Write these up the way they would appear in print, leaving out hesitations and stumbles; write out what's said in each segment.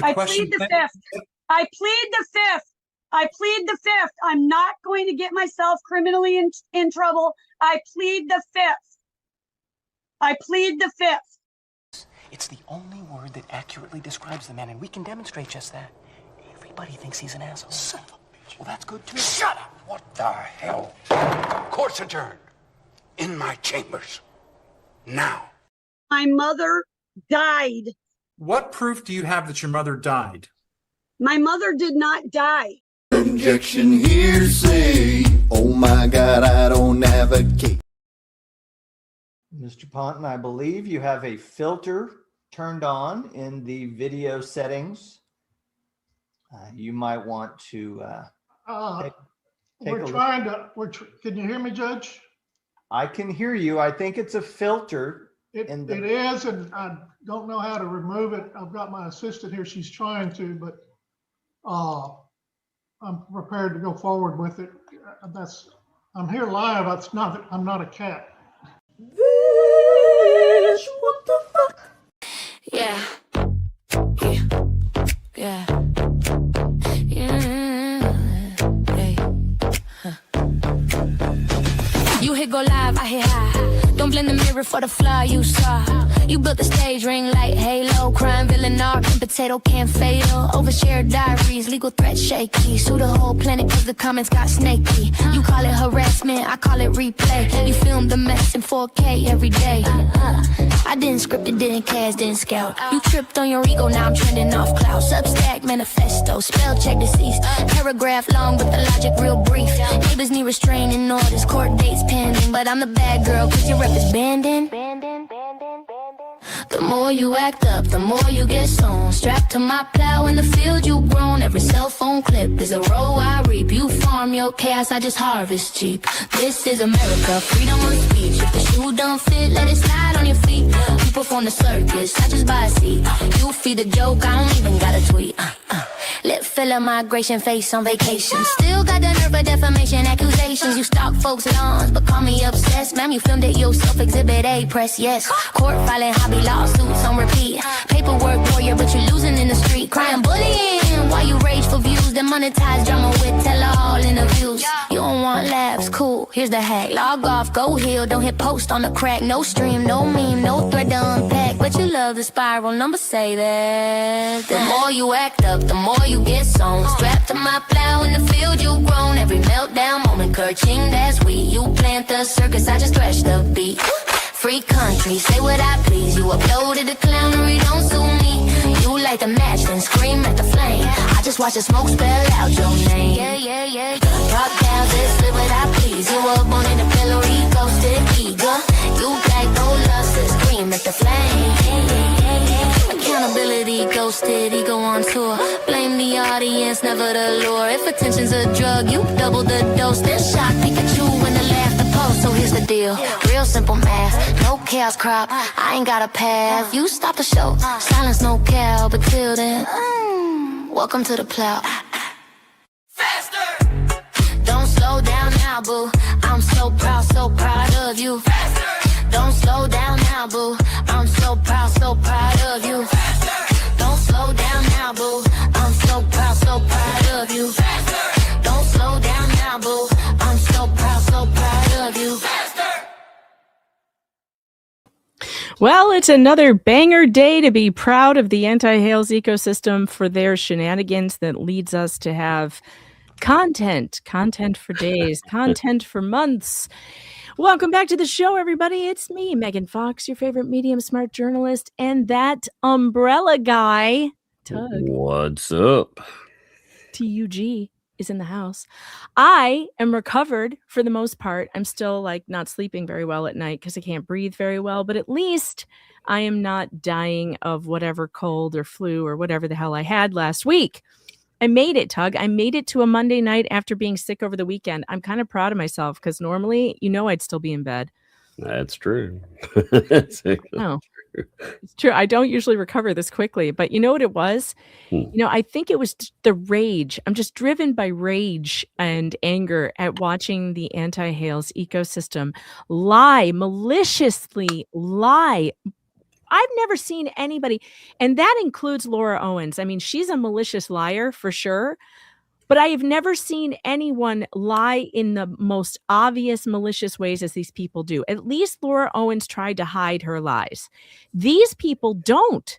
I plead the fifth. I plead the fifth. I plead the fifth. I'm not going to get myself criminally in trouble. I plead the fifth. I plead the fifth. It's the only word that accurately describes the man, and we can demonstrate just that. Everybody thinks he's an asshole. Son of a bitch. Well, that's good too. Shut up! What the hell? Court's adjourned. In my chambers. Now. My mother died. What proof do you have that your mother died? My mother did not die. Objection, hearsay. Oh my God, I don't advocate. Mr. Ponton, I believe you have a filter turned on in the video settings. You might want to take we're trying to, can you hear me, Judge? I can hear you. I think it's a filter. It is, and I don't know how to remove it. I've got my assistant here. She's trying to, but I'm prepared to go forward with it. I'm here live. I'm not a cat. Bitch, what the fuck? Yeah. Yeah. Hey. Huh. You hit go live, I hit high. Don't blend the mirror for the flaw you saw. You built the stage, ring light, halo. Crime, villain, art, potato, can't fatal. Overshared diaries, legal threats shaky. Sue the whole planet cause the comments got snaky. You call it harassment, I call it replay. You filmed the mess in 4K every day. I didn't script it, didn't cast, didn't scout. You tripped on your ego, now I'm trending off cloud. Substack, manifesto, spell check deceased. Paragraph long, but the logic real brief. Neighbors need restraining orders, court dates pending. But I'm the bad girl cause your rep is banding. The more you act up, the more you get sown. Strapped to my plow in the field you've grown. Every cell phone clip is a row I reap. You farm your chaos, I just harvest cheap. This is America, freedom of speech. If the shoe don't fit, let it slide on your feet. You perform the circus, I just buy a seat. You feed the joke, I don't even gotta tweet. Lip filler, migration, face on vacation. Still got the nerve of defamation accusations. You stalk folks' lawns, but call me obsessed. Ma'am, you filmed it yourself, exhibit A, press yes. Court filing, hobby lawsuits on repeat. Paperwork warrior, but you're losing in the street. Crying bullying while you rage for views. Then monetize drama with tell-all interviews. You don't want laughs, cool, here's the hack. Log off, go heal, don't hit post on the crack. No stream, no meme, no thread to unpack. But you love the spiral, numbers say that. The more you act up, the more you get sown. Strapped to my plow in the field you've grown. Every meltdown moment, Kerching, that's we. You plant the circus, I just thresh the beat. Free country, say what I please. You uploaded the clownery, don't sue me. You light the match, then scream at the flame. I just watch the smoke spell out your name. Yeah. Talk down, this live what I please. You up on in the pillory, ghosted, eager. You like no lust, scream at the flame. Accountability, ghosted, ego on tour. Blame the audience, never the lure. If attention's a drug, you double the dose. Then shot Pikachu when the laughter post. So here's the deal, real simple math. No chaos crop, I ain't got a path. You stop the show, silence no cow. But till then, welcome to the plow. Faster! Don't slow down now, boo. I'm so proud of you. Faster! Don't slow down now, boo. I'm so proud of you. Faster! Don't slow down now, boo. I'm so proud of you. Faster! Don't slow down now, boo. I'm so proud of you. Faster! Well, it's another banger day to be proud of the anti-Hales ecosystem for their shenanigans that leads us to have content for days, content for months. Welcome back to the show, everybody. It's me, Megan Fox, your favorite medium smart journalist, and that umbrella guy, Tug. What's up? TUG is in the house. I am recovered for the most part. I'm still not sleeping very well at night because I can't breathe very well, but at least I am not dying of whatever cold or flu or whatever the hell I had last week. I made it, Tug. I made it to a Monday night after being sick over the weekend. I'm kind of proud of myself because normally, I'd still be in bed. That's true. No, it's true. I don't usually recover this quickly, but you know what it was? I think it was the rage. I'm just driven by rage and anger at watching the anti-Hales ecosystem maliciously lie I've never seen anybody, and that includes Laura Owens. I mean, she's a malicious liar for sure, but I have never seen anyone lie in the most obvious malicious ways as these people do. At least Laura Owens tried to hide her lies. These people don't.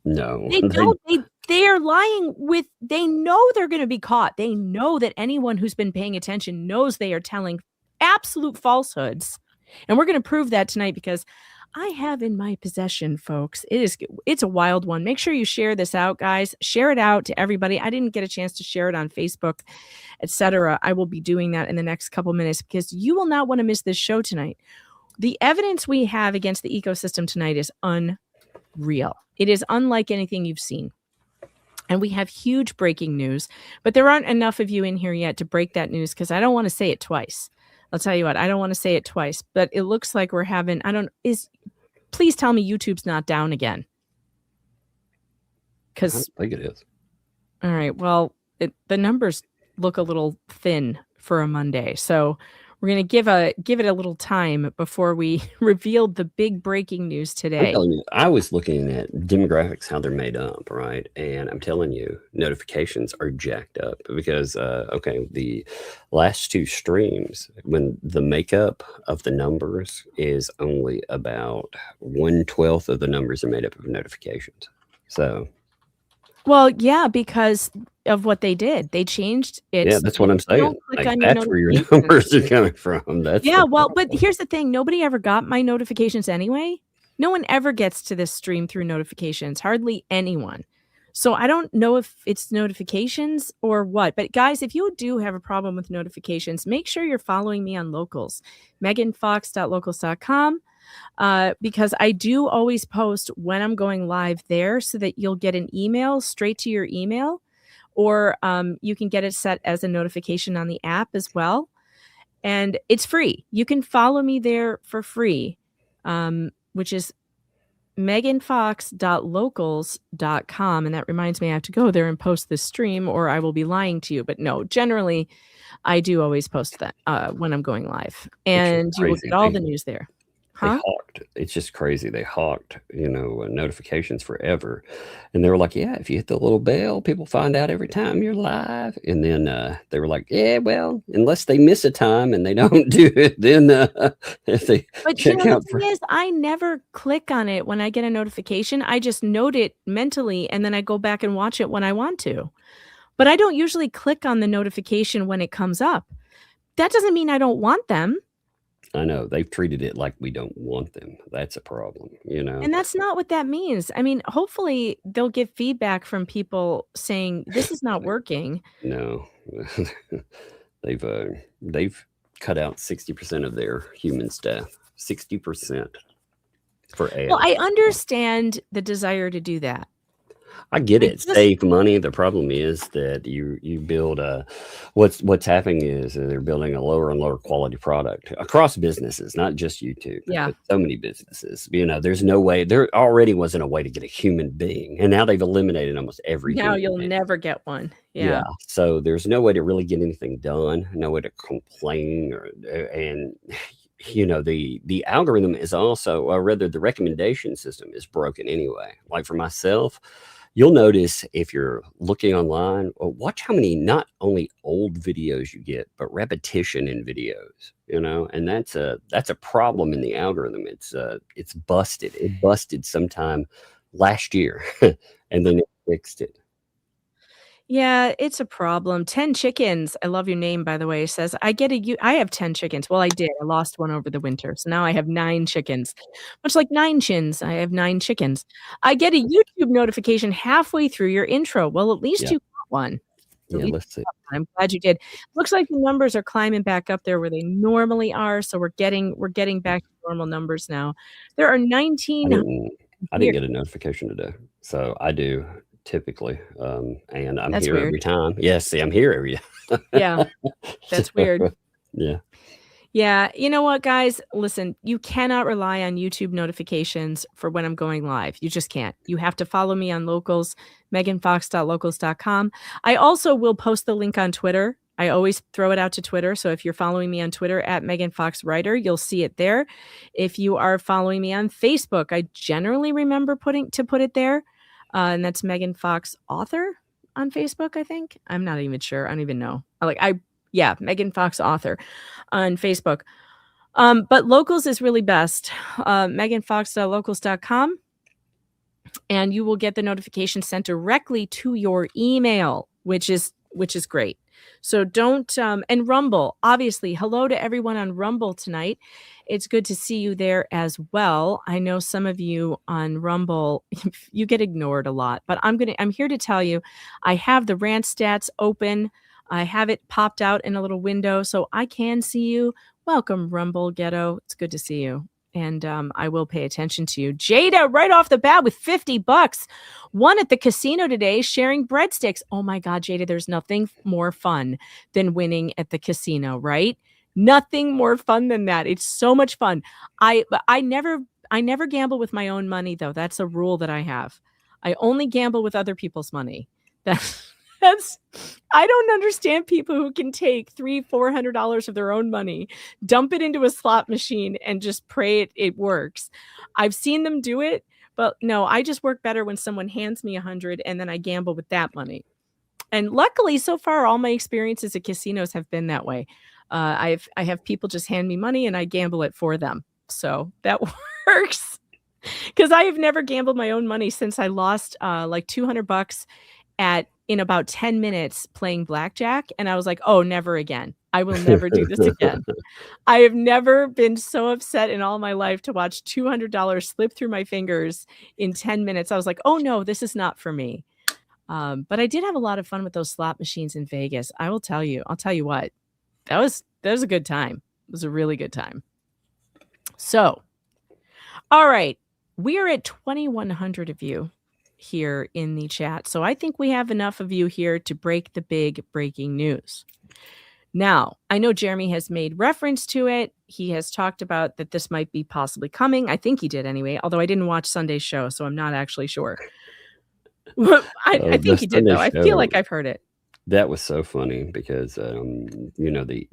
No, They don't. They are lying with, they know they're going to be caught. They know that anyone who's been paying attention knows they are telling absolute falsehoods. And we're going to prove that tonight because I have in my possession, folks. It's a wild one. Make sure you share this out, guys. Share it out to everybody. I didn't get a chance to share it on Facebook, etc. I will be doing that in the next couple minutes because you will not want to miss this show tonight. The evidence we have against the ecosystem tonight is unreal. It is unlike anything you've seen. And we have huge breaking news, but there aren't enough of you in here yet to break that news because I don't want to say it twice. I'll tell you what, I don't want to say it twice, but it looks like we're having, please tell me YouTube's not down again. I don't think it is. All right, well, the numbers look a little thin for a Monday, so we're going to give it a little time before we reveal the big breaking news today. I'm telling you, I was looking at demographics, how they're made up, right? And I'm telling you, notifications are jacked up because, the last two streams, when the makeup of the numbers is only about 1/12 of the numbers are made up of notifications. So. Well, yeah, because of what they did. They changed it. Yeah, that's what I'm saying. Like, that's where your numbers are coming from. That's but here's the thing. Nobody ever got my notifications anyway. No one ever gets to this stream through notifications. Hardly anyone. So I don't know if it's notifications or what. But guys, if you do have a problem with notifications, make sure you're following me on Locals. meganfox.locals.com. Because I do always post when I'm going live there so that you'll get an email straight to your email, or you can get it set as a notification on the app as well. And it's free. You can follow me there for free, which is meganfox.locals.com. And that reminds me I have to go there and post this stream or I will be lying to you. But no, generally I do always post that when I'm going live, and you will get all the news there. They hawked. It's just crazy. They hawked, notifications forever. And they were like, yeah, if you hit the little bell, people find out every time you're live. And then they were like, yeah, well, unless they miss a time and they don't do it, then if they check out. The thing is, I never click on it when I get a notification. I just note it mentally and then I go back and watch it when I want to. But I don't usually click on the notification when it comes up. That doesn't mean I don't want them. I know they've treated it like we don't want them. That's a problem, And that's not what that means. I mean, hopefully they'll get feedback from people saying this is not working. No, they've cut out 60% of their human staff. 60% for AI. Well, I understand the desire to do that. I get it. Save money. The problem is that you build what's happening is they're building a lower and lower quality product across businesses, not just YouTube. Yeah. But so many businesses. There's no way. There already wasn't a way to get a human being, and now they've eliminated almost every. Now you'll never get one. Yeah. So there's no way to really get anything done. No way to complain and. The algorithm is also, or rather the recommendation system is broken anyway. Like for myself, you'll notice if you're looking online, watch how many not only old videos you get, but repetition in videos, and that's a problem in the algorithm. It's busted. It busted sometime last year and then it fixed it. Yeah, it's a problem. 10 chickens. I love your name, by the way. Says I have 10 chickens. Well, I did. I lost one over the winter. So now I have 9 chickens. Much like 9 chins, I have 9 chickens. I get a YouTube notification halfway through your intro. Well, at least you got one. Yeah, let's see. I'm glad you did. Looks like the numbers are climbing back up there where they normally are. So we're getting back to normal numbers now. There are 19. I didn't get a notification today. So I do. Typically, and I'm That's here weird. every time. Yes, see, I'm here every time. Yeah, that's weird. Yeah. Yeah, you know what, guys? Listen, you cannot rely on YouTube notifications for when I'm going live. You just can't. You have to follow me on Locals, meganfox.locals.com. I also will post the link on Twitter I always throw it out to Twitter. So if you're following me on Twitter at Megan Fox Writer, you'll see it there. If you are following me on Facebook, I generally remember put it there. And that's Megan Fox Author on Facebook, I think. I'm not even sure. I don't even know. Megan Fox Author on Facebook. But Locals is really best. meganfox.locals.com. And you will get the notification sent directly to your email, which is great. So don't, and Rumble, obviously, hello to everyone on Rumble tonight. It's good to see you there as well. I know some of you on Rumble, you get ignored a lot, but I'm here to tell you, I have the rant stats open. I have it popped out in a little window so I can see you. Welcome, Rumble Ghetto. It's good to see you. And I will pay attention to you. Jada, right off the bat with $50. Won at the casino today, sharing breadsticks. Oh my God, Jada, there's nothing more fun than winning at the casino, right? Nothing more fun than that. It's so much fun. I never gamble with my own money, though. That's a rule that I have. I only gamble with other people's money. I don't understand people who can take $300-$400 of their own money, dump it into a slot machine, and just pray it works. I've seen them do it, but no, I just work better when someone hands me $100 and then I gamble with that money. And luckily, so far, all my experiences at casinos have been that way. I have people just hand me money and I gamble it for them, so that works. Because I have never gambled my own money since I lost like $200 in about 10 minutes playing blackjack. And I was like, oh, never again. I will never do this again. I have never been so upset in all my life to watch $200 slip through my fingers in 10 minutes. I was like, oh no, this is not for me. But I did have a lot of fun with those slot machines in Vegas. I'll tell you what, that was a good time. It was a really good time. So, all right. We are at 2,100 of you here in the chat. So I think we have enough of you here to break the big breaking news. Now, I know Jeremy has made reference to it. He has talked about that this might be possibly coming. I think he did anyway, although I didn't watch Sunday's show, so I'm not actually sure. I think he did, though. I feel like I've heard it. That was so funny because, the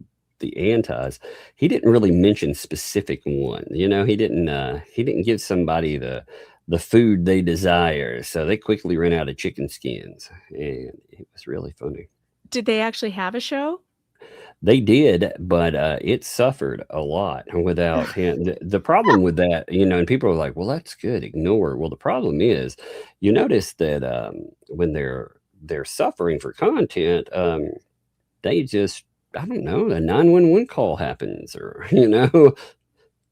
antis, he didn't really mention specific one. He didn't give somebody the food they desire. So they quickly ran out of chicken skins, and it was really funny. Did they actually have a show? They did, but it suffered a lot without him. The problem with that, and people are like, well, that's good, ignore it. Well, the problem is, you notice that when they're suffering for content, they just, I don't know, a 911 call happens, or,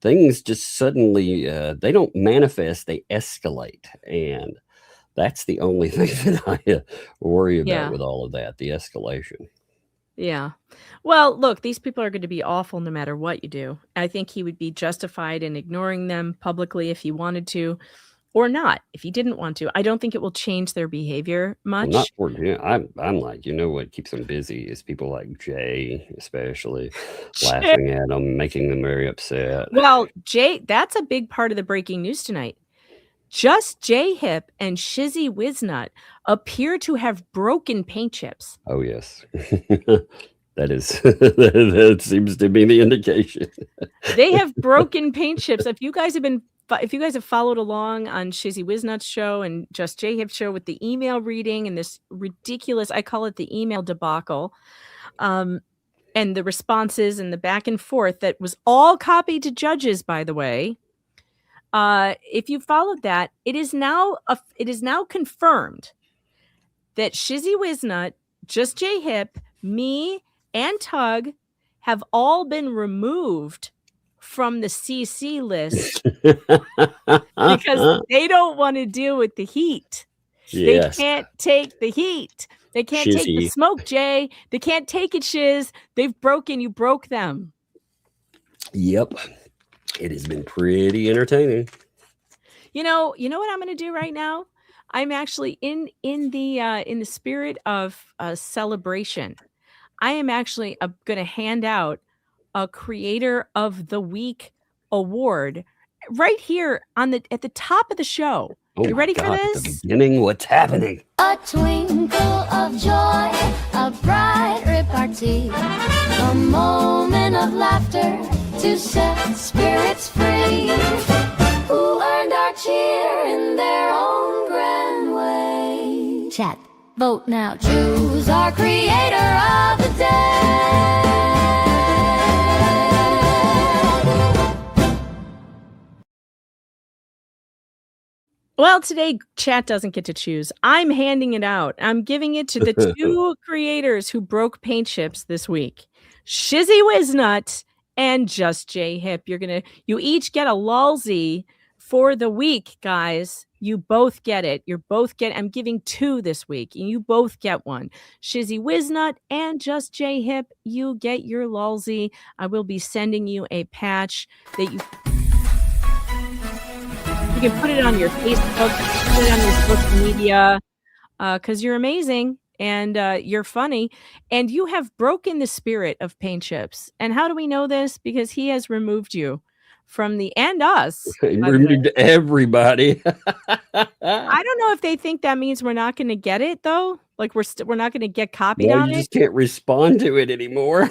things just suddenly, they don't manifest, they escalate. And that's the only thing that I worry about with all of that, the escalation. Yeah. Well, look, these people are going to be awful no matter what you do. I think he would be justified in ignoring them publicly if he wanted to, or not if he didn't want to. I don't think it will change their behavior much. I'm like, what keeps them busy is people like Jay, especially laughing at them, making them very upset. Well, Jay, that's a big part of the breaking news tonight. Just J-Hip and Shizzy Wiznut appear to have broken paint chips. Oh, yes. That seems to be the indication. They have broken paint chips. If you guys have followed along on Shizzy Wiznut's show and Just J-Hip's show with the email reading and this ridiculous, I call it the email debacle, and the responses and the back and forth that was all copied to judges, by the way. If you followed that, it is now confirmed that Shizzy Wiznut, Just J-Hip, me, and Tug have all been removed from the CC list because they don't want to deal with the heat. Yes. They can't take the heat. They can't take the smoke, Jay. They can't take it, Shiz. You broke them. Yep. It has been pretty entertaining. You know what I'm going to do right now? I'm actually in the spirit of a celebration. I am actually going to hand out a Creator of the Week award right here at the top of the show. Oh, you ready for this? At the beginning, what's happening? A twinkle of joy, a bright repartee. plenty. A moment of laughter to set spirits free, who earned our cheer in their own grand way. Chat, vote now, choose our creator of the day. Well, today chat doesn't get to choose. I'm handing it out. I'm giving it to the two creators who broke paint chips this week. Shizzy Wiznut and Just J Hip. You each get a lulzy for the week, guys. You both get it. I'm giving 2 this week, and you both get one. Shizzy Wiznut and Just J Hip, you get your lulzy. I will be sending you a patch that you can put it on your Facebook, put it on your social media, because you're amazing and you're funny, and you have broken the spirit of paint chips. And how do we know this? Because he has removed you from and us. Removed everybody. I don't know if they think that means we're not going to get it though. Like we're not going to get copied No, on you it. just can't respond to it anymore.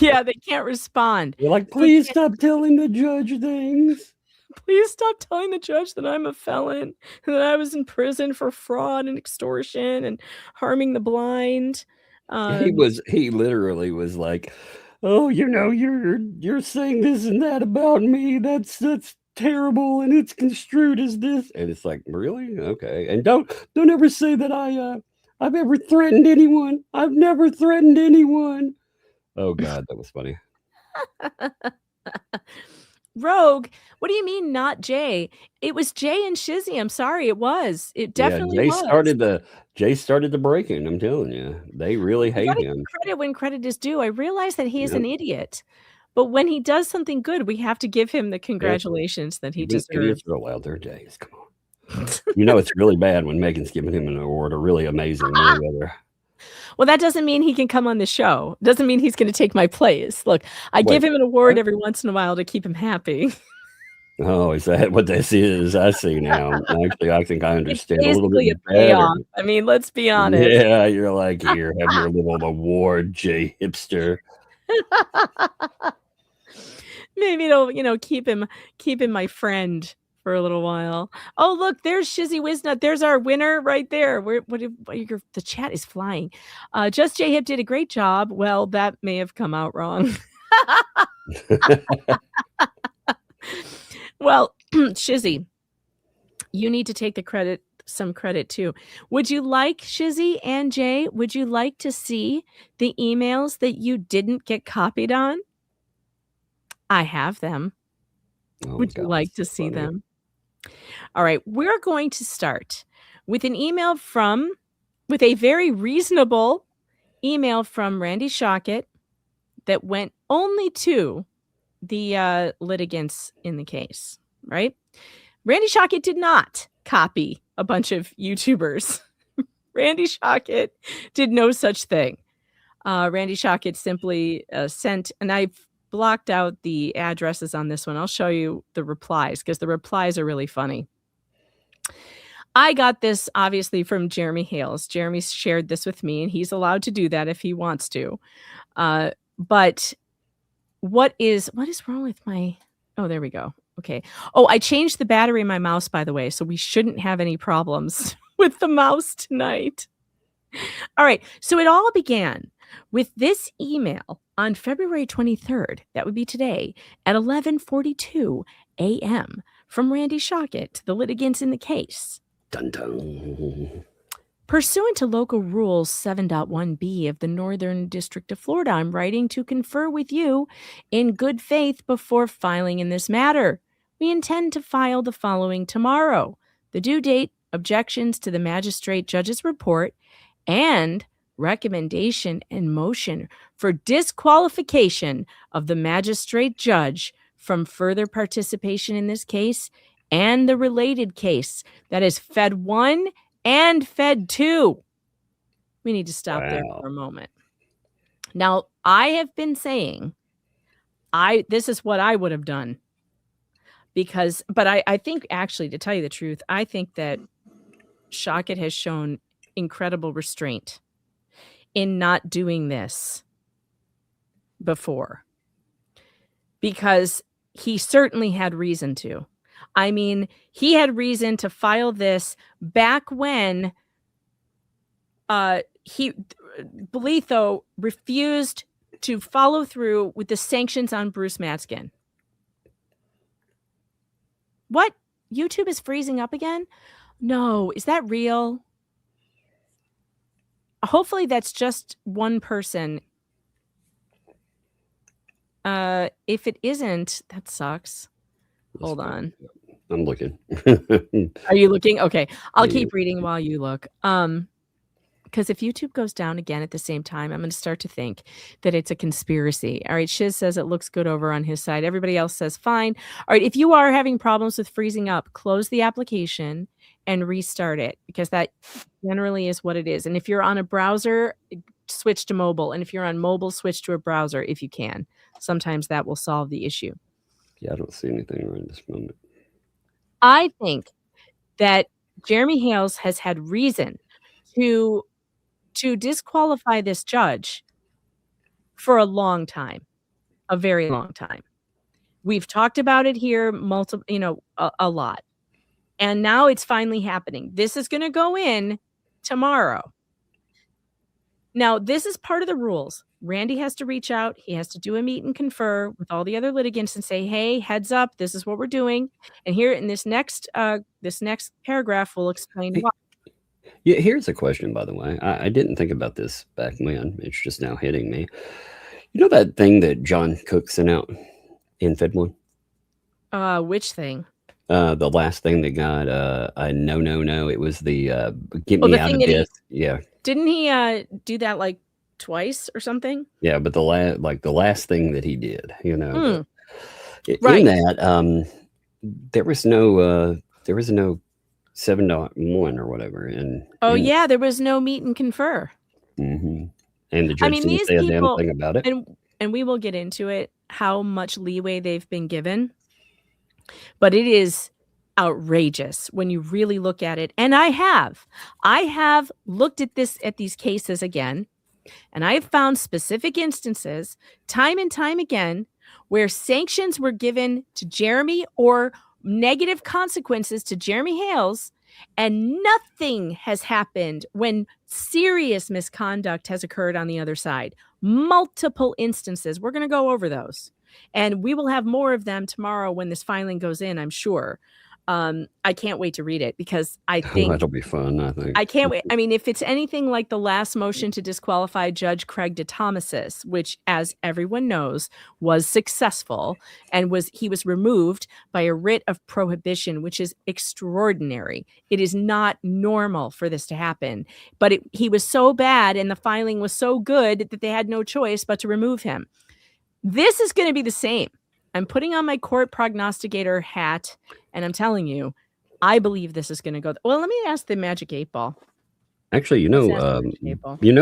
Yeah, they can't respond. You're like, please stop telling the judge things. Please stop telling the judge that I'm a felon and that I was in prison for fraud and extortion and harming the blind. He literally was like, oh, you're saying this and that about me. That's terrible, and it's construed as this. And it's like, really? Okay. And don't ever say that I've ever threatened anyone. I've never threatened anyone. Oh God, that was funny. Rogue, what do you mean not Jay? It was Jay and Shizzy. I'm sorry, it was. It definitely was. Jay started the breaking. I'm telling you, they really hate him. Credit when credit is due. I realize that he is an idiot, but when he does something good, we have to give him the congratulations that he deserves. Idiots are allowed their days. Come on. It's really bad when Megan's giving him an award. A really amazing Mayweather. Well, that doesn't mean he can come on the show. Doesn't mean he's going to take my place. Look, I give him an award every once in a while to keep him happy. Oh, is that what this is? I see now. Actually, I think I understand a little bit better. Payoff. I mean, let's be honest. Yeah, you're like, here, have your little award, Jay Hipster. Maybe it'll keep him my friend for a little while. Oh, look, there's Shizzy Wiznut. There's our winner right there. The chat is flying. Just J Hip did a great job. Well, that may have come out wrong. Well, Shizzy, you need to take some credit too. Would you like, Shizzy and Jay, would you like to see the emails that you didn't get copied on? I have them. Would you like to see them? All right, we're going to start with an email with a very reasonable email from Randy Shockett that went only to the litigants in the case, right? Randy Shockett did not copy a bunch of YouTubers. Randy Shockett did no such thing. Randy Shockett simply sent, and I've blocked out the addresses on this one. I'll show you the replies because the replies are really funny. I got this obviously from Jeremy Hales. Jeremy shared this with me, and he's allowed to do that if he wants to. But what is wrong with my... Oh, there we go. Okay. Oh, I changed the battery in my mouse, by the way, so we shouldn't have any problems with the mouse tonight. All right. So it all began with this email on February 23rd, that would be today, at 11:42 a.m. from Randy Shockett to the litigants in the case. Dun dun. Pursuant to Local Rules 7.1b of the Northern District of Florida, I'm writing to confer with you in good faith before filing in this matter. We intend to file the following tomorrow. The due date, objections to the magistrate judge's report, and recommendation and motion for disqualification of the magistrate judge from further participation in this case and the related case, that is Fed 1 and Fed 2. We need to stop there for a moment. Now, I have been saying, this is what I would have done. But I think, actually, to tell you the truth, I think that Shockett has shown incredible restraint in not doing this before, because he certainly had reason to. I mean, he had reason to file this back when Bolitho refused to follow through with the sanctions on Bruce Matskin. What? YouTube is freezing up again? No, is that real? Hopefully that's just one person. If it isn't, that sucks. Hold on. I'm looking. Are you looking? Okay. I'll keep reading while you look. Because if YouTube goes down again at the same time, I'm going to start to think that it's a conspiracy. All right. Shiz says it looks good over on his side. Everybody else says fine. All right. If you are having problems with freezing up, close the application and restart it, because that generally is what it is. And if you're on a browser, switch to mobile. And if you're on mobile, switch to a browser if you can. Sometimes that will solve the issue. Yeah, I don't see anything right this moment. I think that Jeremy Hales has had reason to disqualify this judge for a long time, a very long time. We've talked about it here a lot. And now it's finally happening. This is going to go in tomorrow. Now, this is part of the rules. Randy has to reach out. He has to do a meet and confer with all the other litigants and say, hey, heads up, this is what we're doing. And here in this next paragraph, we'll explain why. Yeah, here's a question, by the way. I didn't think about this back when. It's just now hitting me. You know that thing that John Cook sent out in Fed 1? Which thing? The last thing that got a no. It was the get me out of this. Yeah. Didn't he do that like twice or something? Yeah, but the last thing that he did, in Right. that, there was no 7.1 or whatever. And yeah, there was no meet and confer. Mm-hmm. And the judge didn't say a damn thing about it. And we will get into it, how much leeway they've been given. But it is outrageous when you really look at it. And I have looked at these cases again, and I've found specific instances time and time again where sanctions were given to Jeremy or negative consequences to Jeremy Hales, and nothing has happened when serious misconduct has occurred on the other side. Multiple instances. We're going to go over those. And we will have more of them tomorrow when this filing goes in, I'm sure. I can't wait to read it, because I think that'll be fun. I think I can't wait. I mean, if it's anything like the last motion to disqualify Judge Craig DeThomasis, which, as everyone knows, was successful, and he was removed by a writ of prohibition, which is extraordinary. It is not normal for this to happen, but he was so bad and the filing was so good that they had no choice but to remove him. This is going to be the same. I'm putting on my court prognosticator hat, and I'm telling you, I believe this is going to go. Well, let me ask the Magic 8 Ball. Actually,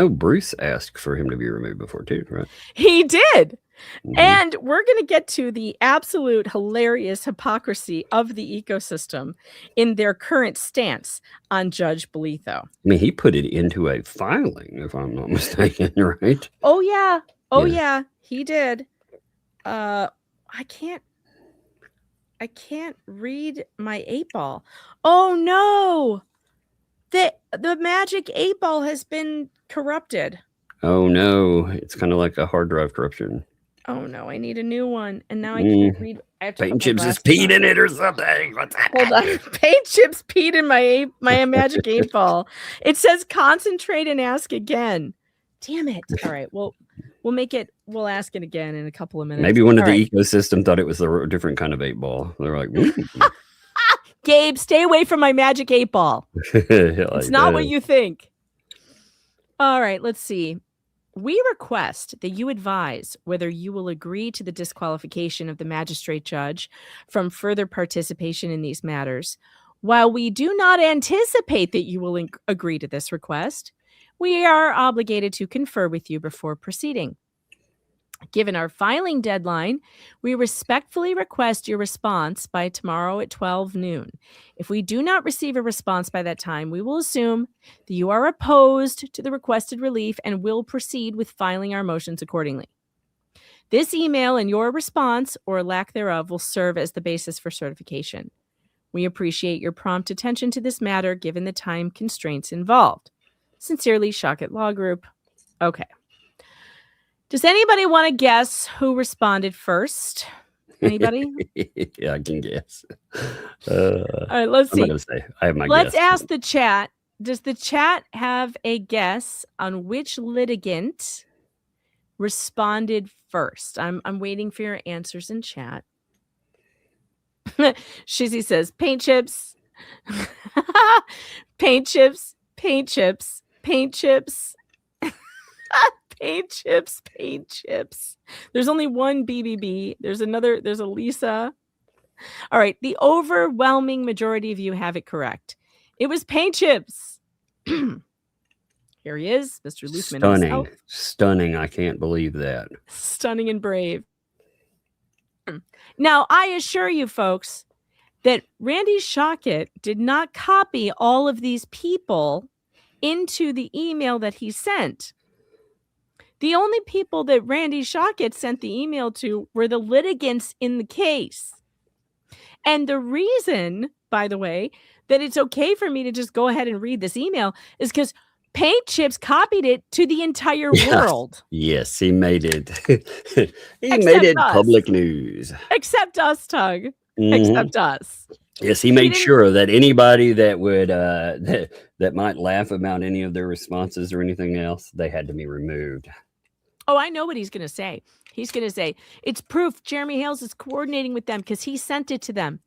Bruce asked for him to be removed before too, right? He did. Mm-hmm. And we're going to get to the absolute hilarious hypocrisy of the ecosystem in their current stance on Judge Bolitho. I mean, he put it into a filing, if I'm not mistaken, right? Oh, yeah. Yeah, he did. I can't read my 8 Ball. Oh no. The Magic 8 Ball has been corrupted. Oh no. It's kind of like a hard drive corruption. Oh no, I need a new one. And now I can't read. Paint chips is peed in it or something. What's that? Hold on. Paint chips peed in my Magic 8 Ball. It says concentrate and ask again. Damn it. All right. Well, we'll ask it again in a couple of minutes. Maybe one of the ecosystem thought it was a different kind of 8 Ball. They're like, Gabe, stay away from my Magic 8 Ball. It's not what you think. All right, let's see. We request that you advise whether you will agree to the disqualification of the magistrate judge from further participation in these matters. While we do not anticipate that you will agree to this request, we are obligated to confer with you before proceeding. Given our filing deadline, we respectfully request your response by tomorrow at 12 noon. If we do not receive a response by that time, we will assume that you are opposed to the requested relief and will proceed with filing our motions accordingly. This email and your response, or lack thereof, will serve as the basis for certification. We appreciate your prompt attention to this matter given the time constraints involved. Sincerely, Shockett Law Group. Okay. Does anybody want to guess who responded first? Anybody? Yeah, I can guess. All right, let's see. I'm not gonna say. I have my Let's guess. ask the chat. Does the chat have a guess on which litigant responded first? I'm waiting for your answers in chat. Shizzy says paint chips. Paint chips, paint chips, paint chips. Paint chips, paint chips. There's only one BBB. There's a Lisa. All right. The overwhelming majority of you have it correct. It was paint chips. Here he is, Mr. Luthman. Stunning. Himself. Stunning. I can't believe that. Stunning and brave. Now, I assure you, folks, that Randy Shockett did not copy all of these people into the email that he sent. The only people that Randy Shockett sent the email to were the litigants in the case. And the reason, by the way, that it's okay for me to just go ahead and read this email is because Paint Chips copied it to the entire world. Yes, he made it. He Except made it us. public news. Except us, Tug. Mhm. Except us. Yes, he made didn't- sure that anybody that would that might laugh about any of their responses or anything else, they had to be removed. Oh, I know what he's going to say. He's going to say, it's proof Jeremy Hales is coordinating with them because he sent it to them.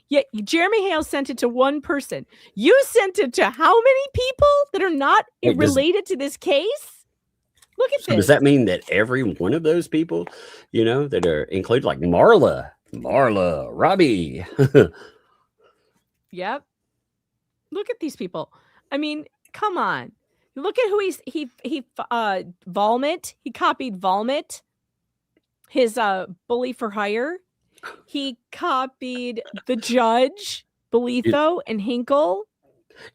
Yet Jeremy Hales sent it to one person. You sent it to how many people that are not Wait, related to this case? Look at So this. does that mean that every one of those people, that are included, like Marla, Robbie? Yep. Look at these people. I mean, come on. Look at who he Volmit. He copied Volmit, his bully for hire. He copied the judge, Bolitho, and Hinkle.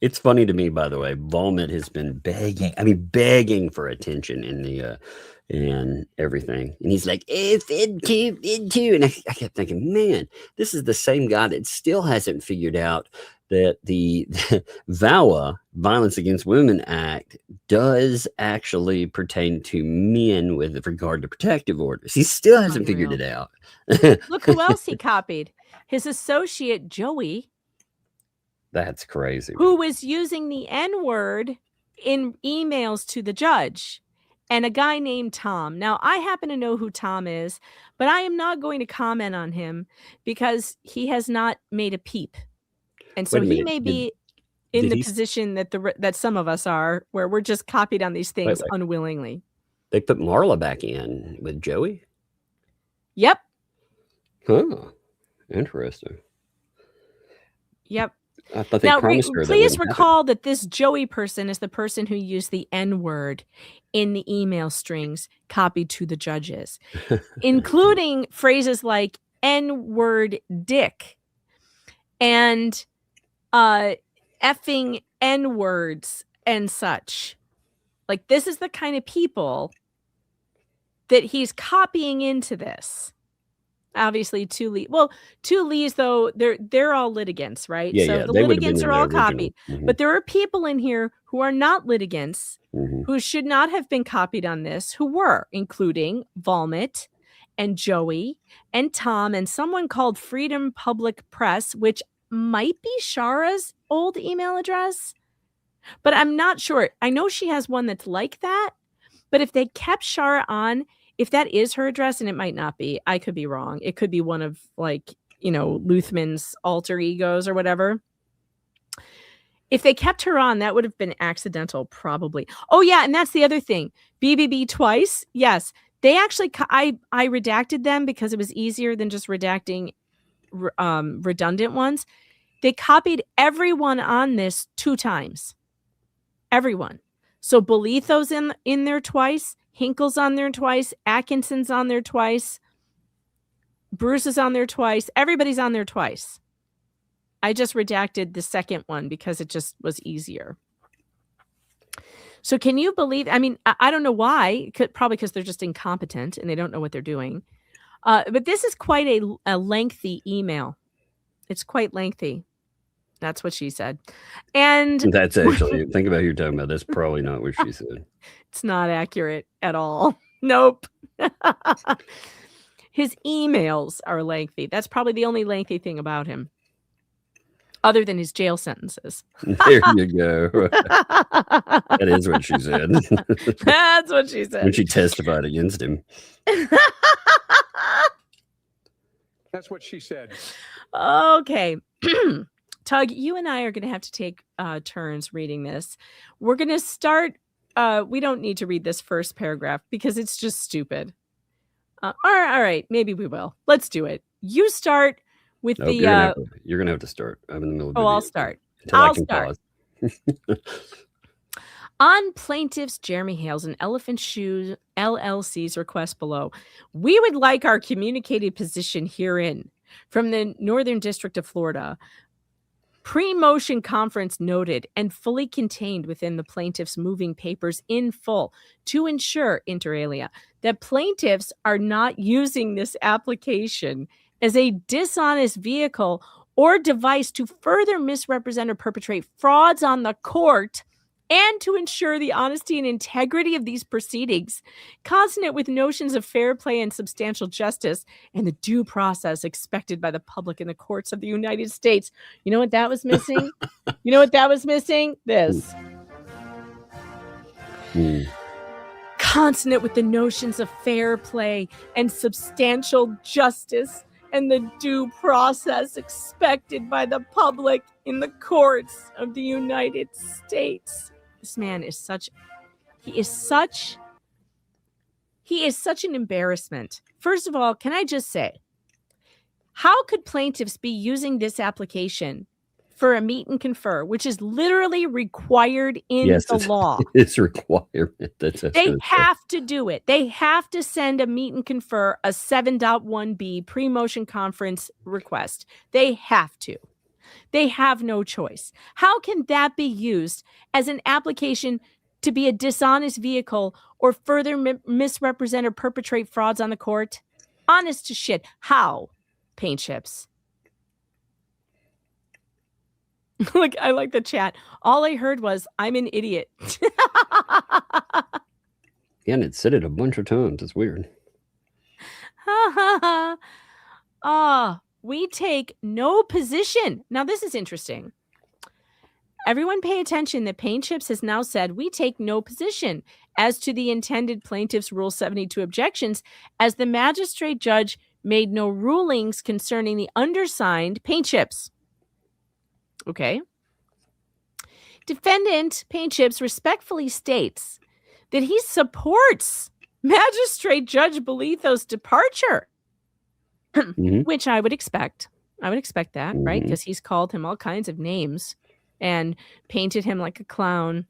It's funny to me, by the way. Volmit has been begging for attention in the and everything, and he's like, "It's it too." And I kept thinking, man, this is the same guy that still hasn't figured out that the VAWA, Violence Against Women Act, does actually pertain to men with regard to protective orders. He still hasn't figured it out. Look who else he copied. His associate, Joey, That's crazy. who was using the N-word in emails to the judge, and a guy named Tom. Now, I happen to know who Tom is, but I am not going to comment on him because he has not made a peep. And so Wait a he minute. may be in did the he- position that some of us are, where we're just copied on these things wait. unwillingly. They put Marla back in with Joey? Yep. Huh. Interesting. Yep. I thought they Now, promised her that please wouldn't happen. recall that this Joey person is the person who used the N-word in the email strings copied to the judges, including phrases like N-word dick and effing N-words and such. Like, this is the kind of people that he's copying into this. Obviously, two Lees, though, they're all litigants, right? Yeah, so yeah, the they would have litigants been are in all the original. copied. Mhm. But there are people in here who are not litigants, Mhm. who should not have been copied on this, who were, including Volmit and Joey and Tom and someone called Freedom Public Press, which might be Shara's old email address, but I'm not sure. I know she has one that's like that, but if they kept Shara on, if that is her address, and it might not be, I could be wrong. It could be one of, like, Luthman's alter egos or whatever. If they kept her on, that would have been accidental, probably. Oh, yeah, and that's the other thing. BBB twice, yes. They actually, I redacted them because it was easier than just redacting redundant ones. They copied everyone on this 2 times. Everyone. So Bolitho's in there twice. Hinkle's on there twice. Atkinson's on there twice. Bruce is on there twice. Everybody's on there twice. I just redacted the second one because it just was easier. So can you believe, I mean, I don't know why, probably because they're just incompetent and they don't know what they're doing. But this is quite a lengthy email. It's quite lengthy. That's what she said. And that's actually, think about who you're talking about. That's probably not what she said. It's not accurate at all. Nope. His emails are lengthy. That's probably the only lengthy thing about him, other than his jail sentences. There you go. That is what she said. That's what she said. When she testified against him. That's what she said. Okay. Tug, you and I are going to have to take turns reading this. We're going to start. We don't need to read this first paragraph because it's just stupid. All right. Maybe we will. Let's do it. You start with the. You're going to have to start. I'm in the middle of I'll start. I'll start. Pause. On plaintiffs Jeremy Hales and Elephant Shoes LLC's request below, we would like our communicated position herein from the Northern District of Florida. Pre-motion conference noted and fully contained within the plaintiff's moving papers in full to ensure, inter alia, that plaintiffs are not using this application as a dishonest vehicle or device to further misrepresent or perpetrate frauds on the court, and to ensure the honesty and integrity of these proceedings, consonant with notions of fair play and substantial justice, and the due process expected by the public in the courts of the United States. You know what that was missing? You know what that was missing? This. Consonant with the notions of fair play and substantial justice, and the due process expected by the public in the courts of the United States. This man is such an embarrassment. First of all, can I just say, how could plaintiffs be using this application for a meet and confer, which is literally required in the law? It's requirement. They have to do it. They have to send a meet and confer, a 7.1b pre-motion conference request. They have to. They have no choice. How can that be used as an application to be a dishonest vehicle or further misrepresent or perpetrate frauds on the court? Honest to shit. How? Paint chips. Look, I like the chat. All I heard was, I'm an idiot. Yeah, and it said it a bunch of times. It's weird. We take no position. Now, this is interesting. Everyone pay attention that Paint Chips has now said we take no position as to the intended plaintiff's Rule 72 objections, as the magistrate judge made no rulings concerning the undersigned Paint Chips. Okay. Defendant Paint Chips respectfully states that he supports Magistrate Judge Bolitho's departure. Which I would expect. I would expect that, right? Because he's called him all kinds of names and painted him like a clown,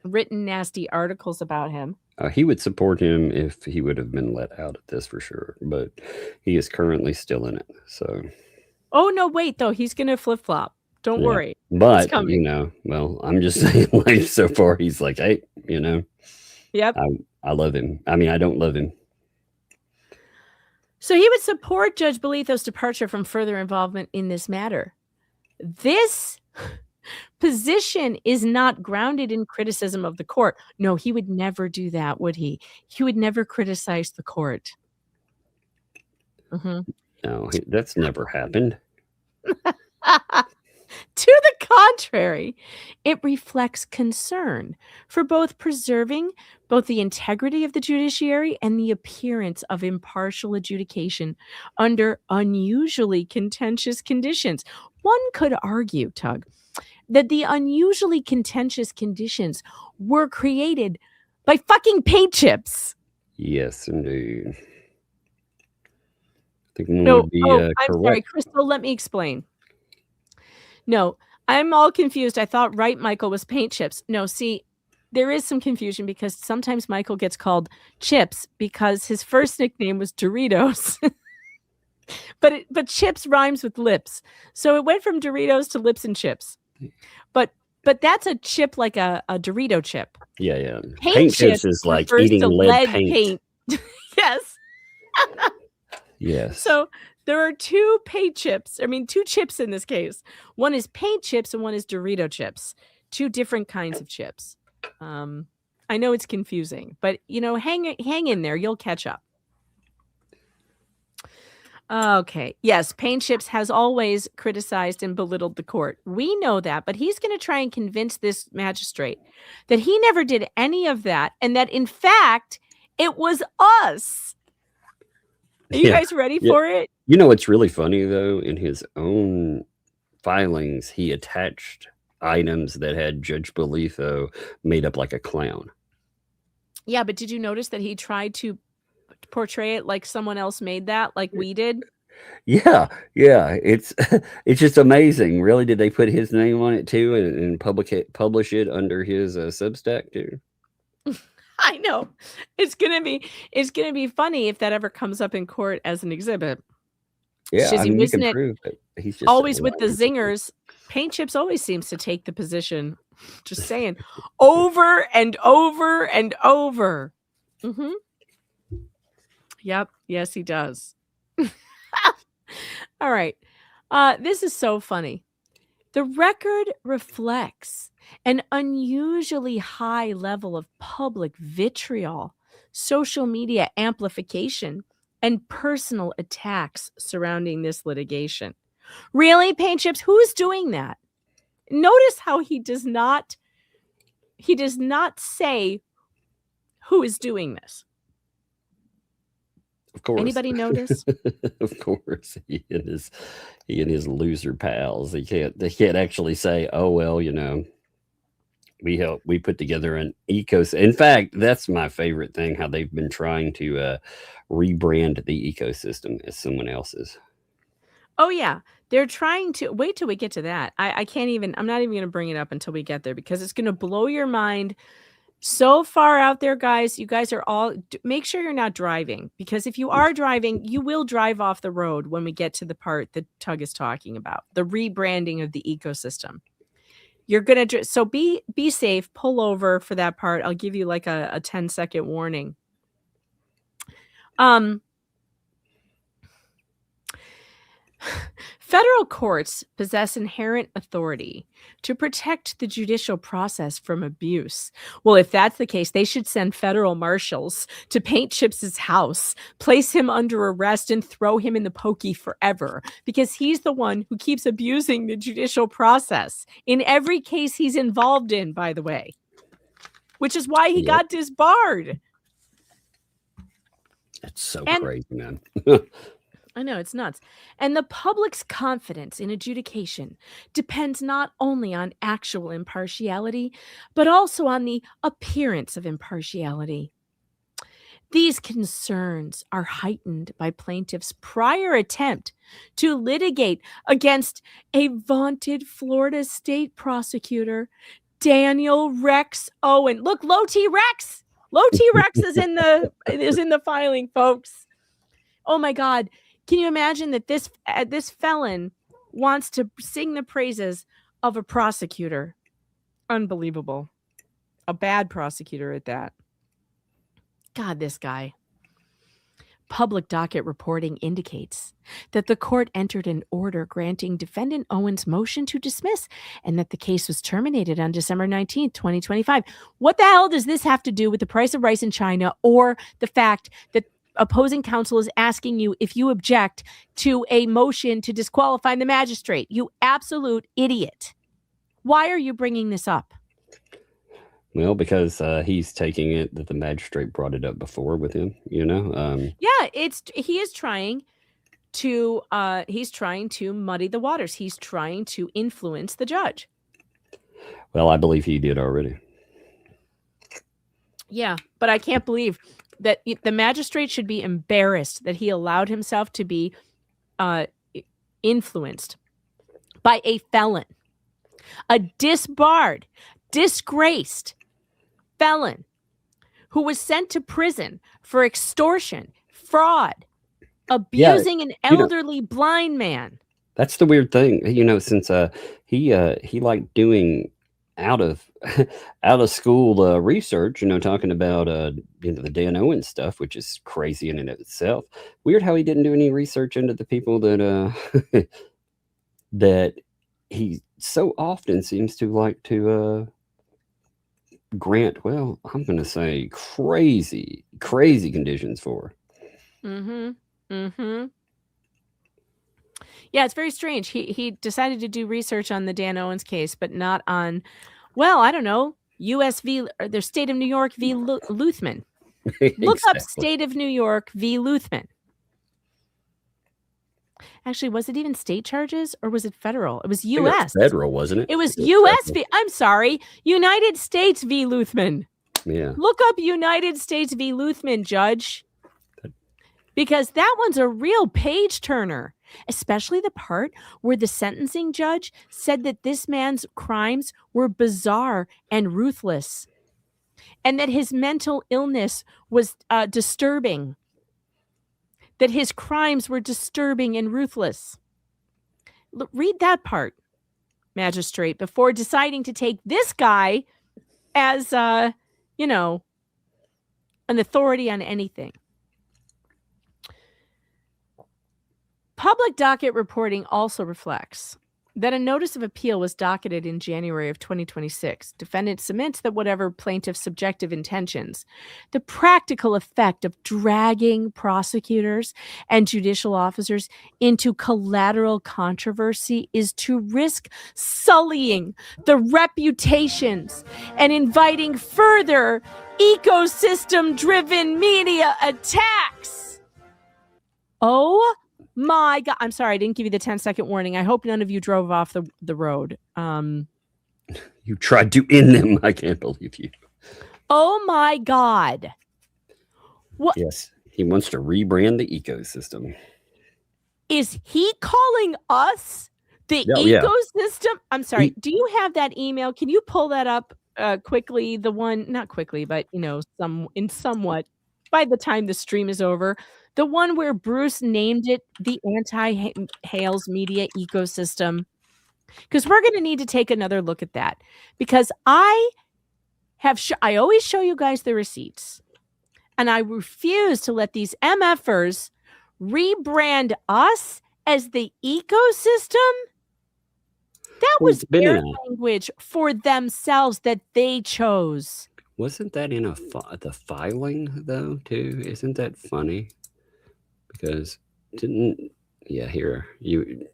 written nasty articles about him. He would support him if he would have been let out of this for sure, but he is currently still in it. So. Oh, no, wait, though. He's going to flip-flop. Don't worry. But, you know, well, I'm just saying, like, so far he's like, hey, you know. Yep. I love him. I mean, I don't love him. So he would support Judge Bolitho's departure from further involvement in this matter. This position is not grounded in criticism of the court. No, he would never do that, would he? He would never criticize the court. No, that's never happened. To the contrary, it reflects concern for both preserving both the integrity of the judiciary and the appearance of impartial adjudication under unusually contentious conditions. One could argue, Tug, that the unusually contentious conditions were created by fucking Paint Chips. Yes, indeed. I think I'm sorry, Crystal, let me explain. No, I'm all confused. I thought Right Michael was Paint Chips. No, see, there is some confusion because sometimes Michael gets called Chips because his first nickname was Doritos. but Chips rhymes with lips. So it went from Doritos to Lips and Chips. But that's a chip like a Dorito chip. Yeah. Paint chips is like refers eating to lead paint. Yes. Yes. So there are two chips in this case. One is paint chips and one is Dorito chips. Two different kinds of chips. I know it's confusing, but hang in there. You'll catch up. Okay. Yes, Paint Chips has always criticized and belittled the court. We know that, but he's going to try and convince this magistrate that he never did any of that and that, in fact, it was us. Are you guys ready for it? You know what's really funny, though? In his own filings, he attached items that had Judge Bolitho made up like a clown. Yeah, but did you notice that he tried to portray it like someone else made that, like we did? Yeah. It's just amazing. Really, did they put his name on it too and publish it under his Substack too? I know. It's gonna be funny if that ever comes up in court as an exhibit. Yeah, Shizzy, I mean, you isn't can it prove that he's just always with the lying. zingers? Paint Chips always seems to take the position. Just saying, over and over and over. Mm-hmm. Yep. Yes, he does. All right. This is so funny. The record reflects an unusually high level of public vitriol, social media amplification, and personal attacks surrounding this litigation. Really, Paint Chips? Who's doing that? Notice how he does not say who is doing this. Of course. Anybody notice? Of course. He and his loser pals. They can't actually say, oh well, we put together an ecosystem. In fact, that's my favorite thing, how they've been trying to rebrand the ecosystem as someone else's. Oh yeah. They're trying to wait till we get to that. I'm not even going to bring it up until we get there because it's going to blow your mind so far out there, guys. You guys are all, make sure you're not driving, because if you are driving, you will drive off the road when we get to the part that Tug is talking about, the rebranding of the ecosystem. You're going to, so be safe, pull over for that part. I'll give you like a 10-second warning. Federal courts possess inherent authority to protect the judicial process from abuse. Well, if that's the case, they should send federal marshals to Paint Chips' house, place him under arrest, and throw him in the pokey forever, because he's the one who keeps abusing the judicial process in every case he's involved in, by the way, which is why he got disbarred. That's so crazy, man. I know, it's nuts. And the public's confidence in adjudication depends not only on actual impartiality, but also on the appearance of impartiality. These concerns are heightened by plaintiffs' prior attempt to litigate against a vaunted Florida state prosecutor, Daniel Rex Owen. Look, Low T Rex. Low T Rex is in the filing, folks. Oh my God. Can you imagine that this felon wants to sing the praises of a prosecutor? Unbelievable. A bad prosecutor at that. God, this guy. Public docket reporting indicates that the court entered an order granting defendant Owen's motion to dismiss and that the case was terminated on December 19th, 2025. What the hell does this have to do with the price of rice in China or the fact that opposing counsel is asking you if you object to a motion to disqualify the magistrate? You absolute idiot. Why are you bringing this up? Well, because he's taking it that the magistrate brought it up before with him, Yeah, he is trying to muddy the waters. He's trying to influence the judge. Well, I believe he did already. Yeah, but I can't believe that the magistrate should be embarrassed that he allowed himself to be influenced by a felon, a disbarred, disgraced felon who was sent to prison for extortion, fraud, abusing an elderly blind man. That's the weird thing, since he liked doing out of school research, talking about the Dan Owens stuff, which is crazy in and of itself. Weird how he didn't do any research into the people that that he so often seems to like to grant, well, I'm going to say crazy conditions for. Yeah, it's very strange. He decided to do research on the Dan Owens case, but not on, well, I don't know, U.S. v. or the state of New York v. Luthman. Look up state of New York v. Luthman. Actually, was it even state charges or was it federal? It was U.S. Federal, wasn't it? It was U.S. v. I'm sorry, United States v. Luthman. Yeah. Look up United States v. Luthman, Judge. Because that one's a real page turner, especially the part where the sentencing judge said that this man's crimes were bizarre and ruthless and that his mental illness was disturbing, that his crimes were disturbing and ruthless. Read that part, magistrate, before deciding to take this guy as, an authority on anything. Public docket reporting also reflects that a notice of appeal was docketed in January of 2026. Defendant submits that whatever plaintiff's subjective intentions, the practical effect of dragging prosecutors and judicial officers into collateral controversy is to risk sullying the reputations and inviting further ecosystem-driven media attacks. Oh my God. I'm sorry. I didn't give you the 10-second warning. I hope none of you drove off the road. You tried to end them. I can't believe you. Oh my God. What? Yes. He wants to rebrand the ecosystem. Is he calling us the ecosystem? Yeah. I'm sorry. Do you have that email? Can you pull that up quickly? The one, not quickly, but somewhat by the time the stream is over. The one where Bruce named it the anti-Hales media ecosystem. Because we're going to need to take another look at that. Because I always show you guys the receipts. And I refuse to let these MFers rebrand us as the ecosystem. That was their language for themselves that they chose. Wasn't that in the filing, though, too? Isn't that funny? Because here, you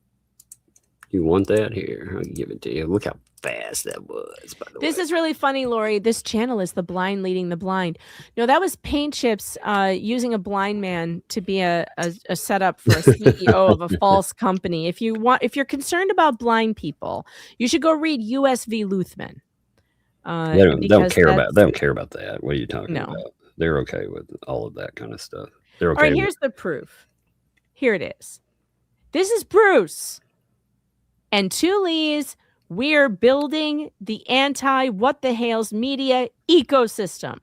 want that? Here, I'll give it to you. Look how fast that was, by the way. This is really funny, Lori. This channel is The Blind Leading the Blind. No, that was Paint Chips using a blind man to be a setup for a CEO of a false company. If you're concerned about blind people, you should go read U.S. v. Luthman. They don't care about that. What are you talking about? They're okay with all of that kind of stuff. They're okay. All right, here's the proof. Here it is. This is Bruce. And two Lees, we're building the anti-what-the-Hales media ecosystem.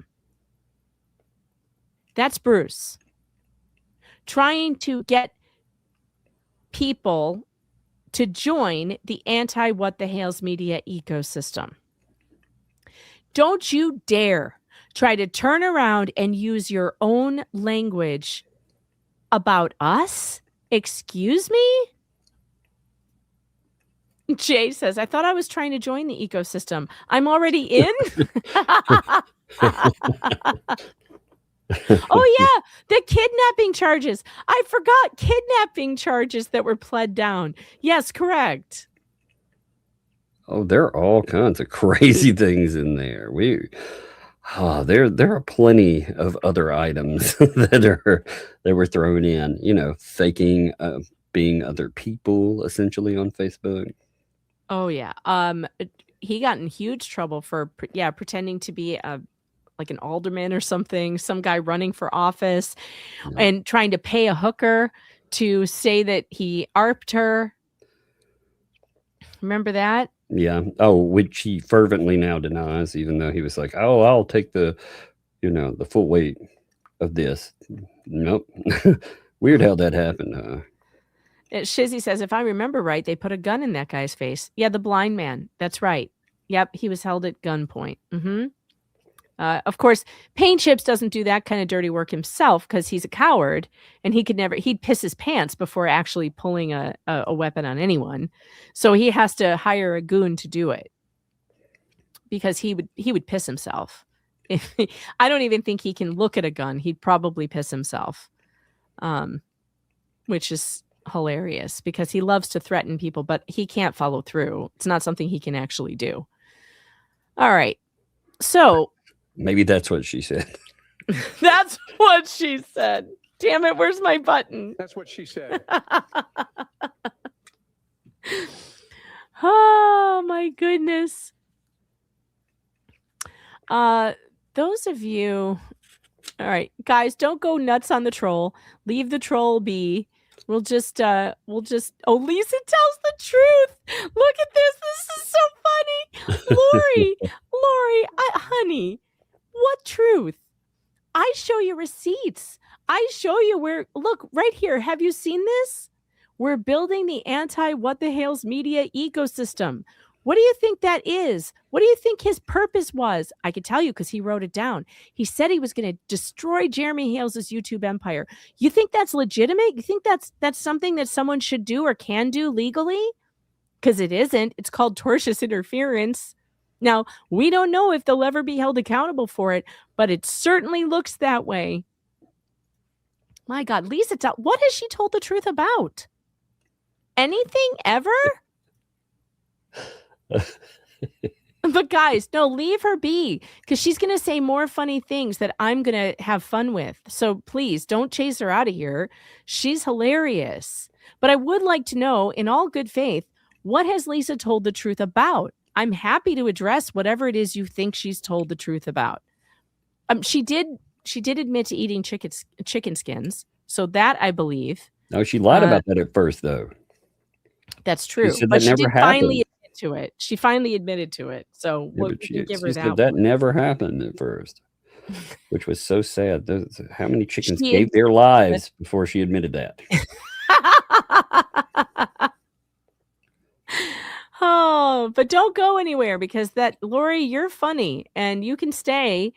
That's Bruce. Trying to get people to join the anti-what-the-Hales media ecosystem. Don't you dare try to turn around and use your own language about us? Excuse me? Jay says, I thought I was trying to join the ecosystem. I'm already in? Oh, yeah. The kidnapping charges. I forgot kidnapping charges that were pled down. Yes, correct. Oh, there are all kinds of crazy things in there. There are plenty of other items that were thrown in. Faking being other people essentially on Facebook. Oh yeah. He got in huge trouble for pretending to be like an alderman or something. Some guy running for office and trying to pay a hooker to say that he ARPed her. Remember that? Yeah. Oh, which he fervently now denies, even though he was like, "Oh, I'll take the full weight of this." Nope. Weird how that happened. Shizzy says, if I remember right, they put a gun in that guy's face. Yeah, the blind man. That's right. Yep, he was held at gunpoint. Of course, Paint Chips doesn't do that kind of dirty work himself because he's a coward and he'd piss his pants before actually pulling a weapon on anyone. So he has to hire a goon to do it because he would piss himself. I don't even think he can look at a gun. He'd probably piss himself, which is hilarious because he loves to threaten people, but he can't follow through. It's not something he can actually do. All right. So Maybe that's what she said. that's what she said. Damn it, where's my button? That's what she said. Oh my goodness. Those of you, all right, guys, don't go nuts on the troll. Leave the troll be. We'll just oh, Lisa tells the truth. Look at this. This is so funny. Lori, honey, what truth? I show you receipts. I show you where, look right here. Have you seen this? We're building the what the Hales media ecosystem. What do you think that is? What do you think his purpose was? I could tell you because he wrote it down. He said he was going to destroy Jeremy Hales' YouTube empire. You think that's legitimate? You think that's something that someone should do or can do legally? Because it isn't. It's called tortious interference. Now, we don't know if they'll ever be held accountable for it, but it certainly looks that way. My God, Lisa, what has she told the truth about? Anything ever? But guys, no, leave her be because she's going to say more funny things that I'm going to have fun with. So please don't chase her out of here. She's hilarious. But I would like to know, in all good faith, what has Lisa told the truth about? I'm happy to address whatever it is you think she's told the truth about. She did admit to eating chicken skins. So that I believe. No, she lied about that at first, though. That's true. But she did finally admit to it. She finally admitted to it. So we'll give her that. That never happened at first, which was so sad. How many chickens gave their lives before she admitted that? Oh, but don't go anywhere because Lori, you're funny and you can stay.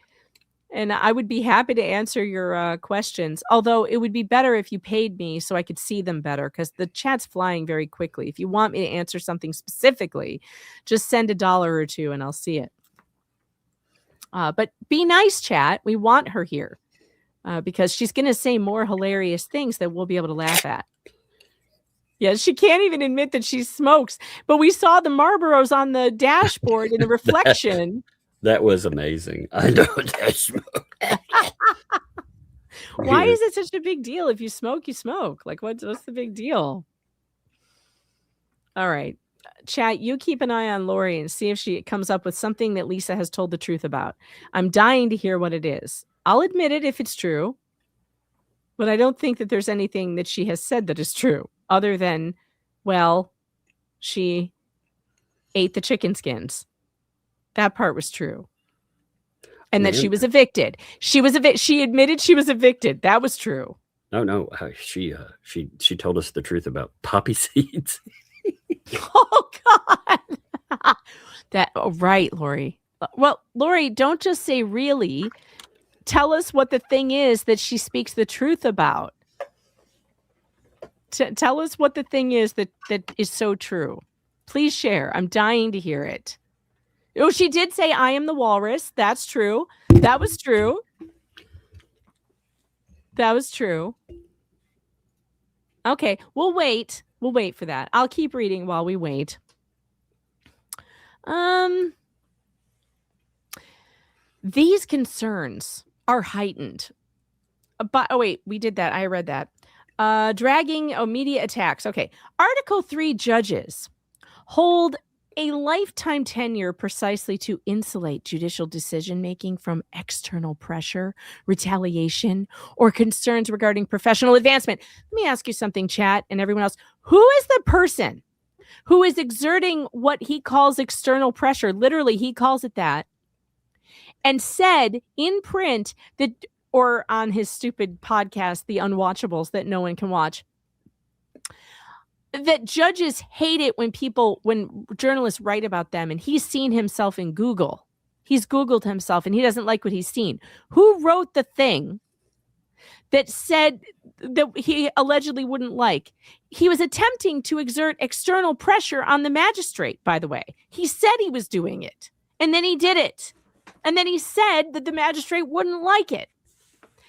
And I would be happy to answer your questions. Although it would be better if you paid me so I could see them better because the chat's flying very quickly. If you want me to answer something specifically, just send $1 or $2 and I'll see it. But be nice, chat. We want her here because she's going to say more hilarious things that we'll be able to laugh at. Yeah, she can't even admit that she smokes. But we saw the Marlboros on the dashboard in the reflection. That was amazing. I know that's Why is it such a big deal? If you smoke, you smoke. Like, what's the big deal? All right. Chat, you keep an eye on Lori and see if she comes up with something that Lisa has told the truth about. I'm dying to hear what it is. I'll admit it if it's true. But I don't think that there's anything that she has said that is true. Other than, well, she ate the chicken skins. That part was true. And that she was evicted. She admitted she was evicted. That was true. No. She told us the truth about poppy seeds. Oh God. Right, Lori. Well, Lori, don't just say really. Tell us what the thing is that she speaks the truth about. Tell us what the thing is that is so true. Please share. I'm dying to hear it. Oh, she did say, I am the walrus. That's true. That was true. That was true. Okay, we'll wait. We'll wait for that. I'll keep reading while we wait. These concerns are heightened. But, oh, wait, we did that. I read that. Dragging media attacks. Okay. Article 3 judges hold a lifetime tenure precisely to insulate judicial decision-making from external pressure, retaliation, or concerns regarding professional advancement. Let me ask you something, chat, and everyone else. Who is the person who is exerting what he calls external pressure. Literally, he calls it that. And said in print that, or on his stupid podcast, The Unwatchables, that no one can watch, that judges hate it when journalists write about them, and he's seen himself in Google. He's Googled himself and he doesn't like what he's seen. Who wrote the thing that said that he allegedly wouldn't like? He was attempting to exert external pressure on the magistrate, by the way. He said he was doing it, and then he did it. And then he said that the magistrate wouldn't like it.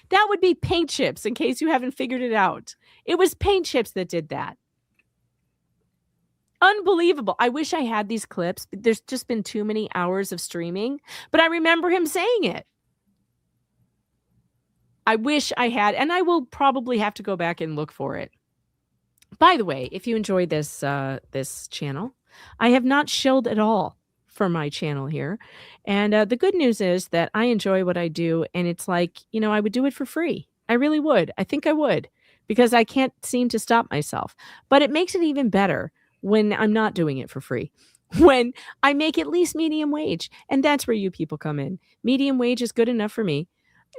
That would be Paint Chips, in case you haven't figured it out. It was Paint Chips that did that. Unbelievable. I wish I had these clips. There's just been too many hours of streaming, but I remember him saying it. I wish I had, and I will probably have to go back and look for it. By the way, if you enjoyed this this channel, I have not shilled at all for my channel here. And the good news is that I enjoy what I do, and it's like, I would do it for free. I really would. I think I would, because I can't seem to stop myself. But it makes it even better when I'm not doing it for free, when I make at least medium wage. And that's where you people come in. Medium wage is good enough for me.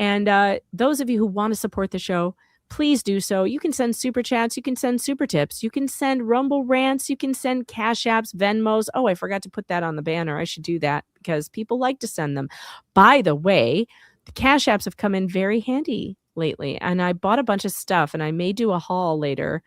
And those of you who want to support the show, please do so. You can send super chats. You can send super tips. You can send Rumble rants. You can send Cash Apps, Venmos. Oh, I forgot to put that on the banner. I should do that because people like to send them. By the way, the Cash Apps have come in very handy lately. And I bought a bunch of stuff, and I may do a haul later.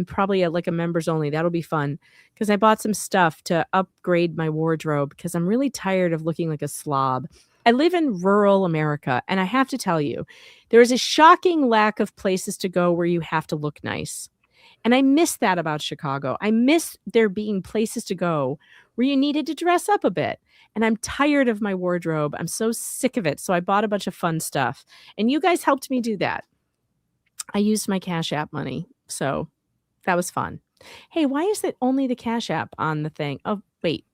Probably like a members only. That'll be fun because I bought some stuff to upgrade my wardrobe because I'm really tired of looking like a slob. I live in rural America, and I have to tell you, there is a shocking lack of places to go where you have to look nice. And I miss that about Chicago. I miss there being places to go where you needed to dress up a bit. And I'm tired of my wardrobe. I'm so sick of it. So I bought a bunch of fun stuff. And you guys helped me do that. I used my Cash App money. So that was fun. Hey, why is it only the Cash App on the thing? Oh, wait.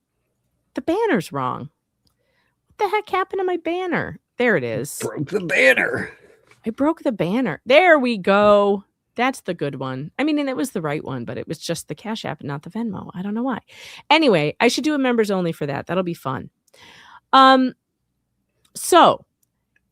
The banner's wrong. What the heck happened to my banner? There it is. Broke the banner. I broke the banner. There we go. That's the good one. I mean, and it was the right one, but it was just the Cash App and not the Venmo. I don't know why. Anyway, I should do a members only for that. That'll be fun. So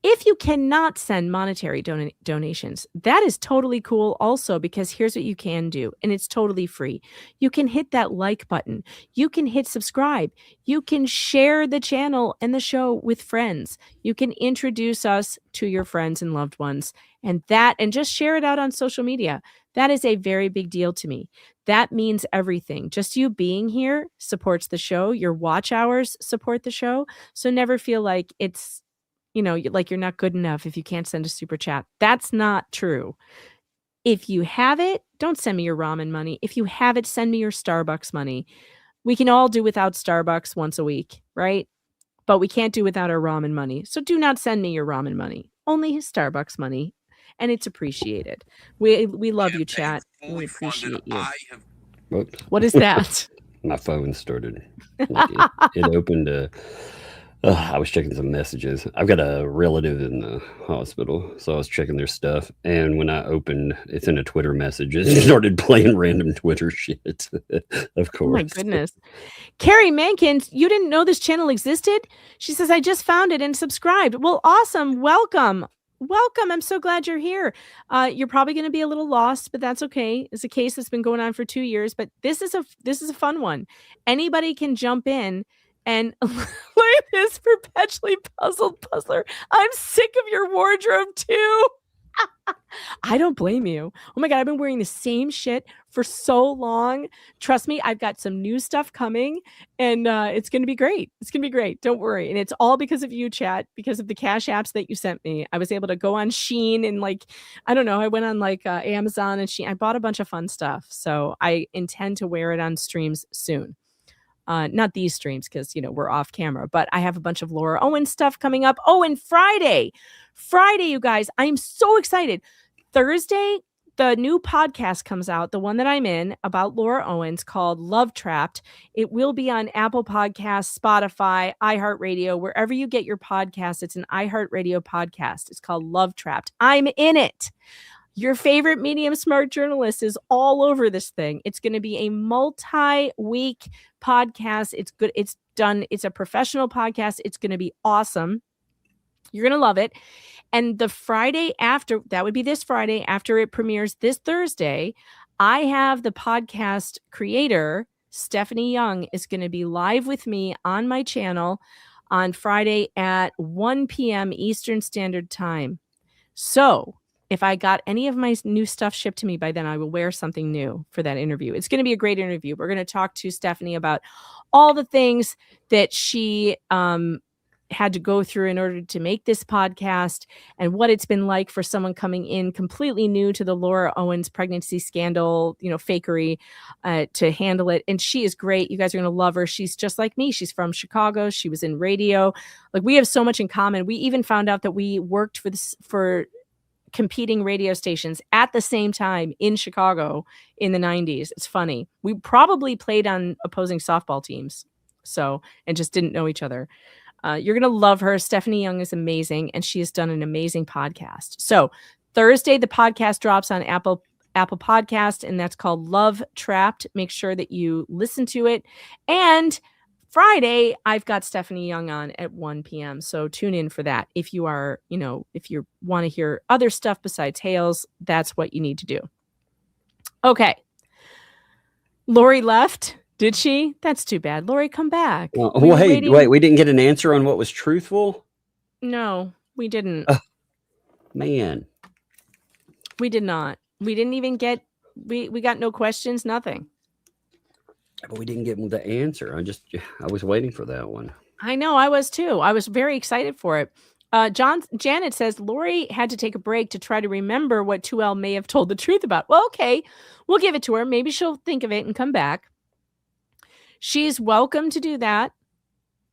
if you cannot send monetary donations, that is totally cool also, because here's what you can do, and it's totally free. You can hit that like button. You can hit subscribe. You can share the channel and the show with friends. You can introduce us to your friends and loved ones, and just share it out on social media. That is a very big deal to me. That means everything. Just you being here supports the show. Your watch hours support the show. So never feel like it's, like you're not good enough if you can't send a super chat. That's not true. If you have it, don't send me your ramen money. If you have it, send me your Starbucks money. We can all do without Starbucks once a week, right? But we can't do without our ramen money. So do not send me your ramen money. Only his Starbucks money. And it's appreciated. We love you, chat. We appreciate you. What is that? My phone started. It opened. I was checking some messages. I've got a relative in the hospital, so I was checking their stuff. And when I opened, it's in a Twitter message. It started playing random Twitter shit. Of course. Oh my goodness. Carrie Mankins, you didn't know this channel existed? She says, I just found it and subscribed. Well, awesome. Welcome. Welcome. I'm so glad you're here. You're probably going to be a little lost, but that's okay. It's a case that's been going on for 2 years, but this is a fun one. Anybody can jump in and look at this perpetually puzzled puzzler. I'm sick of your wardrobe too. I don't blame you. Oh my God, I've been wearing the same shit for so long. Trust me, I've got some new stuff coming, and it's going to be great. It's going to be great. Don't worry. And it's all because of you, chat, because of the Cash Apps that you sent me. I was able to go on Shein and I went on Amazon and Shein. I bought a bunch of fun stuff. So I intend to wear it on streams soon. Not these streams because, we're off camera, but I have a bunch of Laura Owens stuff coming up. Oh, and Friday, you guys, I'm so excited. Thursday, the new podcast comes out, the one that I'm in about Laura Owens called Love Trapped. It will be on Apple Podcasts, Spotify, iHeartRadio, wherever you get your podcasts. It's an iHeartRadio podcast. It's called Love Trapped. I'm in it. Your favorite medium smart journalist is all over this thing. It's going to be a multi-week podcast. It's good. It's done. It's a professional podcast. It's going to be awesome. You're going to love it. And the Friday after, that would be this Friday after it premieres this Thursday, I have the podcast creator, Stephanie Young, is going to be live with me on my channel on Friday at 1 p.m. Eastern Standard Time. So if I got any of my new stuff shipped to me by then, I will wear something new for that interview. It's going to be a great interview. We're going to talk to Stephanie about all the things that she had to go through in order to make this podcast and what it's been like for someone coming in completely new to the Laura Owens pregnancy scandal, fakery, to handle it. And she is great. You guys are going to love her. She's just like me. She's from Chicago. She was in radio. Like, we have so much in common. We even found out that we worked for competing radio stations at the same time in Chicago in the 90s. It's funny. We probably played on opposing softball teams. And just didn't know each other. You're going to love her. Stephanie Young is amazing, and she has done an amazing podcast. So Thursday, the podcast drops on Apple Podcast, and that's called Love Trapped. Make sure that you listen to it. And Friday, I've got Stephanie Young on at 1 p.m. So tune in for that. If you are, if you want to hear other stuff besides Hales, that's what you need to do. Okay. Lori left. Did she? That's too bad. Lori, come back. Wait, we didn't get an answer on what was truthful? No, we didn't. Man. We did not. We didn't even get, we got no questions, nothing. But we didn't get the answer. I was waiting for that one. I know, I was too. I was very excited for it. Janet says Lori had to take a break to try to remember what 2L may have told the truth about. Well, okay, we'll give it to her. Maybe she'll think of it and come back. She's welcome to do that.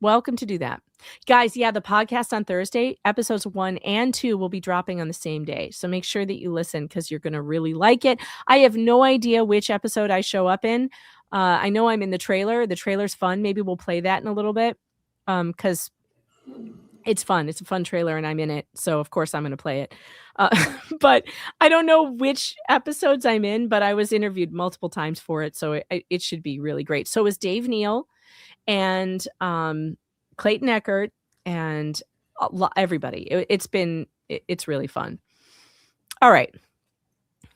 Welcome to do that. Guys, yeah, the podcast on Thursday, episodes 1 and 2 will be dropping on the same day. So make sure that you listen because you're going to really like it. I have no idea which episode I show up in. I know I'm in the trailer. The trailer's fun. Maybe we'll play that in a little bit because it's fun. It's a fun trailer and I'm in it. So, of course, I'm going to play it. But I don't know which episodes I'm in, but I was interviewed multiple times for it. So it should be really great. So is Dave Neal and Clayton Eckert and everybody. It's really fun. All right.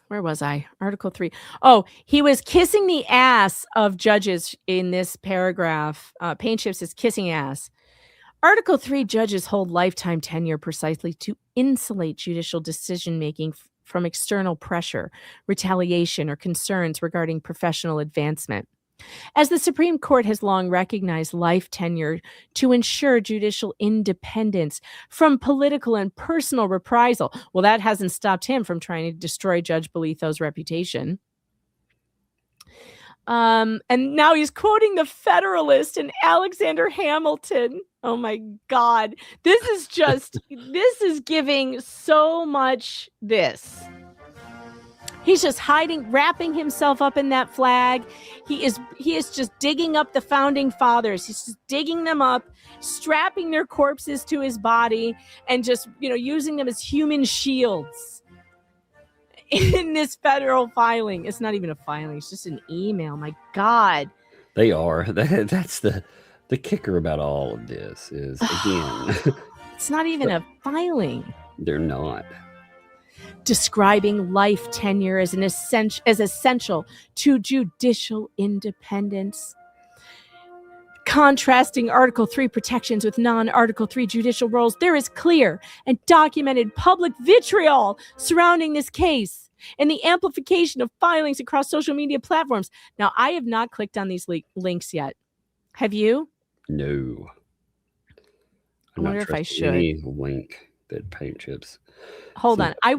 Where was I? Article 3. Oh, he was kissing the ass of judges in this paragraph. Paint Chips is kissing ass. Article 3 judges hold lifetime tenure precisely to insulate judicial decision-making from external pressure, retaliation, or concerns regarding professional advancement. As the Supreme Court has long recognized life tenure to ensure judicial independence from political and personal reprisal. Well, that hasn't stopped him from trying to destroy Judge Bolitho's reputation. And now he's quoting the Federalist and Alexander Hamilton. Oh my God. This is giving so much this. He's just wrapping himself up in that flag. He is just digging up the founding fathers. He's just digging them up, strapping their corpses to his body, and just, using them as human shields in this federal filing. It's not even a filing. It's just an email. My God. They are. That's the kicker about all of this is, again. It's not even a filing. They're not. Describing life tenure as essential to judicial independence. Contrasting Article 3 protections with non-Article 3 judicial roles, there is clear and documented public vitriol surrounding this case and the amplification of filings across social media platforms. Now, I have not clicked on these links yet. Have you? No. I wonder if I should. Any link that Paint Chips. Hold on. I'm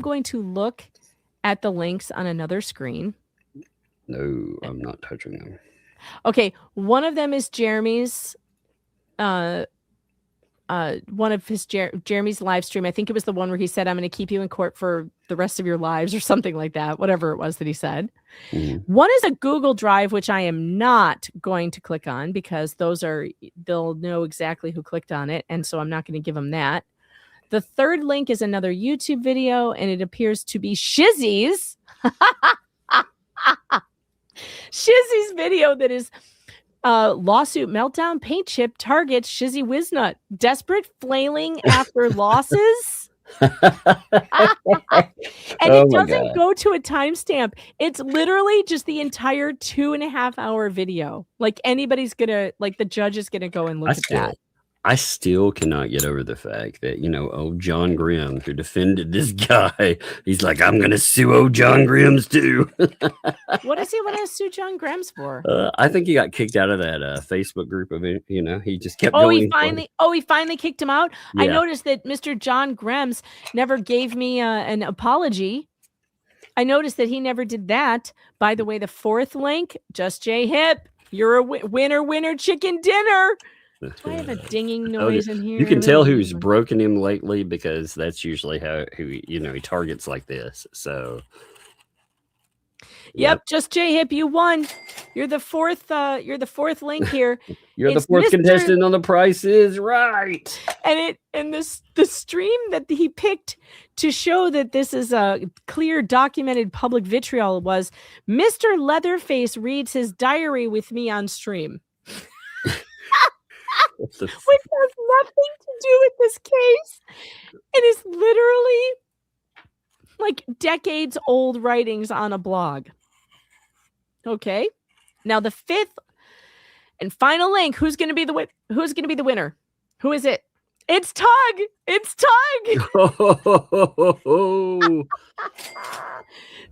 going to look at the links on another screen. No, I'm not touching them. Okay. One of them is Jeremy's, one of his Jeremy's live stream. I think it was the one where he said, I'm going to keep you in court for the rest of your lives or something like that. Whatever it was that he said. Mm-hmm. One is a Google Drive, which I am not going to click on because they'll know exactly who clicked on it. And so I'm not going to give them that. The third link is another YouTube video, and it appears to be Shizzy's. Shizzy's video that is lawsuit meltdown, paint chip targets Shizzy Wiznut, desperate flailing after losses. And it doesn't go to a timestamp. It's literally just the entire 2.5 hour video. Like anybody's gonna, like the judge is gonna go and look at that. I still cannot get over the fact that, old John Grimm, who defended this guy, he's like, I'm going to sue old John Grimm's too. What does he want to sue John Grimm's for? I think he got kicked out of that Facebook group of it. He just kept going. He finally kicked him out. Yeah. I noticed that Mr. John Grimm's never gave me an apology. I noticed that he never did that. By the way, the fourth link, Just J Hip, you're a winner, chicken dinner. Do I have a dinging noise in here? You can tell who's broken him lately because that's usually who he targets like this. So, yep, Just J Hip, you won. You're the fourth. You're the fourth link here. You're the fourth contestant on The Price Is Right. And the stream that he picked to show that this is a clear, documented public vitriol was Mr. Leatherface reads his diary with me on stream. Which has nothing to do with this case. It is literally like decades old writings on a blog. Okay. Now the fifth and final link. Who's going to be the winner? Who is it? It's Tug. It's Tug.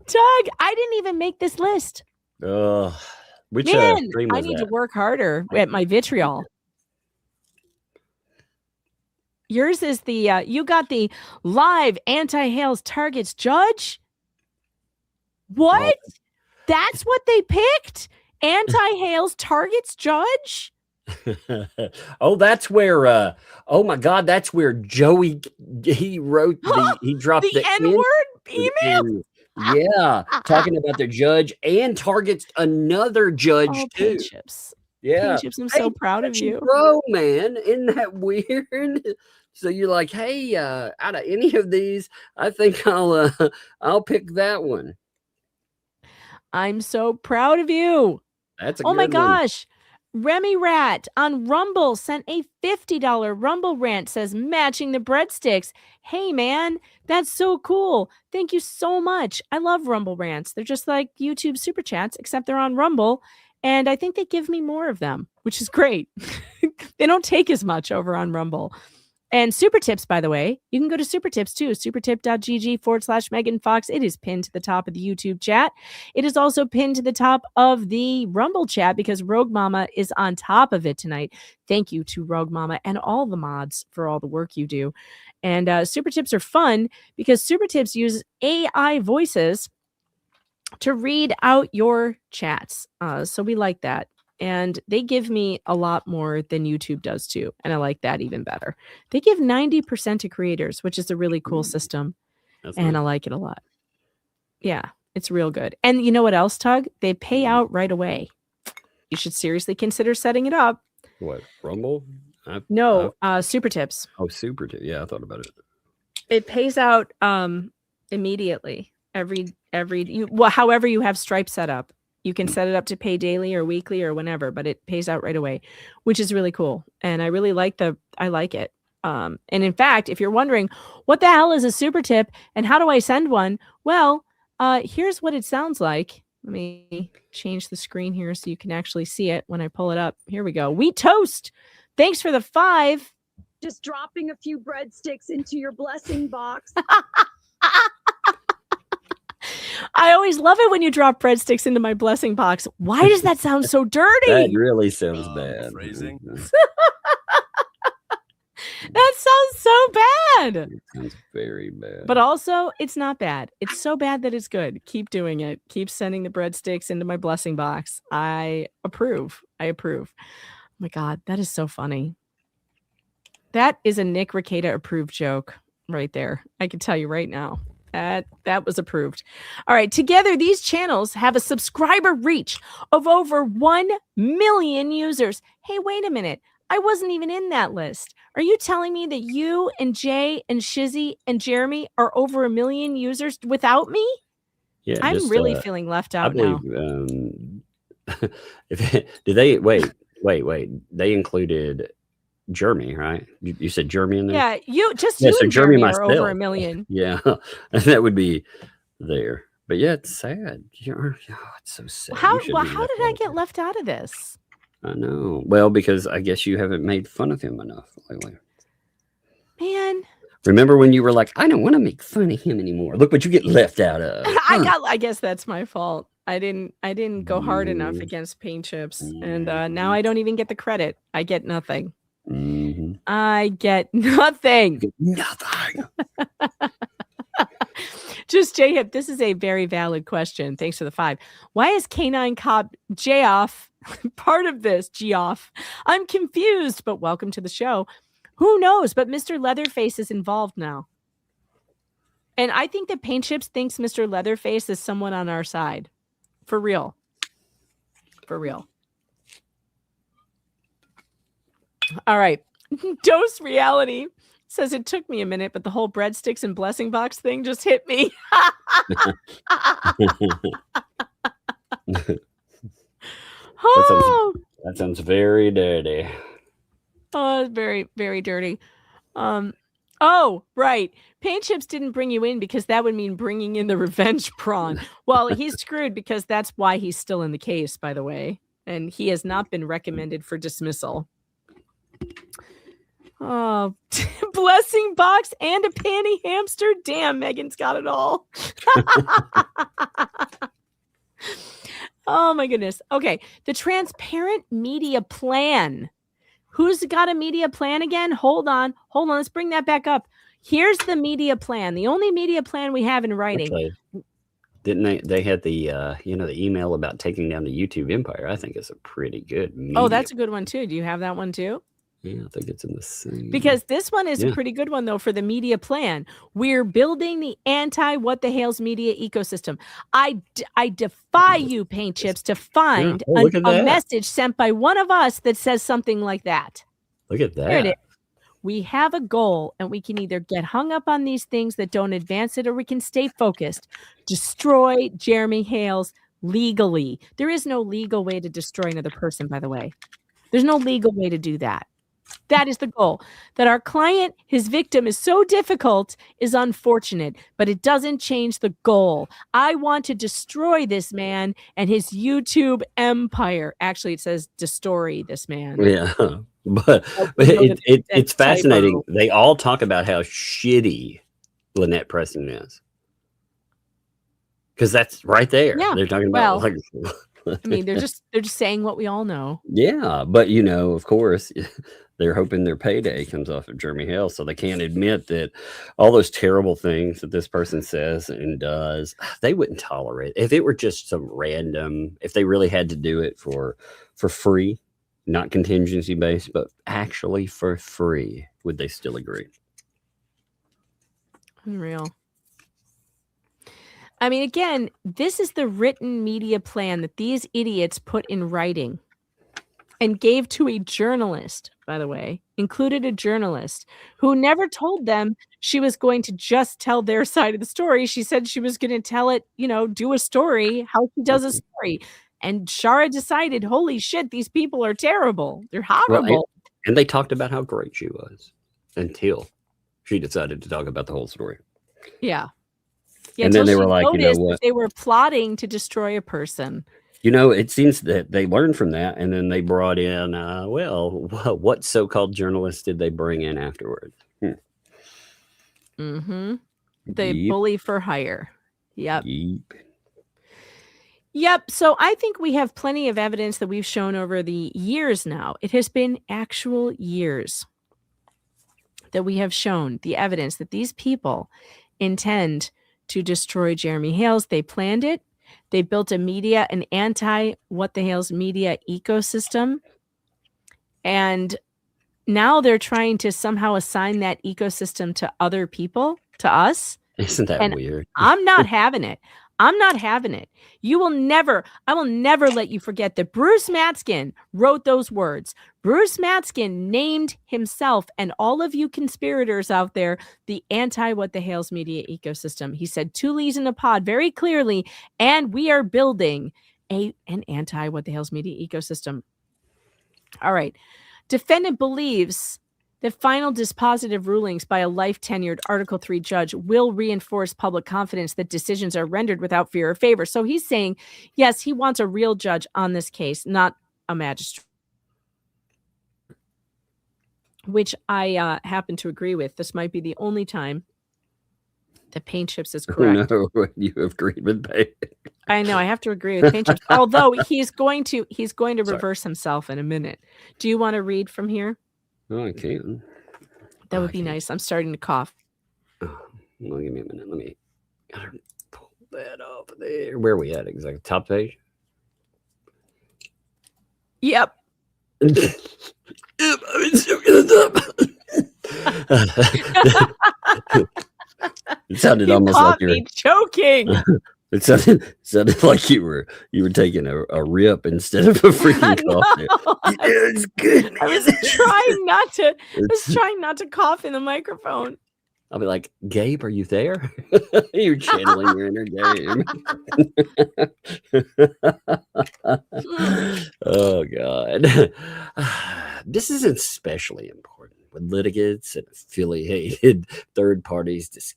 Tug. I didn't even make this list. Which stream was I need to work harder at my vitriol. Yours is the, you got the live anti-Hales targets judge? What? That's what they picked? Anti-Hales targets judge? Oh, that's where, oh my God, that's where Joey, he wrote he dropped the N-word email? Yeah, talking about the judge and targets another judge too. Chips. Yeah, Chips, I'm so proud of you, bro. Man, isn't that weird? So you're like, hey, out of any of these, I think I'll pick that one. I'm so proud of you. That's a oh good my one. Gosh. Remy Rat on Rumble sent a $50 Rumble rant, says matching the breadsticks. Hey man, that's so cool. Thank you so much. I love Rumble rants. They're just like YouTube super chats, except they're on Rumble. And I think they give me more of them, which is great. They don't take as much over on Rumble. And Super Tips, by the way, you can go to Super Tips too, supertip.gg/Megan Fox. It is pinned to the top of the YouTube chat. It is also pinned to the top of the Rumble chat because Rogue Mama is on top of it tonight. Thank you to Rogue Mama and all the mods for all the work you do. And Super Tips are fun because Super Tips use AI voices to read out your chats. So we like that. And they give me a lot more than YouTube does too. And I like that even better. They give 90% to creators, which is a really cool system. And I like it a lot. Yeah, it's real good. And you know what else, Tug? They pay out right away. You should seriously consider setting it up. What, Rumble? No, Super Tips. Oh, Super Tips. Yeah, I thought about it. It pays out immediately. However you have Stripe set up. You can set it up to pay daily or weekly or whenever, but it pays out right away, which is really cool. And I really like I like it. And in fact, if you're wondering what the hell is a super tip and how do I send one? Well, here's what it sounds like. Let me change the screen here so you can actually see it when I pull it up. Here we go. Wheat toast. Thanks for the 5. Just dropping a few breadsticks into your blessing box. I always love it when you drop breadsticks into my blessing box. Why does that sound so dirty? That really sounds bad. Phrasing. That sounds so bad. It sounds very bad. But also, it's not bad. It's so bad that it's good. Keep doing it. Keep sending the breadsticks into my blessing box. I approve. Oh my God, that is so funny. That is a Nick Rekieta approved joke right there. I can tell you right now. That was approved. All right. Together, these channels have a subscriber reach of over 1 million users. Hey, wait a minute. I wasn't even in that list. Are you telling me that you and Jay and Shizzy and Jeremy are over 1 million users without me? Yeah, I'm just, really feeling left I out now. believe. Did they wait? They included Jeremy, right? You said Jeremy in there. Yeah, you so and Jeremy Jeremy are over myself. 1 million. Yeah, that would be there. But yeah, it's sad. It's so sad. How You shouldn't be did left I out. get left out of this? I know. Well, because I guess you haven't made fun of him enough lately. Man, Remember when you were like, I don't want to make fun of him anymore. Look what you get left out of. I guess that's my fault. I didn't go hard enough against Paint Chips, and now I don't even get the credit. I get nothing. I get nothing. Nothing. Just J-Hip, this is a very valid question. Thanks for the 5. Why is Canine Cop J-Off part of this? G-Off. I'm confused, but welcome to the show. Who knows? But Mr. Leatherface is involved now. And I think that Paint Chips thinks Mr. Leatherface is someone on our side. For real. For real. All right. Dose Reality says it took me a minute, but the whole breadsticks and blessing box thing just hit me. That sounds very dirty. Oh, it's very, very dirty. Oh, right. Paint Chips didn't bring you in because that would mean bringing in the revenge prawn. Well, he's screwed because that's why he's still in the case, by the way. And he has not been recommended for dismissal. Oh, blessing box and a panty hamster. Damn, Megan's got it all. Oh, my goodness. Okay. The transparent media plan. Who's got a media plan again? Hold on. Let's bring that back up. Here's the media plan. The only media plan we have in writing. Actually, didn't they had the the email about taking down the YouTube empire? I think it's a pretty good media. Oh, that's a good one too. Do you have that one too? Yeah, I think it's in the same. Because this one is a pretty good one, though, for the media plan. We're building the what the Hales media ecosystem. I defy you, Paint Chips, to find a message sent by one of us that says something like that. Look at that. Here it is. We have a goal, and we can either get hung up on these things that don't advance it, or we can stay focused. Destroy Jeremy Hales legally. There is no legal way to destroy another person, by the way. There's no legal way to do that. That is the goal. That our client, his victim, is so difficult is unfortunate, but it doesn't change the goal. I want to destroy this man and his YouTube empire. Actually, it says destroy this man. Yeah, but it's fascinating. Typo. They all talk about how shitty Lynette Preston is. Because that's right there. Yeah. They're talking about I mean, they're just saying what we all know. Yeah, but of course, they're hoping their payday comes off of Jeremy Hale, so they can't admit that all those terrible things that this person says and does, they wouldn't tolerate. If it were just some random, if they really had to do it for free, not contingency based, but actually for free, would they still agree? Unreal. I mean, again, this is the written media plan that these idiots put in writing and gave to a journalist, by the way, included a journalist who never told them she was going to just tell their side of the story. She said she was going to tell it, do a story, how she does a story. And Shara decided, holy shit, these people are terrible. They're horrible. Well, and they talked about how great she was until she decided to talk about the whole story. Yeah. Yeah, and then they were like, what? They were plotting to destroy a person. It seems that they learned from that, and then they brought in, what so-called journalists did they bring in afterwards? The bully for hire. Yep. Yep. So I think we have plenty of evidence that we've shown over the years now. It has been actual years that we have shown the evidence that these people intend to destroy Jeremy Hales. They planned it. They built an anti-what the Hales media ecosystem. And now they're trying to somehow assign that ecosystem to other people, to us. Isn't that weird? I'm not having it. I'm not having it. I will never let you forget that Bruce Matskin wrote those words. Bruce Matskin named himself and all of you conspirators out there the anti-What the Hales media ecosystem. He said 2 leaves in a pod very clearly, and we are building an anti-What the Hales media ecosystem. All right. Defendant believes that final dispositive rulings by a life-tenured Article 3 judge will reinforce public confidence that decisions are rendered without fear or favor. So he's saying, yes, he wants a real judge on this case, not a magistrate, which I happen to agree with. This might be the only time that Paint Chips is correct. No, you have agreed with Paint. I know, I have to agree with Paint Chips, although he's going to reverse himself in a minute. Do you want to read from here? Oh, I can. That would be nice. I'm starting to cough. Oh, well, give me a minute. Let me pull that up there. Where are we at exactly? Top page? Yep. It sounded almost like you're choking. It sounded like you were taking a rip instead of a freaking cough. It's good. I was trying not to cough in the microphone. I'll be like, Gabe, are you there? You're channeling your inner Gabe. Oh God. This is especially important when litigants and affiliated third parties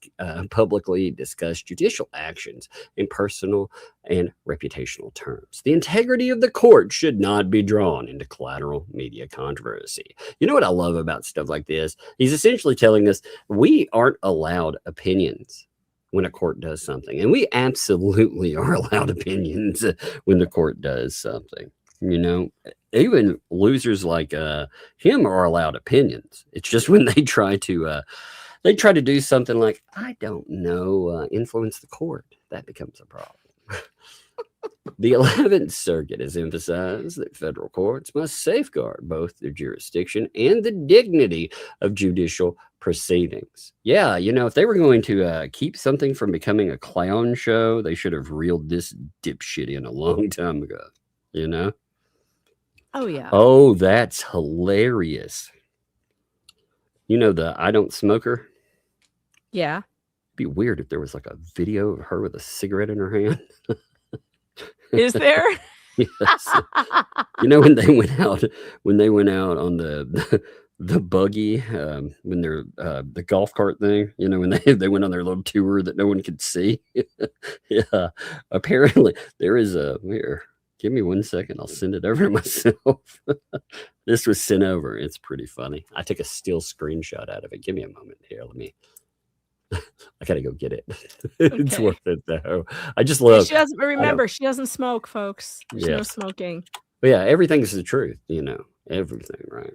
publicly discuss judicial actions in personal and reputational terms. The integrity of the court should not be drawn into collateral media controversy. You know what I love about stuff like this? He's essentially telling us we aren't allowed opinions when a court does something. And we absolutely are allowed opinions when the court does something. You know, even losers like him are allowed opinions. It's just when they try to do something like, I don't know, influence the court, that becomes a problem. The 11th Circuit has emphasized that federal courts must safeguard both their jurisdiction and the dignity of judicial proceedings. Yeah, you know, if they were going to keep something from becoming a clown show, they should have reeled this dipshit in a long time ago, you know? Oh, yeah. Oh, that's hilarious. You know the I don't smoker? Yeah. It'd be weird if there was like a video of her with a cigarette in her hand. Is there? Yes. You know, when they went out on the buggy, when they're the golf cart thing, you know, when they went on their little tour that no one could see. Yeah. Apparently there is here. Give me 1 second. I'll send it over to myself. This was sent over. It's pretty funny. I took a still screenshot out of it. Give me a moment here. I gotta go get it. It's Okay. worth it though. I just love. She doesn't smoke, folks. There's no Yes. smoking. But yeah, everything's the truth, you know. Everything, right?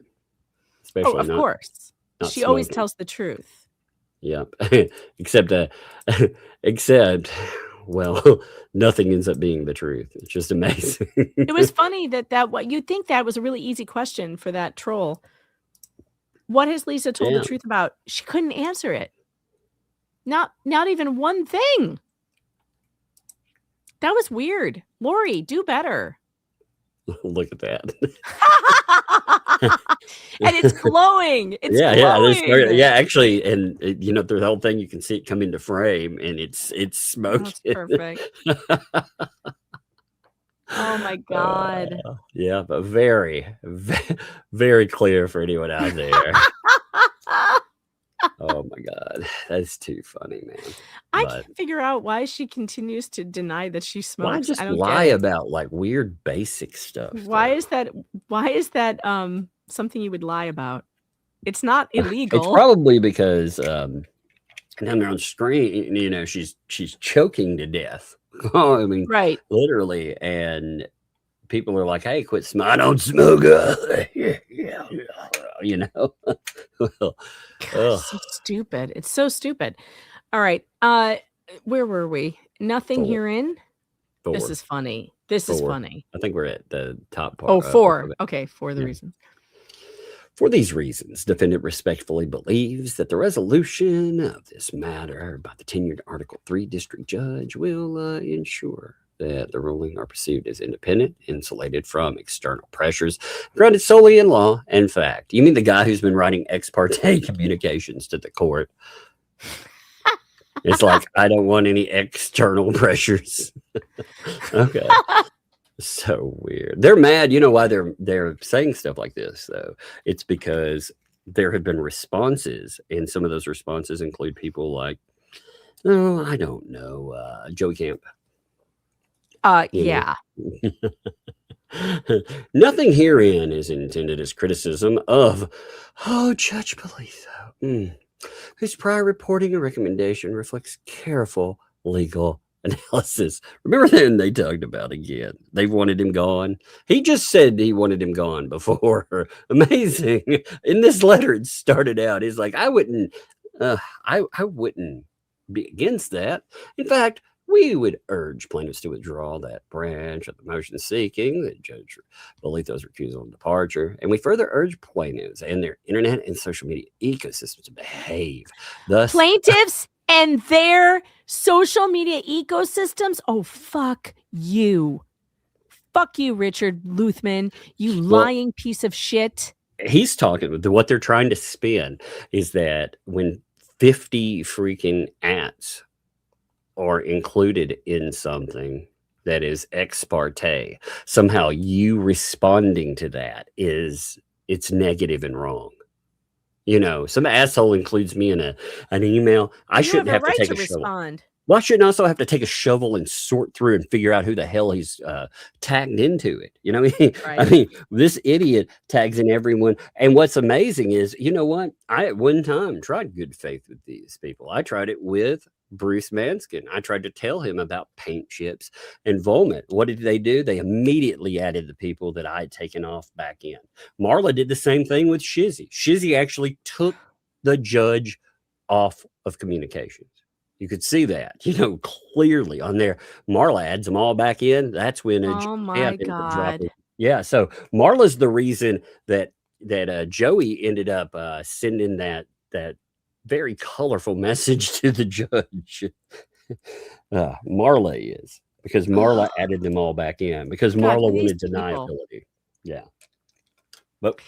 Especially Oh, of not, course. not She always smoking. tells the truth. Yep. except well, nothing ends up being the truth. It's just amazing. It was funny that what you'd think that was a really easy question for that troll. What has Lisa told Yeah. the truth about? She couldn't answer it. Not even one thing. That was weird. Lori, do better. Look at that. And it's glowing. It's yeah, glowing. yeah. Actually, and you know, through the whole thing, you can see it come into frame, and it's smoking. That's perfect. Oh my God. Yeah, but very, very clear for anyone out there. Oh my God, that's too funny, man. I But can't figure out why she continues to deny that she smokes. why just I don't lie get it. about like weird basic stuff? Why though? is that something you would lie about? It's not It's illegal. probably because down there on screen, you know, she's choking to death. Oh, I mean, Right. literally, and people are like, "Hey, quit smoking! I don't smoke." You know, well, ugh. So stupid. It's so stupid. All right. Where were we? Nothing Four. herein. This Four. is funny. This is Four. funny. I think we're at the top part. Oh, of 4. it. Okay, for the Yeah. reason. For these reasons, defendant respectfully believes that the resolution of this matter by the tenured Article 3 district judge will ensure that the ruling are perceived as independent, insulated from external pressures, grounded solely in law and fact. You mean the guy who's been writing ex parte communications to the court? It's like, I don't want any external pressures. Okay. So weird. They're mad. You know why they're saying stuff like this, though? It's because there have been responses, and some of those responses include people like, oh, I don't know, Joey Camp. Yeah. Nothing herein is intended as criticism of, Judge Bolitho, whose prior reporting and recommendation reflects careful legal analysis. Remember then they talked about again. They wanted him gone. He just said he wanted him gone before. Amazing. In this letter, it started out. He's like, I wouldn't be against that. In fact, we would urge plaintiffs to withdraw that branch of the motion seeking that Judge Bolitho's recusal and departure. And we further urge plaintiffs and their internet and social media ecosystems to behave. Thus, Plaintiffs and their social media ecosystems. Oh, fuck you. Fuck you, Richard Luthman, you lying piece of shit. He's talking with what they're trying to spin is that when 50 freaking ads are included in something that is ex parte, somehow you responding to that it's negative and wrong. You know, some asshole includes me in an email. I shouldn't have to take a shovel. Well, I shouldn't also have to take a shovel and sort through and figure out who the hell he's tagged into it. You know what I mean? Right. I mean, this idiot tags in everyone. And what's amazing is, you know what? I at one time tried good faith with these people. I tried it with Bruce Manskin. I tried to tell him about paint chips and vomit. What did they do? They immediately added the people that I had taken off back in. Marla did the same thing with Shizzy. Shizzy actually took the judge off of communications. You could see that, you know, clearly on there. Marla adds them all back in. That's when oh my God. Yeah, so Marla's the reason that Joey ended up sending that very colorful message to the judge. Marla is, because Marla added them all back in because Marla wanted deniability. Yeah. But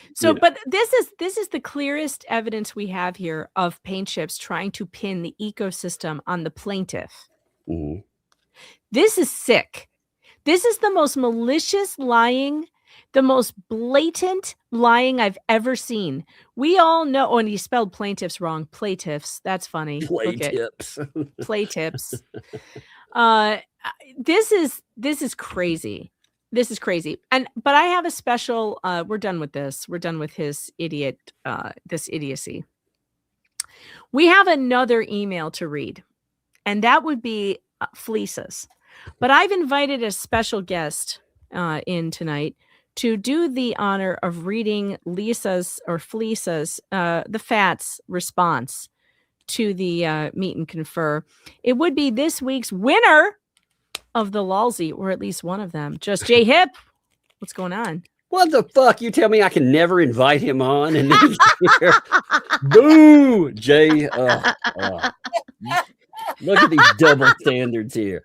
but this is the clearest evidence we have here of paint chips trying to pin the ecosystem on the plaintiff. Mm-hmm. This is sick. This is the most malicious lying, the most blatant lying I've ever seen. We all know, oh, and he spelled plaintiffs wrong. Plaintiffs. That's funny. Play-tips. Play-tips. This is crazy. This is crazy. But I have a special, we're done with this. We're done with his this idiocy. We have another email to read, and that would be Fleeca's. But I've invited a special guest in tonight to do the honor of reading Fleeca's, the Fat's response to the meet and confer. It would be this week's winner of the Lalsy, or at least one of them. Just Jay Hip. What's going on? What the fuck? You tell me I can never invite him on and he's here. Boo, Jay. Look at these double standards here.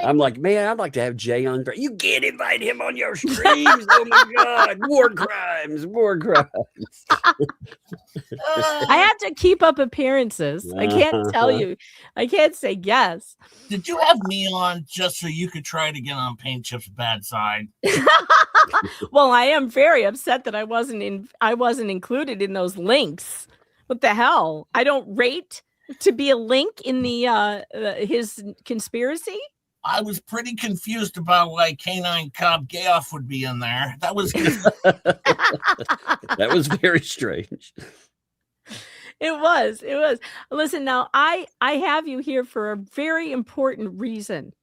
I'm like, man, I'd like to have Jay on. You can't invite him on your streams. Oh my God. War crimes. I have to keep up appearances. I can't tell you. I can't say yes. Did you have me on just so you could try to get on Paint Chip's bad side? Well, I am very upset that I wasn't included in those links. What the hell? I don't rate to be a link in the his conspiracy. I was pretty confused about why Canine Cobb Gayoff would be in there. That was that was very strange. It was. Listen, now I have you here for a very important reason.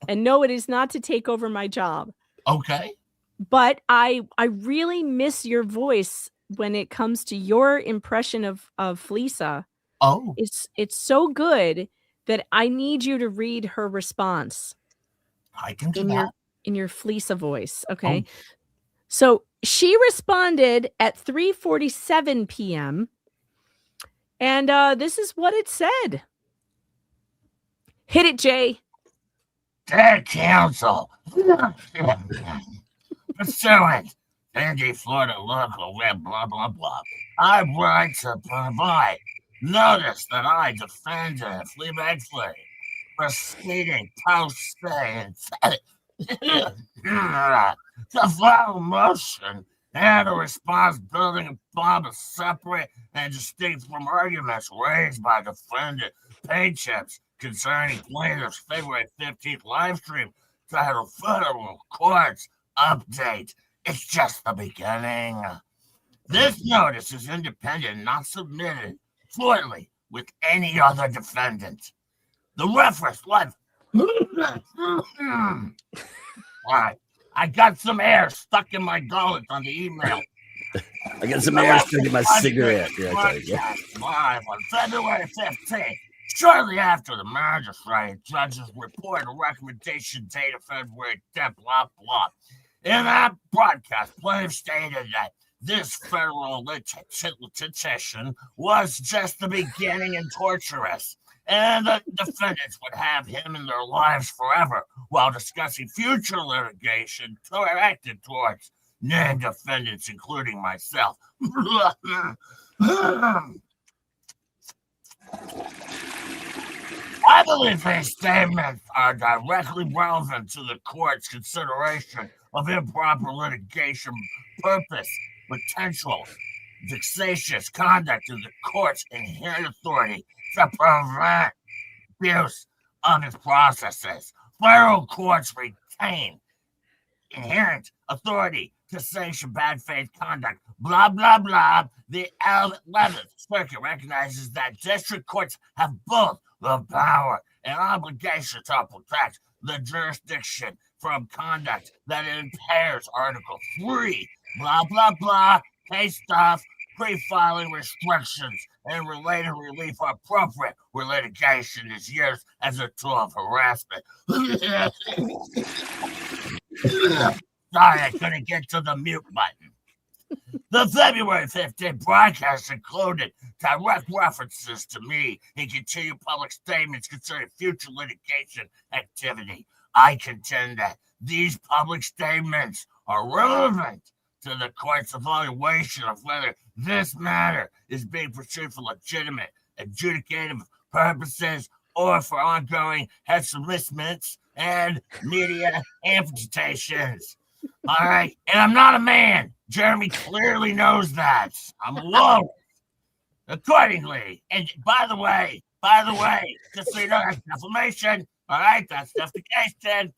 And no, it is not to take over my job. Okay. But I really miss your voice when it comes to your impression of Fleeca. Oh. It's so good that I need you to read her response. I can do that. In your Fleeca voice, okay? Oh. So she responded at 3:47 p.m. And this is what it said. Hit it, Jay. Dear counsel, pursuant Indy, Florida local web blah blah blah. I write to provide notice that I defended Fleabag Flea proceeding post stay to file a motion and a response building upon the separate and distinct from arguments raised by defendant Paychips concerning plaintiff's February 15th live stream titled Federal Courts Update. It's just the beginning. This notice is independent and not submitted jointly with any other defendant. The reference left. All right. I got some air stuck in my gullet on the email. I got some air stuck in my cigarette. Live on February 15th, shortly after the magistrate judge's report and recommendation dated February 10th, blah, blah. In that broadcast, plaintiff stated that this federal litigation was just the beginning and torturous, and the defendants would have him in their lives forever while discussing future litigation directed towards named defendants, including myself. I believe these statements are directly relevant to the court's consideration of improper litigation purpose, potential, vexatious conduct of the court's inherent authority to prevent abuse of its processes. Federal courts retain inherent authority to sanction bad faith conduct, blah, blah, blah. The 11th Circuit recognizes that district courts have both the power and obligation to protect the jurisdiction from conduct that impairs Article 3, blah, blah, blah, case stuff, pre-filing restrictions, and related relief are appropriate where litigation is used as a tool of harassment. Sorry, I couldn't get to the mute button. The February 15th broadcast included direct references to me and continued public statements concerning future litigation activity. I contend that these public statements are relevant to the court's evaluation of whether this matter is being pursued for legitimate adjudicative purposes or for ongoing harassments and media amputations. All right, and I'm not a man. Jeremy clearly knows that. I'm alone. Accordingly, and by the way, just so you know, that's defamation. All right, that's defamation.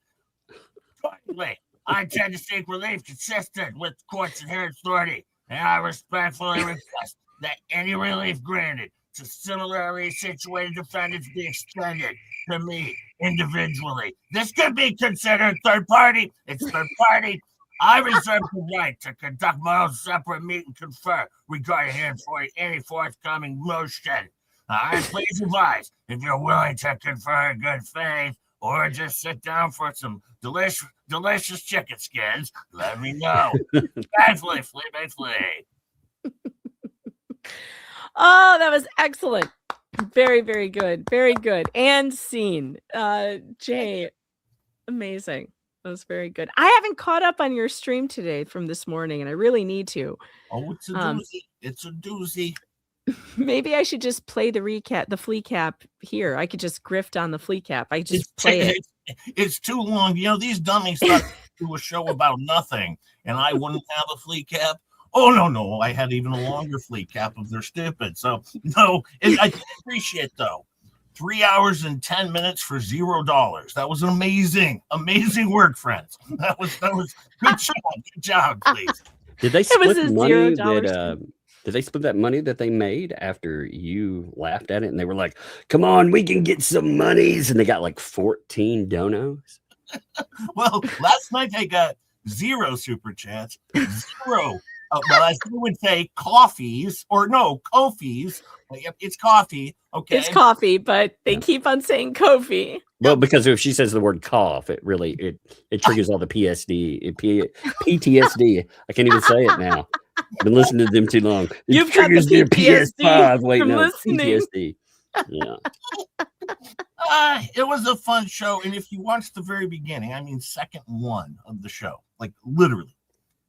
Accordingly, I intend to seek relief consistent with the court's inherent authority, and I respectfully request that any relief granted to similarly situated defendants be extended to me individually. This could be considered third party. It's third party. I reserve the right to conduct my own separate meet and confer regarding him for any forthcoming motion. Please advise if you're willing to confer in good faith or just sit down for some delicious chicken skins. Let me know. Badly, Flea. Oh, that was excellent. Very, very good. Very good. And scene. Jay, amazing. That was very good. I haven't caught up on your stream today from this morning, and I really need to. Oh, it's a doozy. It's a doozy. Maybe I should just play the recap, the flea cap here. I could just grift on the flea cap. I just play it. It's too long. You know, these dummies thought to do a show about nothing, and I wouldn't have a flea cap. Oh, no. I had even a longer flea cap if they're stupid. So, no, I appreciate, though. 3 hours and 10 minutes for $0. That was amazing work, friends. That was good job. Good job, please. Did they split the money that did they split that money that they made after you laughed at it and they were like, come on, we can get some monies, and they got like 14 donos? Well, last night they got 0 super chats. 0. Well, as you would say, coffees, or no, Kofi's. It's coffee. Okay. It's coffee, but they keep on saying Kofi. Well, because if she says the word cough, it really it triggers all the PTSD. I can't even say it now. I've been listening to them too long. It You've got the triggers their PTSD PS5. Wait, from no, listening. PTSD. Yeah. It was a fun show. And if you watch the very beginning, I mean, second one of the show, like literally,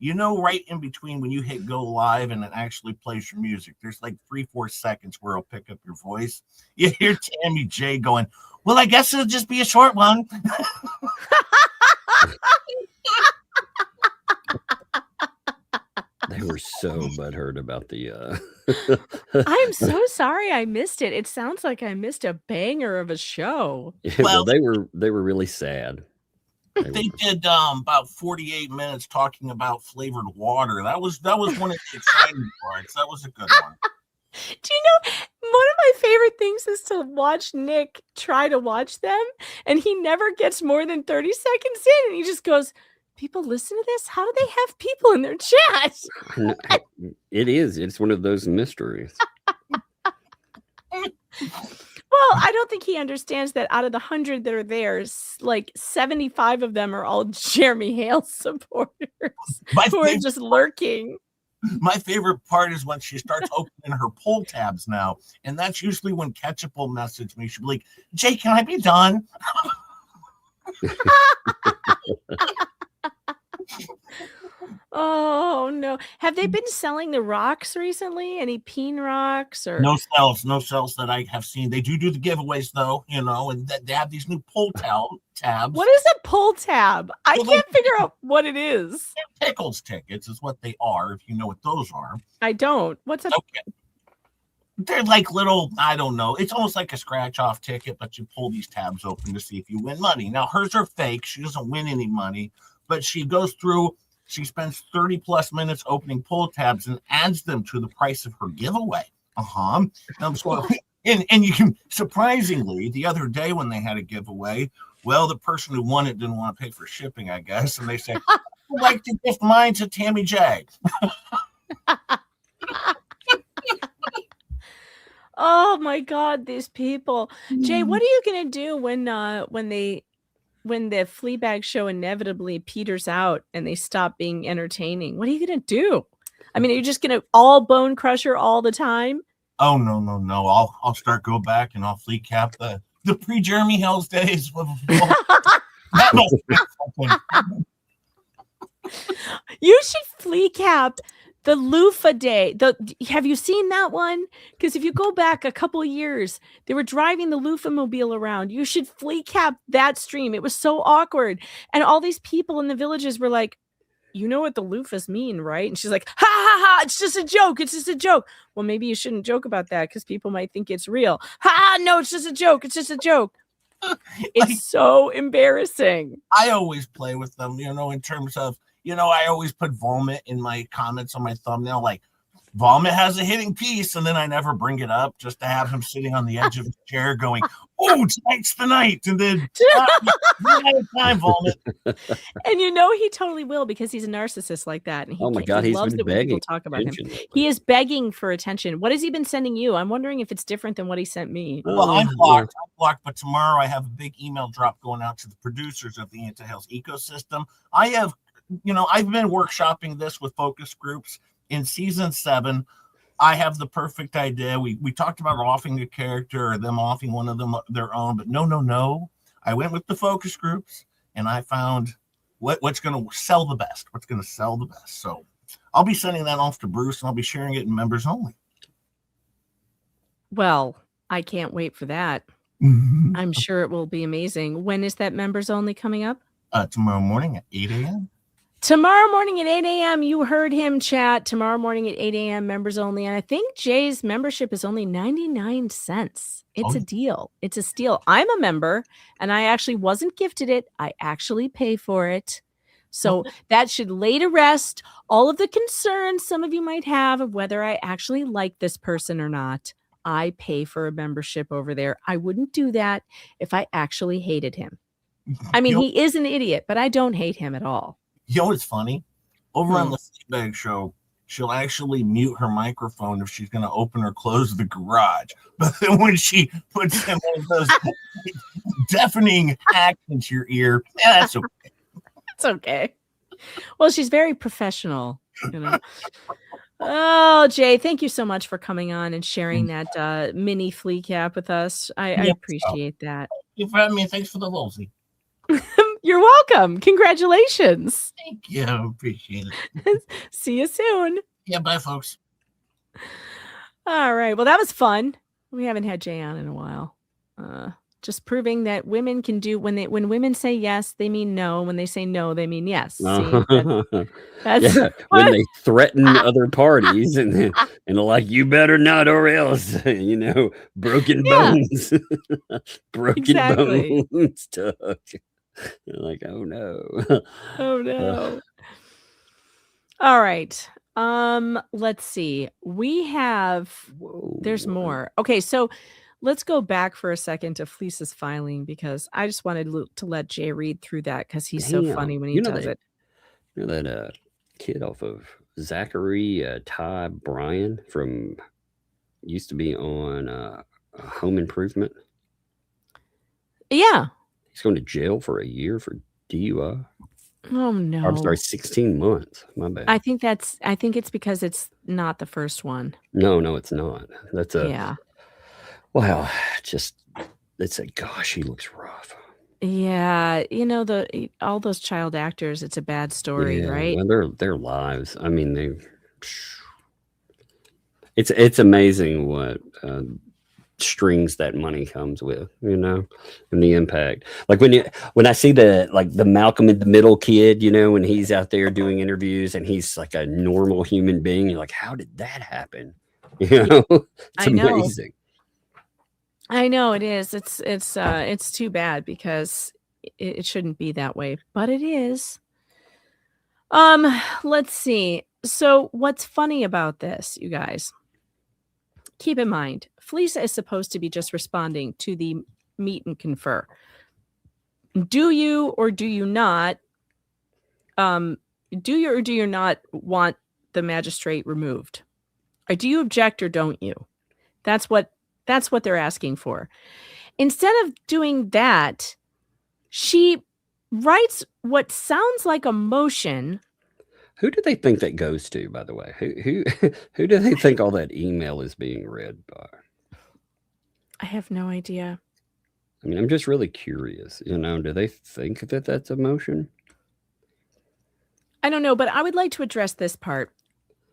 right in between when you hit go live and it actually plays your music, there's like 3-4 seconds where it'll pick up your voice. You hear Tammy J going, well, I guess it'll just be a short one. They were so butthurt about the I'm so sorry I missed it. It sounds like I missed a banger of a show. well, they were really sad. They did about 48 minutes talking about flavored water. That was one of the exciting parts. That was a good one. Do you know, one of my favorite things is to watch Nick try to watch them, and he never gets more than 30 seconds in, and he just goes, people listen to this? How do they have people in their chat? It is. It's one of those mysteries. Well, I don't think he understands that out of the 100 that are there, like 75 of them are all Jeremy Hale supporters who are just lurking. My favorite part is when she starts opening her poll tabs now, and that's usually when Ketchup will message me. She'll be like, Jay, can I be done? Oh no. Have they been selling the rocks recently? Any peen rocks or No sales that I have seen. They do the giveaways though, and they have these new poll tabs. What is a pull tab? I can't figure out what it is. Pickles tickets is what they are, if you know what those are. I don't. What's a Okay. They're like little, I don't know. It's almost like a scratch off ticket, but you pull these tabs open to see if you win money. Now hers are fake. She doesn't win any money, but she goes through. She spends 30 plus minutes opening pull tabs and adds them to the price of her giveaway. And you can, surprisingly, the other day when they had a giveaway, well, the person who won it didn't want to pay for shipping, I guess. And they said, I'd like to gift mine to Tammy J. Oh my God, these people. Jay, what are you gonna do when the Fleabag show inevitably peters out and they stop being entertaining? What are you gonna do? I mean, are you just gonna all Bone Crusher all the time? Oh no. I'll start go back and I'll flea cap the pre-Jeremy Hales days. That must be something. You should flea cap the loofah day. Have you seen that one? Because if you go back a couple of years, they were driving the loofah mobile around. You should flea cap that stream. It was so awkward. And all these people in the villages were like, you know what the loofahs mean, right? And she's like, ha ha ha, it's just a joke. It's just a joke. Well, maybe you shouldn't joke about that because people might think it's real. Ha, no, it's just a joke. It's just a joke. It's so embarrassing. I always play with them, in terms of, I always put vomit in my comments on my thumbnail, like vomit has a hitting piece, and then I never bring it up just to have him sitting on the edge of the chair going, oh, tonight's the night, and then time vomit. And he totally will because he's a narcissist like that. And oh my God, he he's loves been it when begging people talk about him. attention. He is begging for attention. What has he been sending you? I'm wondering if it's different than what he sent me. Well, I'm blocked, but tomorrow I have a big email drop going out to the producers of the anti-Hales ecosystem. I have I've been workshopping this with focus groups in season 7. I have the perfect idea. We talked about offing a character or them offing one of them their own, but no. I went with the focus groups and I found what's going to sell the best. What's going to sell the best. So I'll be sending that off to Bruce and I'll be sharing it in members only. Well, I can't wait for that. I'm sure it will be amazing. When is that members only coming up? Tomorrow morning at 8 a.m. Tomorrow morning at 8 a.m. You heard him chat. Tomorrow morning at 8 a.m. members only. And I think Jay's membership is only 99 cents. It's a deal. It's a steal. I'm a member and I actually wasn't gifted it. I actually pay for it. So that should lay to rest all of the concerns some of you might have of whether I actually like this person or not. I pay for a membership over there. I wouldn't do that if I actually hated him. I mean, he is an idiot, but I don't hate him at all. You know what's funny? Over on the Fleabag show, she'll actually mute her microphone if she's going to open or close the garage. But then when she puts in one of those deafening hacks into your ear, yeah, that's okay. It's okay. Well, she's very professional, you know. Oh, Jay, thank you so much for coming on and sharing that mini flea cap with us. I appreciate that. Thank you for having me. Thanks for the Wolsey. You're welcome. Congratulations. Thank you. Appreciate it. See you soon. Yeah, bye, folks. All right. Well, that was fun. We haven't had Jay on in a while. Just proving that women can do when when women say yes, they mean no. When they say no, they mean yes. See, that's when they threaten other parties and like, you better not or else, you know, broken bones, broken bones. Like, oh no. Oh no. All right. Let's see. We have there's more. Okay, so let's go back for a second to Fleece's filing, because I just wanted to let Jay read through that because he's so funny when he does it. You know that kid off of Zachary Ty Bryan from used to be on Home Improvement? Yeah. He's going to jail for a year for DUI. Oh no. I'm sorry, 16 months. My bad. I think it's because it's not the first one. No, it's not. That's a yeah. Wow, it's a gosh, he looks rough. Yeah, you know, all those child actors, it's a bad story, right? Well, their lives. I mean, it's amazing what strings that money comes with, you know, and the impact. Like when I see the Malcolm in the Middle kid, you know, when he's out there doing interviews and he's like a normal human being, you're like, how did that happen? You know, it's amazing. I know it is. It's too bad because it shouldn't be that way, but it is. Let's see. So what's funny about this, you guys? Keep in mind, Fleece is supposed to be just responding to the meet and confer. Do you or do you not? Do you or do you not want the magistrate removed? Or do you object or don't you? That's what they're asking for. Instead of doing that, she writes what sounds like a motion. Who do they think that goes to, by the way? Who do they think all that email is being read by? I have no idea. I mean, I'm just really curious. You know, do they think that that's a motion? I don't know, but I would like to address this part.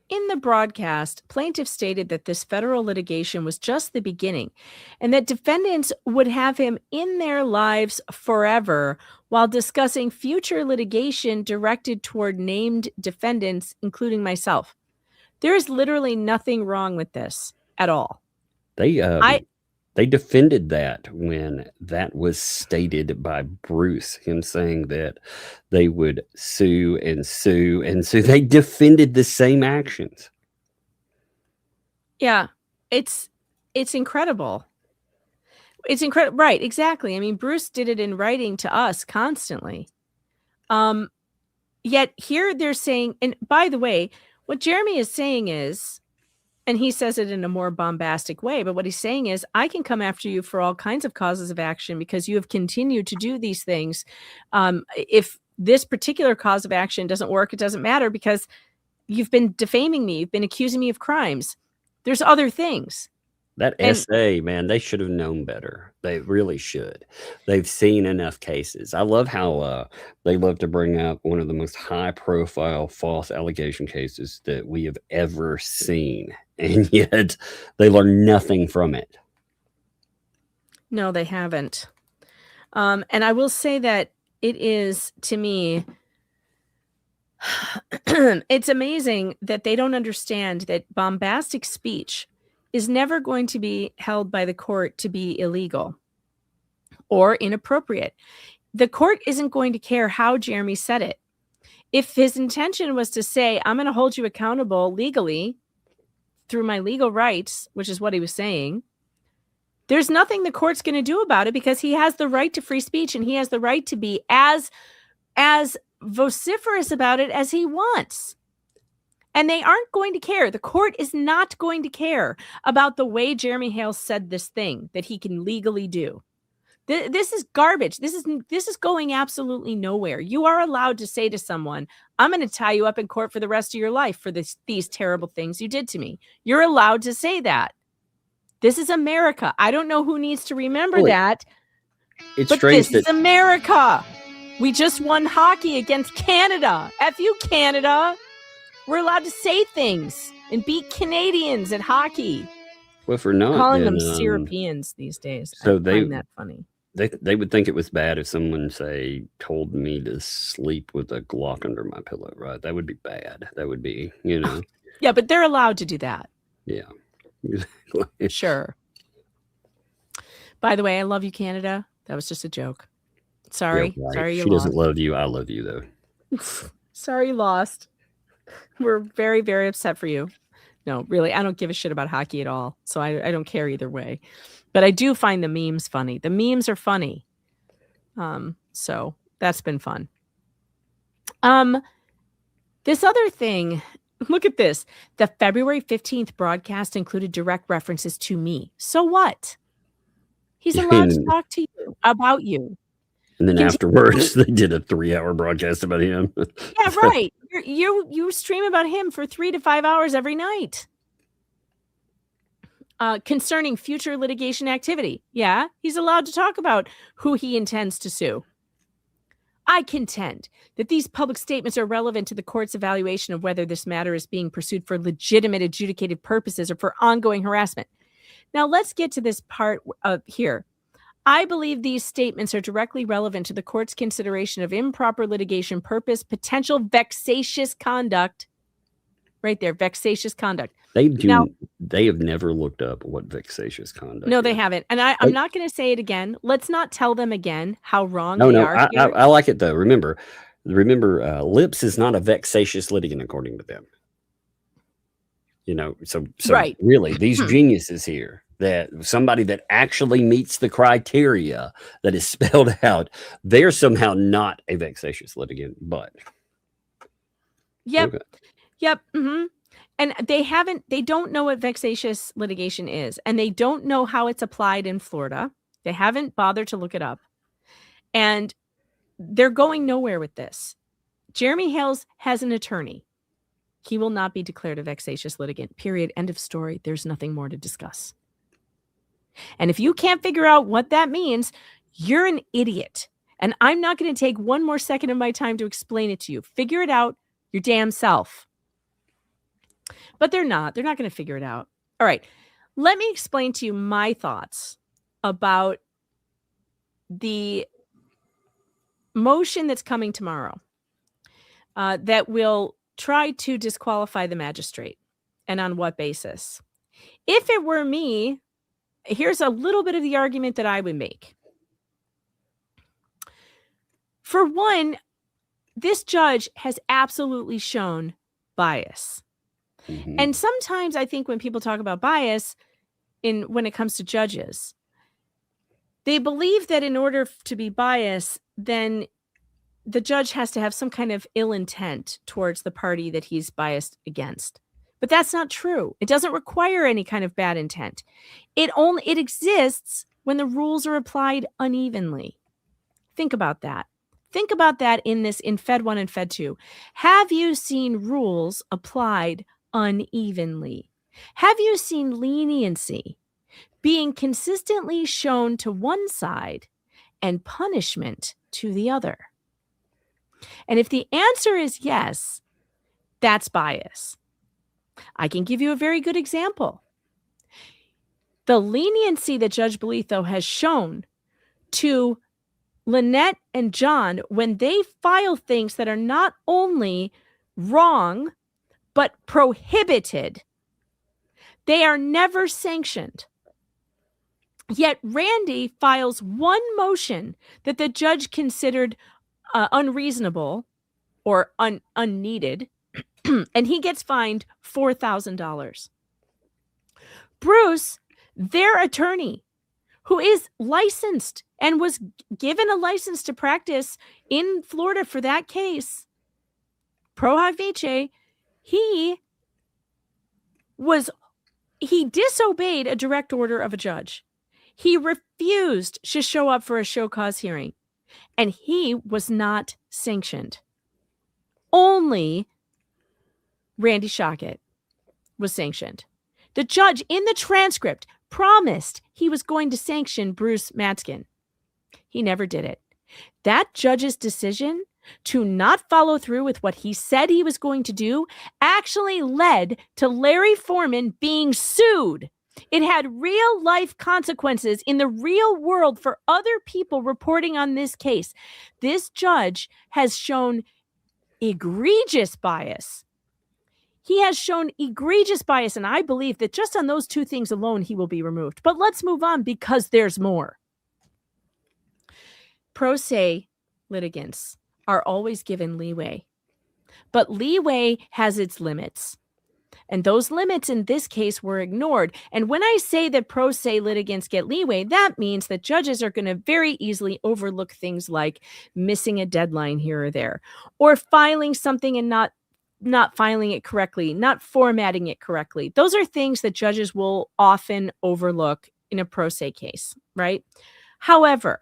In the broadcast, plaintiff stated that this federal litigation was just the beginning and that defendants would have him in their lives forever while discussing future litigation directed toward named defendants, including myself. There is literally nothing wrong with this at all. They defended that when that was stated by Bruce, him saying that they would sue and sue and sue. They defended the same actions. Yeah, it's incredible. It's incredible. Right, exactly. I mean, Bruce did it in writing to us constantly. Yet here they're saying, and by the way, what Jeremy is saying is, and he says it in a more bombastic way, but what he's saying is, I can come after you for all kinds of causes of action because you have continued to do these things. If this particular cause of action doesn't work, it doesn't matter because you've been defaming me. You've been accusing me of crimes. There's other things. That essay, man, they should have known better. They really should. They've seen enough cases. I love how they love to bring up one of the most high-profile false allegation cases that we have ever seen, and yet they learn nothing from it. No, they haven't. And I will say that it is, to me, it's amazing that they don't understand that bombastic speech is never going to be held by the court to be illegal or inappropriate. The court isn't going to care how Jeremy said it. If his intention was to say, I'm going to hold you accountable legally through my legal rights, which is what he was saying, there's nothing the court's going to do about it because he has the right to free speech and he has the right to be as vociferous about it as he wants. And they aren't going to care. The court is not going to care about the way Jeremy Hale said this thing that he can legally do. This is garbage. This is going absolutely nowhere. You are allowed to say to someone, I'm going to tie you up in court for the rest of your life for these terrible things you did to me. You're allowed to say that. This is America. I don't know who needs to remember that. It's but strange this is America. We just won hockey against Canada. F you, Canada. We're allowed to say things and beat Canadians at hockey. Well, for not Calling them Syropeans these days. So I find that funny. They would think it was bad if someone, say, told me to sleep with a Glock under my pillow, right? That would be bad. That would be, Yeah, but they're allowed to do that. Yeah. Exactly. Sure. By the way, I love you, Canada. That was just a joke. Sorry. Yeah, right. Sorry you She lost. doesn't love you. I love you, though. Sorry you lost. We're very, very upset for you. No, really, I don't give a shit about hockey at all. So I don't care either way. But I do find the memes funny. The memes are funny. So that's been fun. This other thing, look at this. The February 15th broadcast included direct references to me. So what? He's allowed to talk to you about you. And then afterwards, they did a 3-hour broadcast about him. Yeah, right. You stream about him for 3 to 5 hours every night. Concerning future litigation activity. Yeah, he's allowed to talk about who he intends to sue. I contend that these public statements are relevant to the court's evaluation of whether this matter is being pursued for legitimate adjudicated purposes or for ongoing harassment. Now, let's get to this part here. I believe these statements are directly relevant to the court's consideration of improper litigation purpose, potential vexatious conduct. Right there, vexatious conduct. They have never looked up what vexatious conduct No, is. they haven't. And I'm not going to say it again. Let's not tell them again how wrong No, they no, are. I like it, though. Remember, Lips is not a vexatious litigant, according to them. So Right. really, these geniuses here, that somebody that actually meets the criteria that is spelled out, they're somehow not a vexatious litigant, but. Yep. Okay. Yep. Mm-hmm. And they don't know what vexatious litigation is, and they don't know how it's applied in Florida. They haven't bothered to look it up. And they're going nowhere with this. Jeremy Hales has an attorney. He will not be declared a vexatious litigant. Period. End of story. There's nothing more to discuss. And if you can't figure out what that means, you're an idiot. And I'm not going to take one more second of my time to explain it to you. Figure it out your damn self. But they're not. They're not going to figure it out. All right. Let me explain to you my thoughts about the motion that's coming tomorrow that will try to disqualify the magistrate, and on what basis. If it were me, here's a little bit of the argument that I would make. For one, this judge has absolutely shown bias. Mm-hmm. And sometimes I think when people talk about bias when it comes to judges, they believe that in order to be biased, then the judge has to have some kind of ill intent towards the party that he's biased against. But that's not true. It doesn't require any kind of bad intent. It exists when the rules are applied unevenly. Think about that. Think about that in Fed 1 and Fed 2. Have you seen rules applied unevenly? Have you seen leniency being consistently shown to one side and punishment to the other? And if the answer is yes, that's bias. I can give you a very good example. The leniency that Judge Bolitho has shown to Lynette and John when they file things that are not only wrong, but prohibited. They are never sanctioned. Yet Randy files one motion that the judge considered unreasonable or unneeded, and he gets fined $4,000. Bruce, their attorney, who is licensed and was given a license to practice in Florida for that case, pro hac vice, He disobeyed a direct order of a judge. He refused to show up for a show cause hearing, and he was not sanctioned. Only Randy Shockett was sanctioned. The judge in the transcript promised he was going to sanction Bruce Matzkin. He never did it. That judge's decision to not follow through with what he said he was going to do actually led to Larry Foreman being sued. It had real life consequences in the real world for other people reporting on this case. This judge has shown egregious bias. He has shown egregious bias, and I believe that just on those two things alone, he will be removed. But let's move on because there's more. Pro se litigants are always given leeway, but leeway has its limits. And those limits in this case were ignored. And when I say that pro se litigants get leeway, that means that judges are going to very easily overlook things like missing a deadline here or there, or filing something and not filing it correctly, not formatting it correctly. Those are things that judges will often overlook in a pro se case, right? However,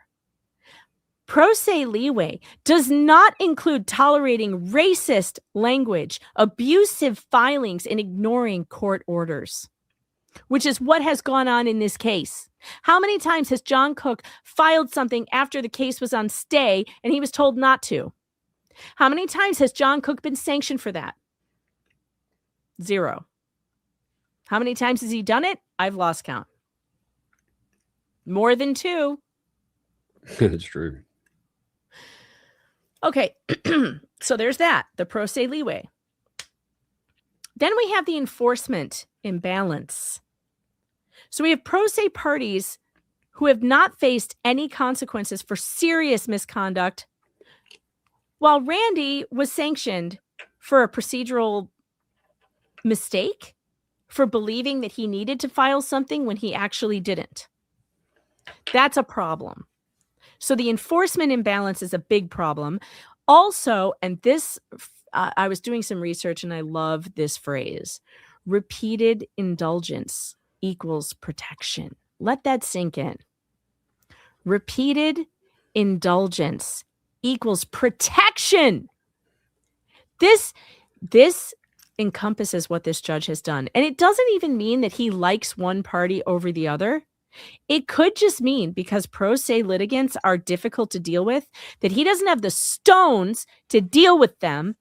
pro se leeway does not include tolerating racist language, abusive filings, and ignoring court orders, which is what has gone on in this case. How many times has John Cook filed something after the case was on stay and he was told not to? How many times has John Cook been sanctioned for that? 0. How many times has he done it? I've lost count. More than 2. That's true. Okay, so there's that, the pro se leeway. Then we have the enforcement imbalance. So we have pro se parties who have not faced any consequences for serious misconduct, while Randy was sanctioned for a procedural mistake, for believing that he needed to file something when he actually didn't. That's a problem. So the enforcement imbalance is a big problem. Also, and this, I was doing some research and I love this phrase, repeated indulgence equals protection. Let that sink in. Repeated indulgence equals protection. This encompasses what this judge has done. And it doesn't even mean that he likes one party over the other. It could just mean, because pro se litigants are difficult to deal with, that he doesn't have the stones to deal with them.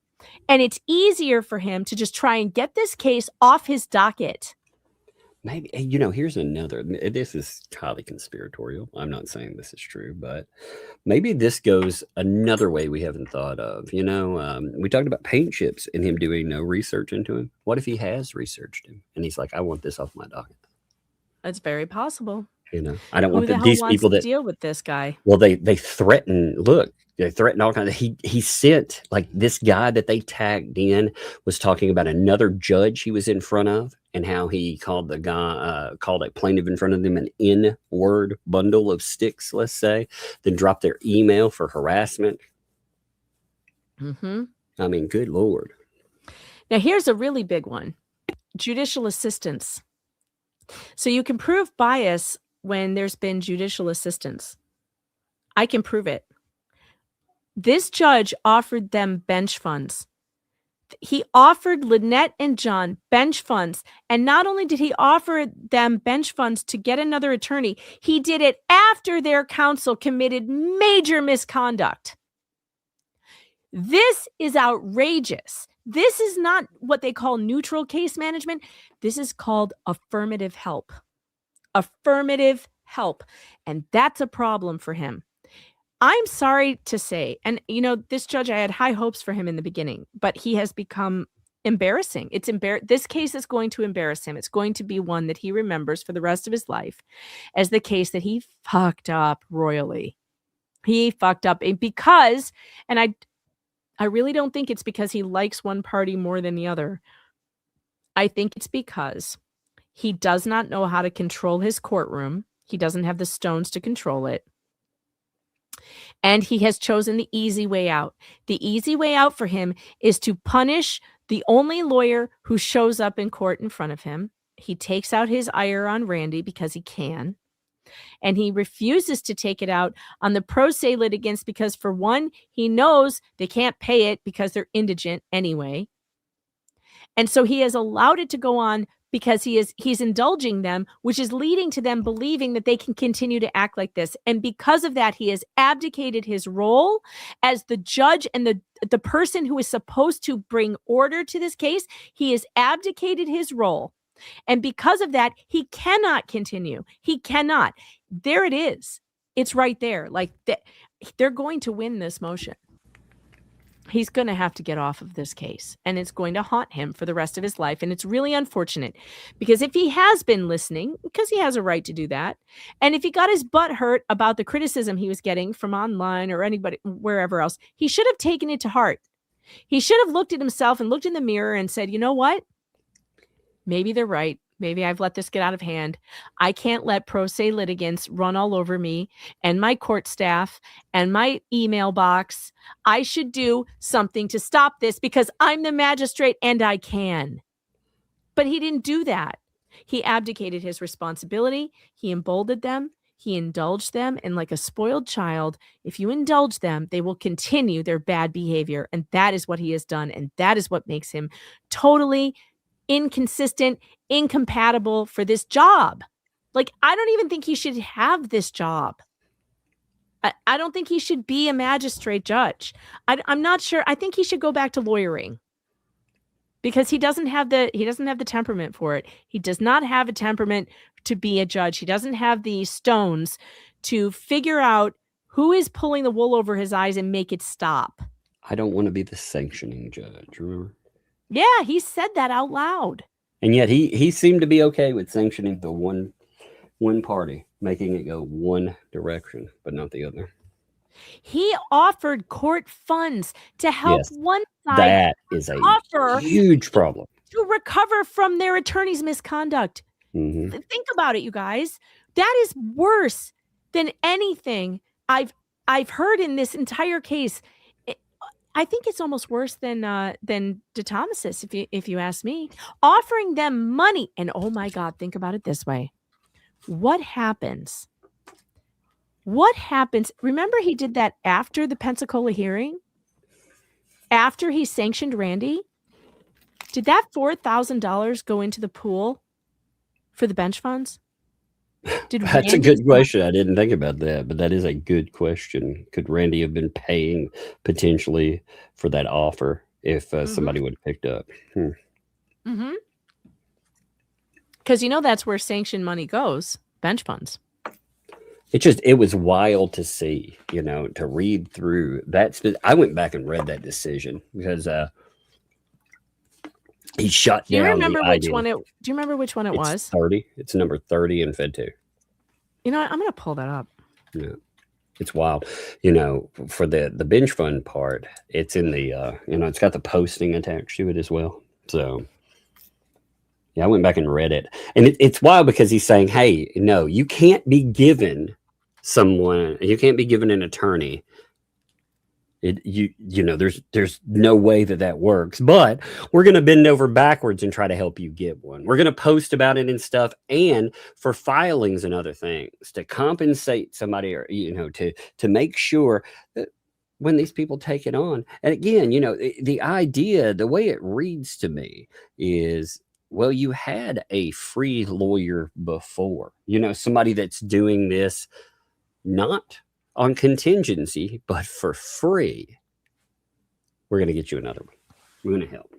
And it's easier for him to just try and get this case off his docket. Maybe, here's another, this is highly conspiratorial. I'm not saying this is true, but maybe this goes another way we haven't thought of. We talked about paint chips and him doing no research into him. What if he has researched him and he's like, I want this off my docket? That's very possible. I don't want these people that deal with this guy. Well, they threaten. Look, they threaten all kinds of. He sent, like, this guy that they tagged in was talking about another judge he was in front of and how he called the guy called a plaintiff in front of them an N-word bundle of sticks, let's say, then dropped their email for harassment. Mm-hmm. I mean, good Lord. Now here's a really big one: judicial assistance. So you can prove bias when there's been judicial assistance. I can prove it. This judge offered them bench funds. He offered Lynette and John bench funds. And not only did he offer them bench funds to get another attorney, he did it after their counsel committed major misconduct. This is outrageous. This is not what they call neutral case management. This is called affirmative help. Affirmative help. And that's a problem for him. I'm sorry to say, and this judge, I had high hopes for him in the beginning, but he has become embarrassing. This case is going to embarrass him. It's going to be one that he remembers for the rest of his life as the case that he fucked up royally. He fucked up because, and I really don't think it's because he likes one party more than the other. I think it's because he does not know how to control his courtroom. He doesn't have the stones to control it. And he has chosen the easy way out. The easy way out for him is to punish The only lawyer who shows up in court in front of him, he takes out his ire on Randy because he can. And he refuses to take it out on the pro se litigants because, for one, he knows they can't pay it because they're indigent anyway. And so he has allowed it to go on because he's indulging them, which is leading to them believing that they can continue to act like this. And because of that, he has abdicated his role as the judge and the person who is supposed to bring order to this case. He has abdicated his role. And because of that, he cannot continue. He cannot. There it is. It's right there. Like they're going to win this motion. He's going to have to get off of this case, and it's going to haunt him for the rest of his life. And it's really unfortunate because if he has been listening, because he has a right to do that, and if he got his butt hurt about the criticism he was getting from online or anybody, wherever else, he should have taken it to heart. He should have looked at himself and looked in the mirror and said, you know what? Maybe they're right. Maybe I've let this get out of hand. I can't let pro se litigants run all over me and my court staff and my email box. I should do something to stop this because I'm the magistrate and I can. But he didn't do that. He abdicated his responsibility. He emboldened them. He indulged them. And like a spoiled child, if you indulge them, they will continue their bad behavior. And that is what he has done. And that is what makes him totally inconsistent, incompatible for this job. Like, I don't even think he should have this job. I don't think he should be a magistrate judge. I'm not sure. I think he should go back to lawyering because he doesn't have the temperament for it. He does not have a temperament to be a judge. He doesn't have the stones to figure out who is pulling the wool over his eyes and make it stop. I don't want to be the sanctioning judge, remember? Yeah, he said that out loud. And yet he seemed to be okay with sanctioning the one party, making it go one direction, but not the other. He offered court funds to help one side. That is a huge problem. To recover from their attorney's misconduct. Mm-hmm. Think about it, you guys. That is worse than anything I've heard in this entire case. I think it's almost worse than De Thomas's, if you ask me. Offering them money, and oh my God, think about it this way: what happens? What happens? Remember, he did that after the Pensacola hearing, after he sanctioned Randy. Did that $4,000 go into the pool for the bench funds? That's a good question. I didn't think about that, but that is a good question. Could Randy have been paying potentially for that offer if somebody would have picked up? Mm-hmm. Because that's where sanctioned money goes, bench funds. It was wild to see, to read through that. I went back and read that decision because he shut down. Do you remember which one it was? 30. It's number 30 in Fed 2. I'm going to pull that up. Yeah. It's wild. For the bench fund part, it's in the, it's got the posting attached to it as well. So, yeah, I went back and read it. And it's wild because he's saying, hey, no, you can't be given an attorney. There's no way that works, but we're going to bend over backwards and try to help you get one. We're going to post about it and stuff, and for filings and other things to compensate somebody, or to make sure that when these people take it on. And again, the idea, the way it reads to me is, well, you had a free lawyer before, somebody that's doing this not on contingency, but for free. We're going to get you another one. We're going to help.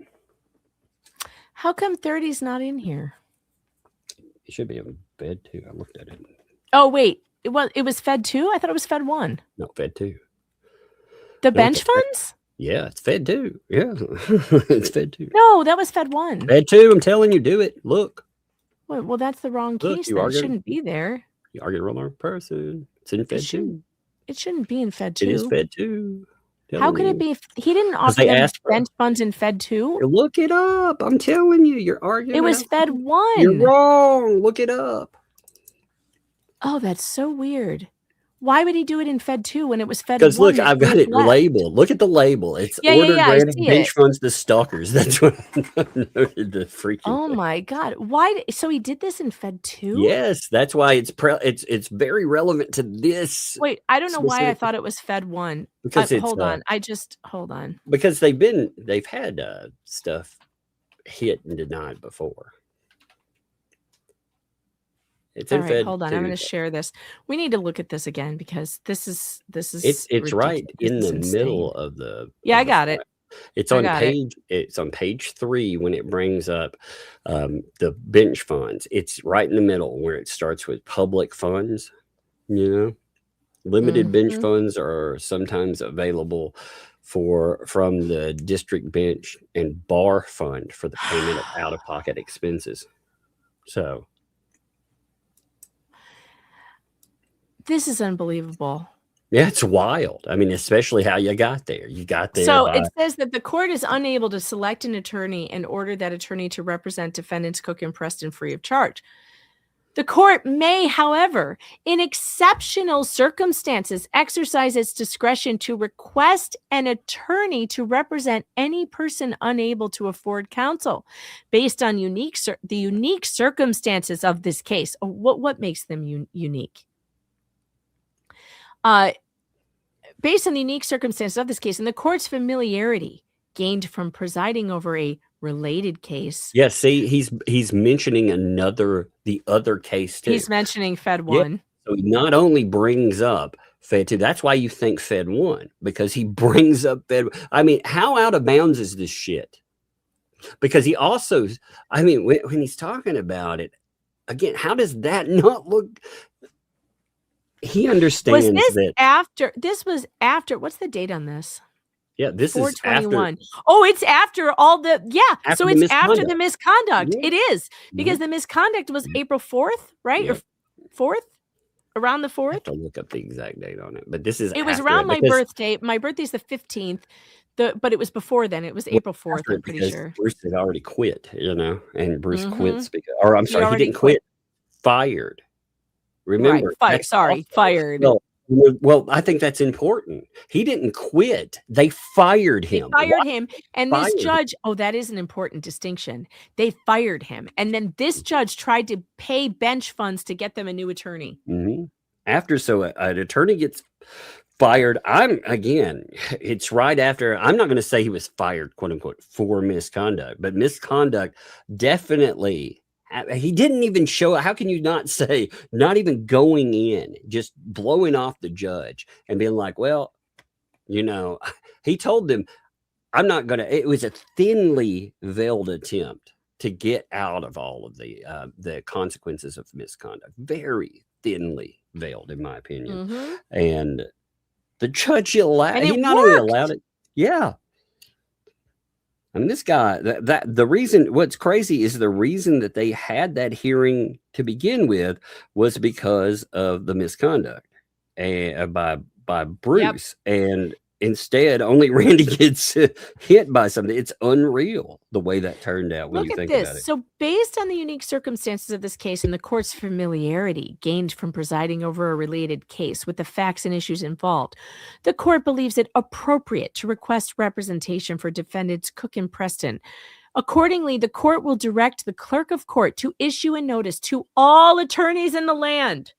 How come 30's not in here? It should be in Fed 2. I looked at it. Oh, wait. It was Fed 2? I thought it was Fed 1. No, Fed 2. The bench funds? Yeah, it's Fed 2. Yeah, it's Fed 2. No, that was Fed 1. Fed 2, I'm telling you, do it. Look. Well, that's the wrong case. That shouldn't be there. You are getting the wrong person. It's in Fed 2. It shouldn't be in Fed 2. It is Fed 2. How could it be? He didn't offer them bench funds in Fed 2. Look it up. I'm telling you, you're arguing. It was Fed 1. You're wrong. Look it up. Oh, that's so weird. Why would he do it in Fed 2 when it was Fed 1? Because look, I've got it labeled. Look at the label. It's order I granted see bench it. funds to stalkers. That's what I noted the freaking Oh thing. my God. Why? So he did this in Fed 2? Yes, that's why it's very relevant to this. Wait, I don't know why I specific- thought it was Fed 1. Because it's hold on. Hold on. because they've had stuff hit and denied before. It's All in right, Fed hold on. 2, I'm going to but share this. We need to look at this again because this is it's right ridiculous. in This the is middle insane. of the. Yeah, of I the got it. file. It's I on got it. page. It's on page 3 when it brings up the bench funds. It's right in the middle where it starts with public funds. Limited bench Mhm. funds are sometimes available from the district bench and bar fund for the payment of out-of-pocket expenses. So This is unbelievable. yeah, it's wild. I mean, especially how you got there. You got there So by it says that the court is unable to select an attorney and order that attorney to represent defendants Cook and Preston free of charge. The court may, however, in exceptional circumstances, exercise its discretion to request an attorney to represent any person unable to afford counsel based on the unique circumstances of this case. What makes them unique? Based on the unique circumstances of this case and the court's familiarity gained from presiding over a related case. yeah, see, he's mentioning the other case too. He's mentioning Fed Yeah. 1. So he not only brings up Fed 2, that's why you think Fed 1, because he brings up Fed. I mean, how out of bounds is this shit? Because he also, I mean, when he's talking about it, again, how does that not look? He understands Was this that. after? This was after. What's the date on this? Yeah, this is after. 421. Oh, it's after all the, yeah. After So the it's after the misconduct. misconduct. Yeah. It is because the misconduct was April 4th, right? Yep. Or 4th? Around the I have 4th? to look up the exact date on it, but this is It was after around my because- birthday. My birthday's the 15th. But it was before then. It was April 4th, after it I'm pretty because sure. Bruce had already quit, and Bruce Mhm. quits because, or I'm sorry, he already didn't quit. Fired. Remember? Right. Fired. that's Sorry. also- Fired. Well, I think that's important. He didn't quit. They fired They him. fired him. And this Fired him. judge, that is an important distinction. They fired him. And then this judge tried to pay bench funds to get them a new attorney. Mhm. After an attorney gets fired, it's right after. I'm not going to say he was fired, quote unquote, for misconduct, but misconduct definitely. He didn't even show. How can you not say, not even going in, just blowing off the judge and being like, well, he told them, I'm not going to. It was a thinly veiled attempt to get out of all of the consequences of misconduct. Very thinly veiled, in my opinion. Mhm. And the judge allowed. And He it not only worked. allowed it. Yeah. And this guy, the reason, what's crazy is the reason that they had that hearing to begin with was because of the misconduct by Bruce. And instead, only Randy gets hit by something. It's unreal the way that turned out when Look you at think this. about it. So, based on the unique circumstances of this case and the court's familiarity gained from presiding over a related case with the facts and issues involved, the court believes it appropriate to request representation for defendants Cook and Preston. Accordingly, the court will direct the clerk of court to issue a notice to all attorneys in the land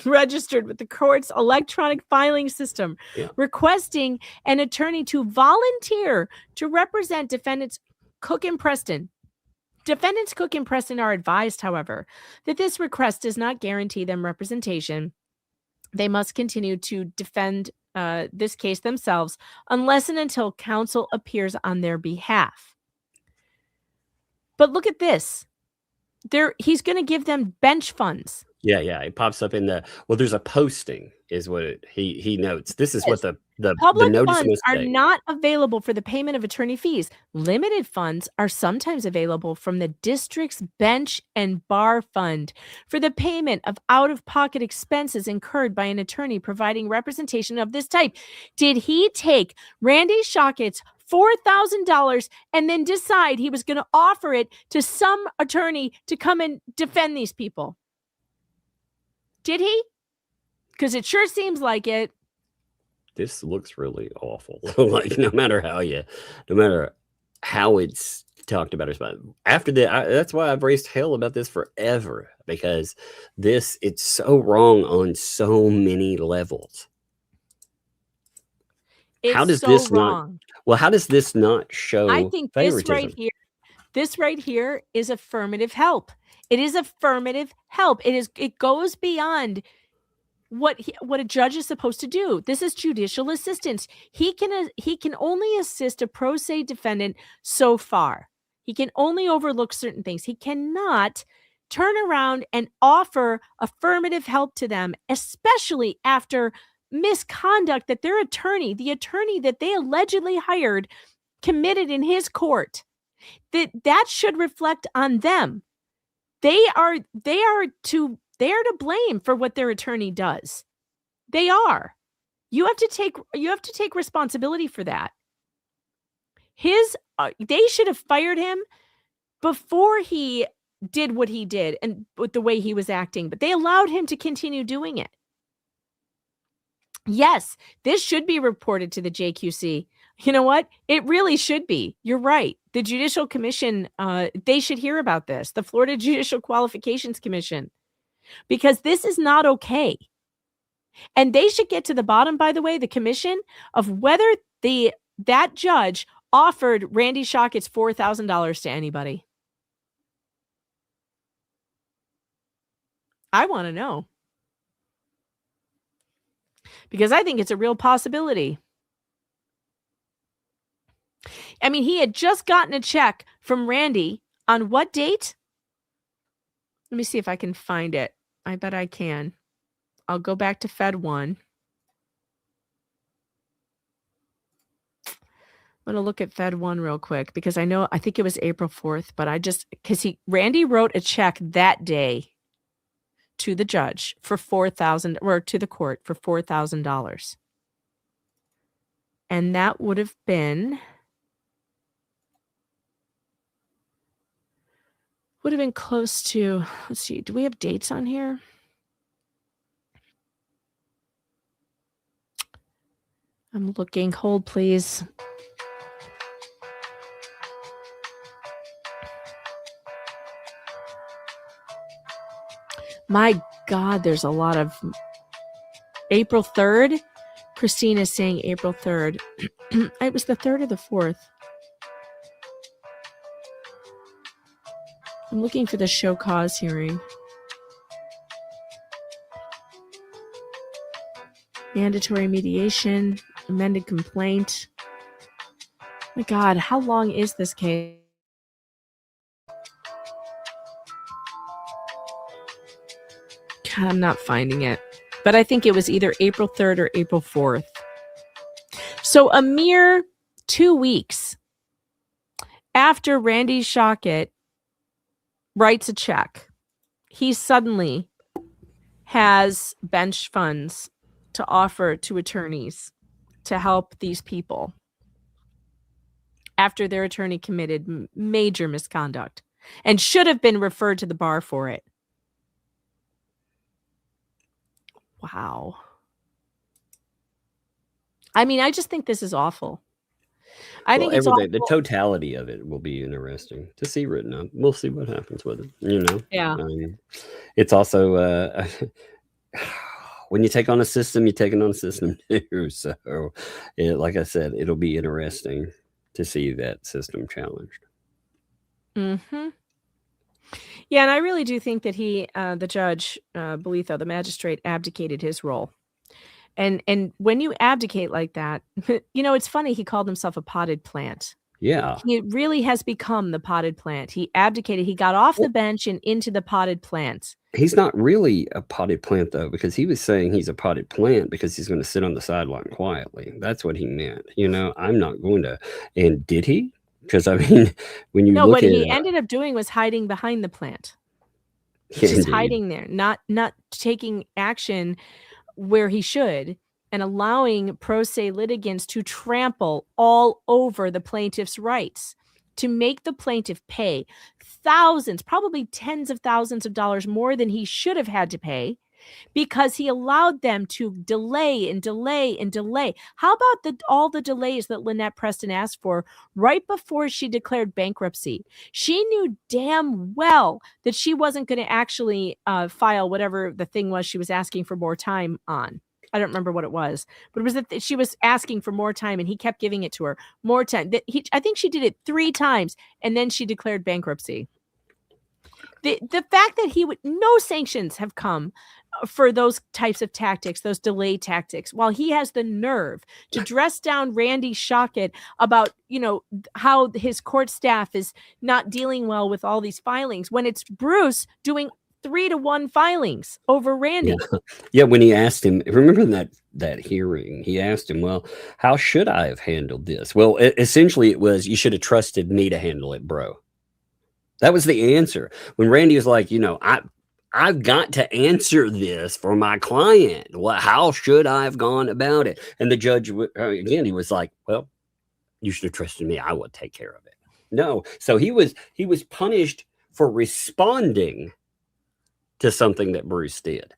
registered with the court's electronic filing system, requesting an attorney to volunteer to represent defendants Cook and Preston. Defendants Cook and Preston are advised, however, that this request does not guarantee them representation. They must continue to defend this case themselves unless and until counsel appears on their behalf. But look at this. He's going to give them bench funds. Yeah, it pops up in there's a posting is what he notes. This is what the Public notice funds must are state. not available for the payment of attorney fees. Limited funds are sometimes available from the district's bench and bar fund for the payment of out-of-pocket expenses incurred by an attorney providing representation of this type. Did he take Randy Shockett's $4,000 and then decide he was going to offer it to some attorney to come and defend these people? Did he? Because it sure seems like it. This looks really awful. Like no matter how it's talked about, after that, that's why I've raised hell about this forever, because it's so wrong on so many levels. It's how does so this wrong. how does this not show I think favoritism? this right here is affirmative help. It is affirmative help. It goes beyond what a judge is supposed to do. This is judicial assistance. He can only assist a pro se defendant so far. He can only overlook certain things. He cannot turn around and offer affirmative help to them, especially after misconduct that the attorney that they allegedly hired, committed in his court. That should reflect on them. They are to blame for what their attorney does. They are. You have to take responsibility for that. They should have fired him before he did what he did and with the way he was acting, but they allowed him to continue doing it. Yes, this should be reported to the JQC. You know what? It really should be. You're right. The Judicial Commission, they should hear about this. The Florida Judicial Qualifications Commission, because this is not okay. And they should get to the bottom, by the way, the commission, of whether that judge offered Randy Shockett's $4,000 to anybody. I want to know. Because I think it's a real possibility. I mean, he had just gotten a check from Randy on what date? Let me see if I can find it. I bet I can. I'll go back to Fed 1. I'm going to look at Fed 1 real quick because I think it was April 4th, but Randy wrote a check that day to the judge for $4,000, or to the court for $4,000. And that would have been close to, let's see, do we have dates on here? I'm looking. Hold, please. My God, there's a lot of April 3rd. Christina's saying April 3rd. It was the 3rd or the 4th. I'm looking for the show cause hearing. Mandatory mediation, amended complaint. My God, how long is this case? God, I'm not finding it. But I think it was either April 3rd or April 4th. So a mere 2 weeks after Randy Shockett writes a check, he suddenly has bench funds to offer to attorneys to help these people after their attorney committed major misconduct and should have been referred to the bar for it. Wow. I mean, I just think this is awful. I think it's awful. The totality of it will be interesting to see written up. We'll see what happens with it. You know. Yeah. It's also when you take on a system, you're taking on a system too. So, like I said, it'll be interesting to see that system challenged. Mm-hmm. Yeah, and I really do think that the judge, Bolitho, the magistrate, abdicated his role. And when you abdicate like that, it's funny, he called himself a potted plant. Yeah. He really has become the potted plant. He abdicated. He got off the bench and into the potted plant. He's not really a potted plant, though, because he was saying he's a potted plant because he's going to sit on the sideline quietly. That's what he meant. I'm not going to. And did he? Because, I mean, when you look what at he ended up doing was hiding behind the plant. Yeah, just hiding there, not taking action where he should, and allowing pro se litigants to trample all over the plaintiff's rights, to make the plaintiff pay thousands, probably tens of thousands of dollars more than he should have had to pay, because he allowed them to delay and delay and delay. How about all the delays that Lynette Preston asked for right before she declared bankruptcy? She knew damn well that she wasn't going to actually file whatever the thing was she was asking for more time on. I don't remember what it was, but it was that she was asking for more time and he kept giving it to her more time. I think she did it 3 times and then she declared bankruptcy. The fact that no sanctions have come for those types of tactics, those delay tactics, while he has the nerve to dress down Randy Shockett about, how his court staff is not dealing well with all these filings when it's Bruce doing 3-to-1 filings over Randy. Yeah, when he asked him, remember that hearing, he asked him, well, how should I have handled this? Well, essentially it was, you should have trusted me to handle it, bro. That was the answer. When Randy was like, I've got to answer this for my client. Well, how should I have gone about it? And the judge, again, he was like, well, you should have trusted me. I would take care of it. No. So he was punished for responding to something that Bruce did.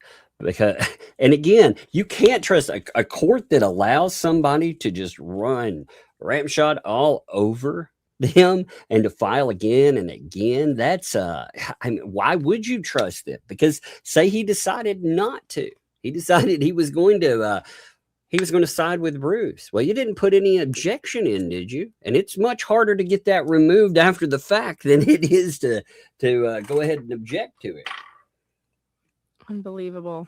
And again, you can't trust a court that allows somebody to just run ramshot all over them and to file again and again. That's why would you trust it? Because say he decided not to. He decided he was going to side with Bruce. Well, you didn't put any objection in, did you? And it's much harder to get that removed after the fact than it is to go ahead and object to it. Unbelievable.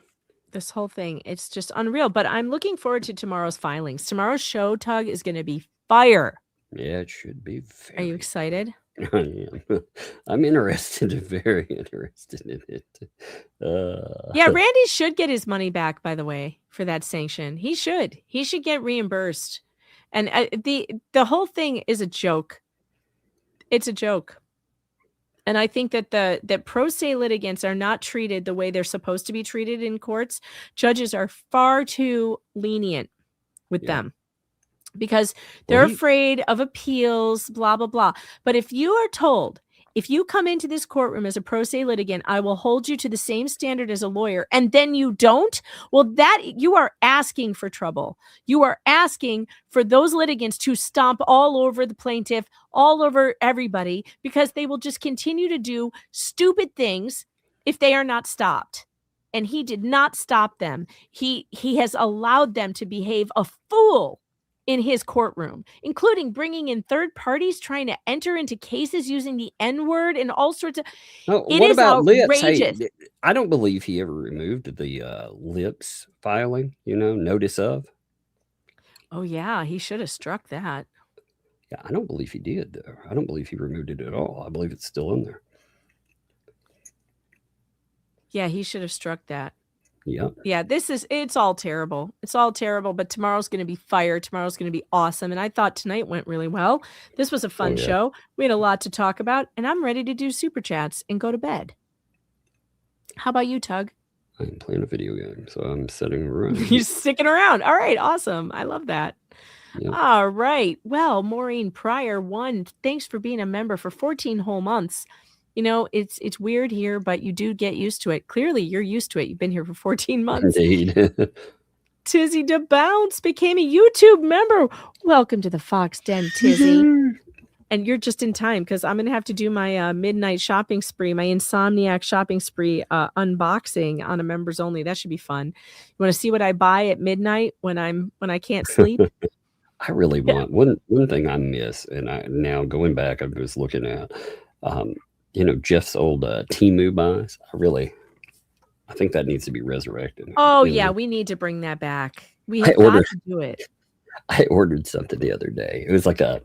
This whole thing, it's just unreal. But I'm looking forward to tomorrow's filings. Tomorrow's show, Tug, is going to be fire. Yeah, it should be. Are you excited? I am. I'm interested, very interested in it. Yeah, Randy should get his money back, by the way, for that sanction. He should get reimbursed. And the whole thing is a joke. It's a joke. And I think that that pro se litigants are not treated the way they're supposed to be treated in courts. Judges are far too lenient with them because they're afraid of appeals, blah, blah, blah. But if you are told, if you come into this courtroom as a pro se litigant, I will hold you to the same standard as a lawyer, and then you don't, well, that you are asking for trouble. You are asking for those litigants to stomp all over the plaintiff, all over everybody, because they will just continue to do stupid things if they are not stopped. And he did not stop them. He has allowed them to behave a fool in his courtroom, including bringing in third parties trying to enter into cases using the N-word and all sorts of. It what is about outrageous. lips? Hey, I don't believe he ever removed the lips filing. Notice of. Oh yeah, he should have struck that. Yeah, I don't believe he did. Though. I don't believe he removed it at all. I believe it's still in there. Yeah, he should have struck that. Yeah. Yeah, it's all terrible. It's all terrible, but tomorrow's going to be fire. Tomorrow's going to be awesome. And I thought tonight went really well. This was a fun show. We had a lot to talk about, and I'm ready to do super chats and go to bed. How about you, Tug? I'm playing a video game, so I'm sitting around. You're sticking around. All right, awesome. I love that. Yep. All right. Well, Maureen Pryor, thanks for being a member for 14 whole months. It's weird here, but you do get used to it. Clearly, you're used to it. You've been here for 14 months. Indeed. Tizzy DeBounce became a YouTube member. Welcome to the Fox Den, Tizzy. And you're just in time because I'm going to have to do my midnight shopping spree, my insomniac shopping spree unboxing on a members only. That should be fun. You want to see what I buy at midnight when I can't sleep? I really want one thing I miss, and now going back, I was looking at. Jeff's old Temu buys. I think that needs to be resurrected. Oh yeah, we need to bring that back. We have got to do it. I ordered something the other day. It was like a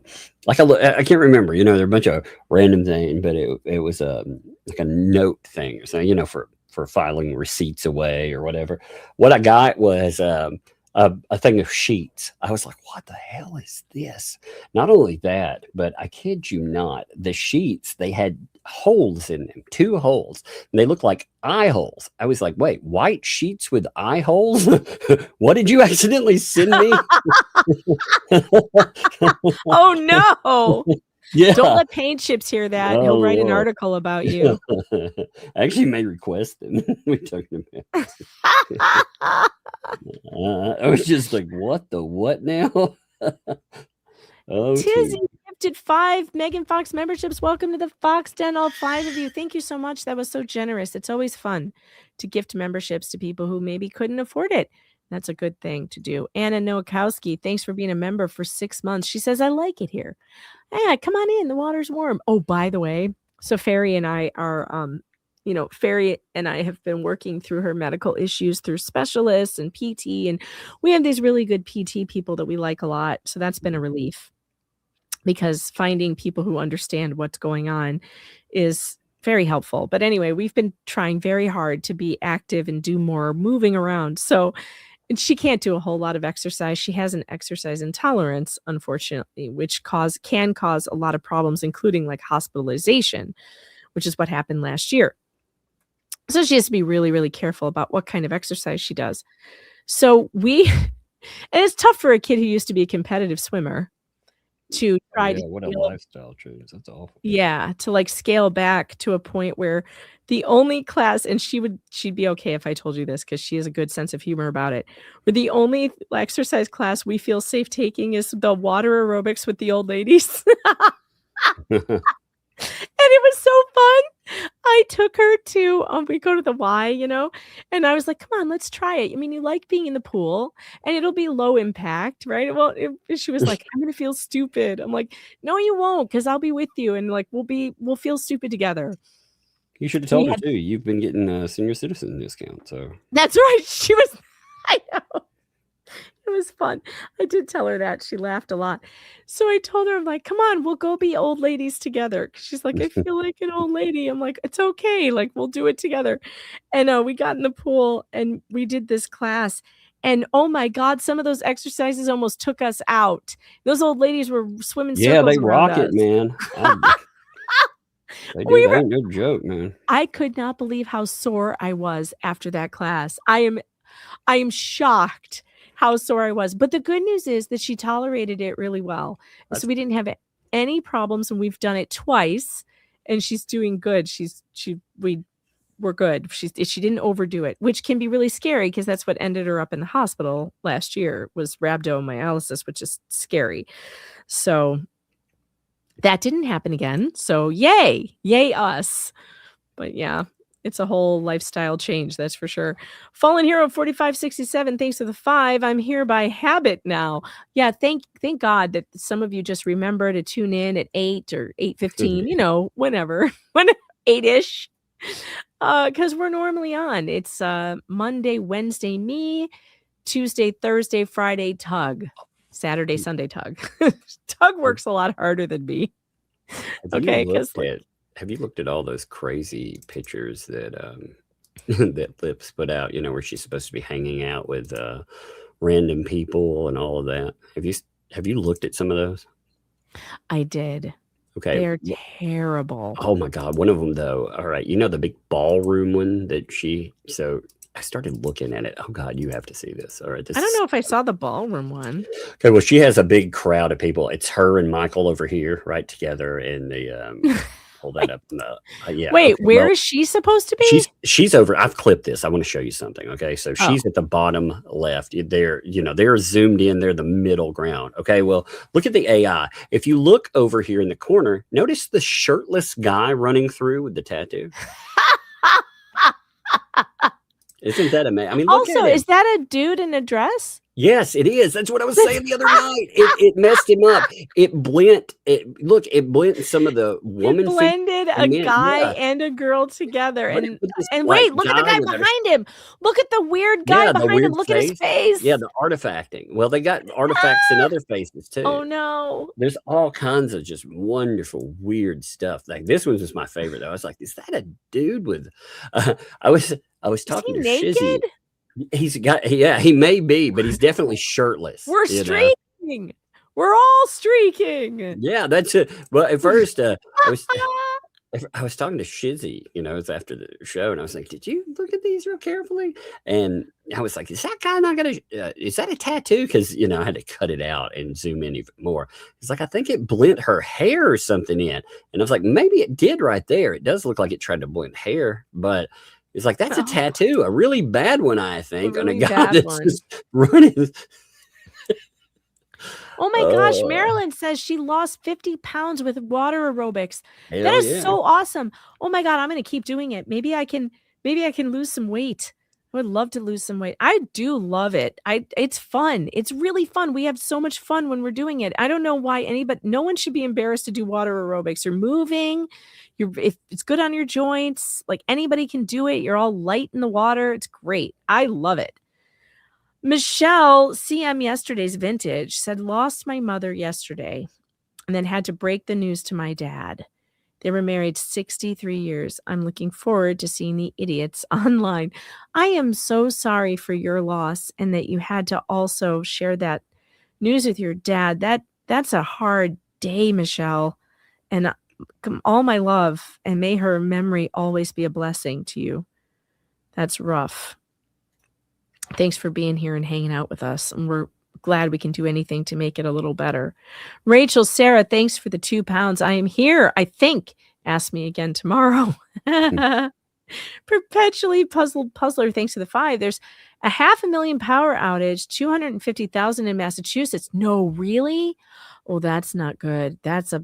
I can't remember. There are a bunch of random things, but it was like a note thing or something. For filing receipts away or whatever. What I got was a thing of sheets. I was like, what the hell is this? Not only that, but I kid you not, the sheets, they had holes in them, 2 holes, and they looked like eye holes. I was like, wait, white sheets with eye holes? What did you accidentally send me? Oh no. Yeah. Don't let Paint Chips hear that. He'll write an Lord. article about you. I actually may request them. We're talking about. I was just like, what the what now? Oh, Tizzy gifted 5 Megan Fox memberships. Welcome to the Fox Den, all 5 of you. Thank you so much. That was so generous. It's always fun to gift memberships to people who maybe couldn't afford it. That's a good thing to do. Anna Nowakowski, thanks for being a member for 6 months. She says, I like it here. Yeah, come on in. The water's warm. Oh, by the way, so Ferry and I are, Ferry and I have been working through her medical issues through specialists and PT, and we have these really good PT people that we like a lot. So that's been a relief, because finding people who understand what's going on is very helpful. But anyway, we've been trying very hard to be active and do more moving around. So, and she can't do a whole lot of exercise. She has an exercise intolerance, unfortunately, which can cause a lot of problems, including like hospitalization, which is what happened last year. So she has to be really, really careful about what kind of exercise she does. So and it's tough for a kid who used to be a competitive swimmer to try to what a lifestyle choice. That's awful. Yeah, to like scale back to a point where the only class, and she'd be okay if I told you this because she has a good sense of humor about it, but the only exercise class we feel safe taking is the water aerobics with the old ladies. And it was so fun. I took her to, we go to the Y, and I was like, come on, let's try it. I mean, you like being in the pool and it'll be low impact, right? Well, she was like, I'm going to feel stupid. I'm like, no, you won't, because I'll be with you. And like, we'll feel stupid together. You should have told her too. You've been getting a senior citizen discount. So that's right. She was, I know. It was fun. I did tell her that. She laughed a lot. So I told her, I'm like, come on, we'll go be old ladies together. She's like, I feel like an old lady. I'm like, it's okay. Like, we'll do it together. And we got in the pool and we did this class. And oh my God, some of those exercises almost took us out. Those old ladies were swimming circles. Yeah, they rock us. it, man. They do. That ain't no joke, man. I could not believe how sore I was after that class. I am shocked how sore I was. But the good news is that she tolerated it really well. So we didn't have any problems, and we've done it twice, and she's doing good. We're good. She didn't overdo it, which can be really scary because that's what ended her up in the hospital last year was rhabdomyolysis, which is scary. So that didn't happen again. So yay us. But yeah. It's a whole lifestyle change, that's for sure. Fallen Hero 4567, thanks to the 5. I'm here by habit now. Yeah, thank God that some of you just remember to tune in at 8 or 8:15, whenever, 8-ish. Because we're normally on. It's Monday, Wednesday, me, Tuesday, Thursday, Friday, Tug, Saturday, Sunday, Tug. Tug works a lot harder than me. Okay, because have you looked at all those crazy pictures that that Lips put out, where she's supposed to be hanging out with random people and all of that? Have you looked at some of those? I did. Okay. They're terrible. Oh my God. One of them though. All right. The big ballroom one so I started looking at it. Oh God, you have to see this. All right. I don't know if I saw the ballroom one. Okay. Well, she has a big crowd of people. It's her and Michael over here, right together in the, hold that up. Yeah. Wait, okay, where is she supposed to be? She's over. I've clipped this. I want to show you something. Okay. So she's at the bottom left. They're zoomed in. They're the middle ground. Okay. Well, look at the AI. If you look over here in the corner, notice the shirtless guy running through with the tattoo. Isn't that amazing? I mean, look also, at it. Is that a dude in a dress? Yes, it is. That's what I was saying the other night. It messed him up. It blended some of the woman. It blended a guy and a girl together. And wait, look at the guy behind him. Look at the weird guy behind him. Look at his face. Yeah, the artifacting. Well, they got artifacts in other faces too. Oh no. There's all kinds of just wonderful, weird stuff. Like this one was my favorite though. I was like, is that a dude with I was talking to Shizzy. He may be, but he's definitely shirtless. We're streaking. We're all streaking. Yeah, that's it. Well, at first, I was talking to Shizzy, it's after the show, and I was like, "Did you look at these real carefully?" And I was like, "Is that guy not gonna? Is that a tattoo?" Because I had to cut it out and zoom in even more. It's like I think it blent her hair or something in, and I was like, maybe it did right there. It does look like it tried to blend hair, but it's like that's a tattoo, a really bad one, I think, on a guy that's just running. Oh my gosh, Marilyn says she lost 50 pounds with water aerobics. That is so awesome. Oh my God, I'm going to keep doing it. Maybe I can lose some weight. I would love to lose some weight. I do love it. It's fun. It's really fun. We have so much fun when we're doing it. I don't know why no one should be embarrassed to do water aerobics. You're moving. If it's good on your joints, like anybody can do it. You're all light in the water. It's great. I love it. Michelle, CM Yesterday's Vintage, said, lost my mother yesterday and then had to break the news to my dad. They were married 63 years. I'm looking forward to seeing the idiots online. I am so sorry for your loss and that you had to also share that news with your dad. That's a hard day, Michelle. And all my love, and may her memory always be a blessing to you. That's rough. Thanks for being here and hanging out with us. And we're glad we can do anything to make it a little better. Rachel, Sarah, thanks for the £2. I am here, I think. Ask me again tomorrow. Perpetually puzzler, thanks for the 5. There's a 500,000 power outage, 250,000 in Massachusetts. No, really? Oh, that's not good. That's a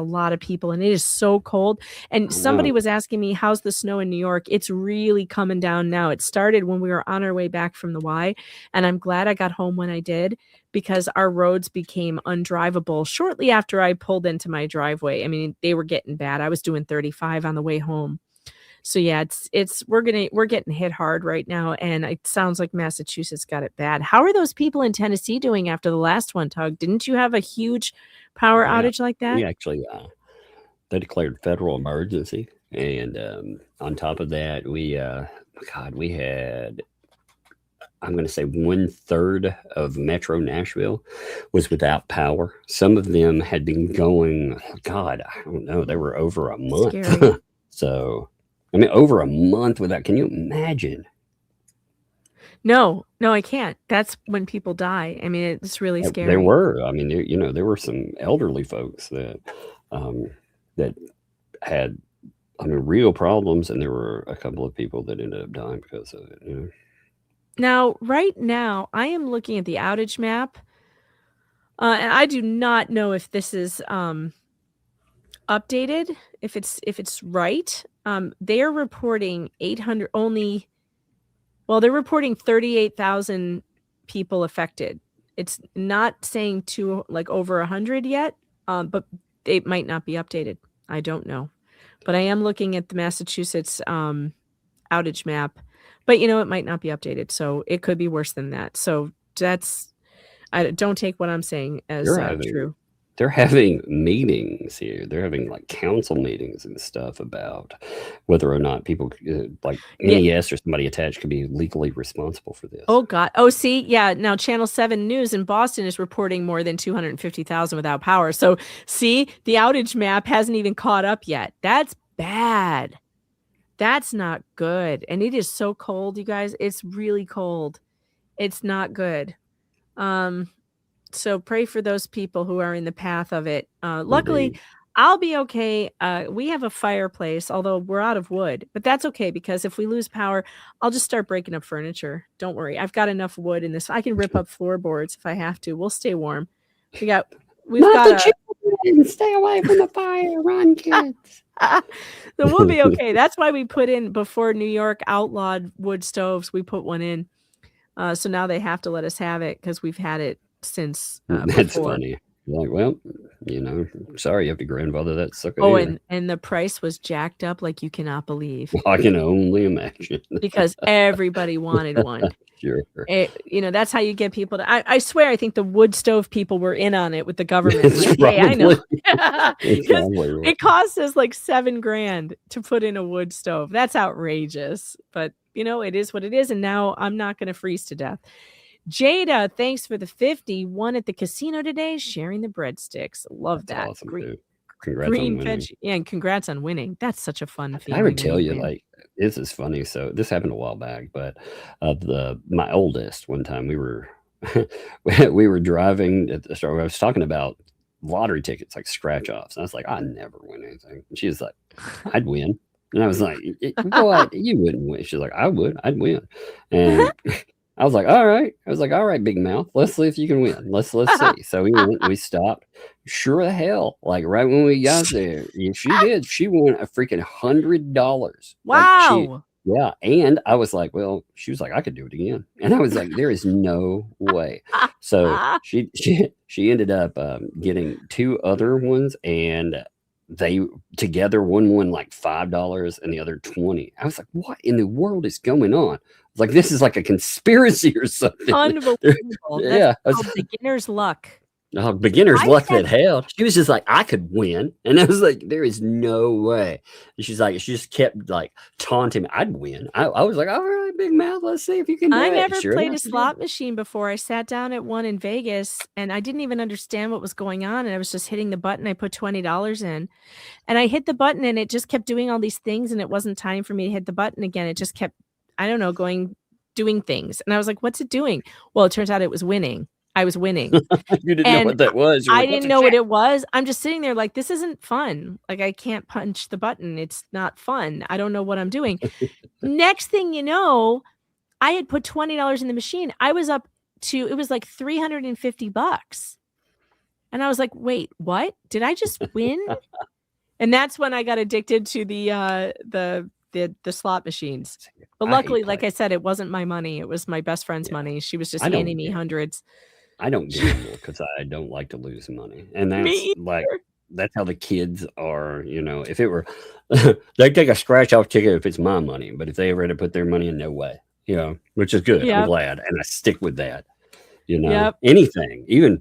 lot of people. And it is so cold. And somebody was asking me, how's the snow in New York? It's really coming down now. It started when we were on our way back from the Y. And I'm glad I got home when I did, because our roads became undrivable shortly after I pulled into my driveway. I mean, they were getting bad. I was doing 35 on the way home. So yeah, we're getting hit hard right now, and it sounds like Massachusetts got it bad. How are those people in Tennessee doing after the last one, Tug? Didn't you have a huge power outage like that? We actually they declared federal emergency, and on top of that, we had, I'm going to say 1/3 of Metro Nashville was without power. Some of them had been going, I don't know, they were over a month. So. I mean, over a month without, can you imagine? No, I can't. That's when people die. I mean, it's really scary. There were, I mean, there were some elderly folks that had, real problems, and there were a couple of people that ended up dying because of it. Now, right now, I am looking at the outage map, and I do not know if this is updated, if it's right. They're reporting 800 only. Well, they're reporting 38,000 people affected. It's not saying over 100 yet, but it might not be updated. I don't know, but I am looking at the Massachusetts outage map. But it might not be updated, so it could be worse than that. So I don't take what I'm saying as true. They're having meetings here. They're having council meetings and stuff about whether or not people NES or somebody attached could be legally responsible for this. Oh God. Oh, see, yeah. Now Channel 7 News in Boston is reporting more than 250,000 without power. So see, the outage map hasn't even caught up yet. That's bad. That's not good. And it is so cold, you guys. It's really cold. It's not good. So pray for those people who are in the path of it. Luckily, I'll be okay. We have a fireplace, although we're out of wood, but that's okay, because if we lose power, I'll just start breaking up furniture. Don't worry. I've got enough wood in this. I can rip up floorboards if I have to. We'll stay warm. We've got stay away from the fire. Run, kids. So we'll be okay. That's why we put in, before New York outlawed wood stoves, we put one in. So now they have to let us have it, because we've had it since That's before. funny. Well, sorry, you have to grandfather that sucker. Oh, and the price was jacked up like you cannot believe. I can only imagine. Because everybody wanted one. Sure. That's how you get people to. I swear, I think the wood stove people were in on it with the government. Hey, I know. It costs us $7,000 to put in a wood stove. That's outrageous. But it is what it is. And now I'm not going to freeze to death. Jada, thanks for the 50. One at the casino today, sharing the breadsticks. Love that. Awesome, congrats on Green winning. veg. Yeah, and congrats on winning. That's such a fun feeling. I would when tell you, win. like, this is funny. So this happened a while back, but my oldest, one time we were we were driving at the store. I was talking about lottery tickets, like scratch offs. I was like, I never win anything. And she was like, I'd win. And I was like, what? You wouldn't win. She's like, I would. I'd win. And I was like, all right. I was like, all right, big mouth. Let's see if you can win. Let's see. So we went, we stopped. Sure the hell, like right when we got there, she did. She won a freaking $100. Wow. Yeah. And I was like, well, she was like, I could do it again. And I was like, there is no way. So she ended up getting two other ones, and they together one won like $5 and the other 20. I was like, what in the world is going on? I was like, this is like a conspiracy or something. Unbelievable. Yeah. That's called beginner's luck. Beginner's luck that hell. She was just like, I could win. And I was like, there is no way. And she's like, she just kept like taunting me. I'd win. I was like, all right, big mouth, let's see if you can do I it. never Sure played enough, a slot machine before. I sat down at one in Vegas and I didn't even understand what was going on. And I was just hitting the button. I put $20 in and I hit the button and it just kept doing all these things. And it wasn't time for me to hit the button again. It just kept, I don't know, doing things. And I was like, what's it doing? Well, it turns out it was winning. I was winning. You didn't know what that was. I didn't know what it was. I'm just sitting there like, this isn't fun. Like, I can't punch the button. It's not fun. I don't know what I'm doing. Next thing you know, I had put $20 in the machine. I was up to, it was like $350. And I was like, wait, what? Did I just win? And that's when I got addicted to the slot machines. But luckily, like I said, it wasn't my money. It was my best friend's money. She was just handing me hundreds. I don't gamble because I don't like to lose money. And that's like, that's how the kids are, you know. If it were, they take a scratch off ticket if it's my money, but if they ever had to put their money in, no way, you know, which is good. I'm glad. And I stick with that, you know, anything, even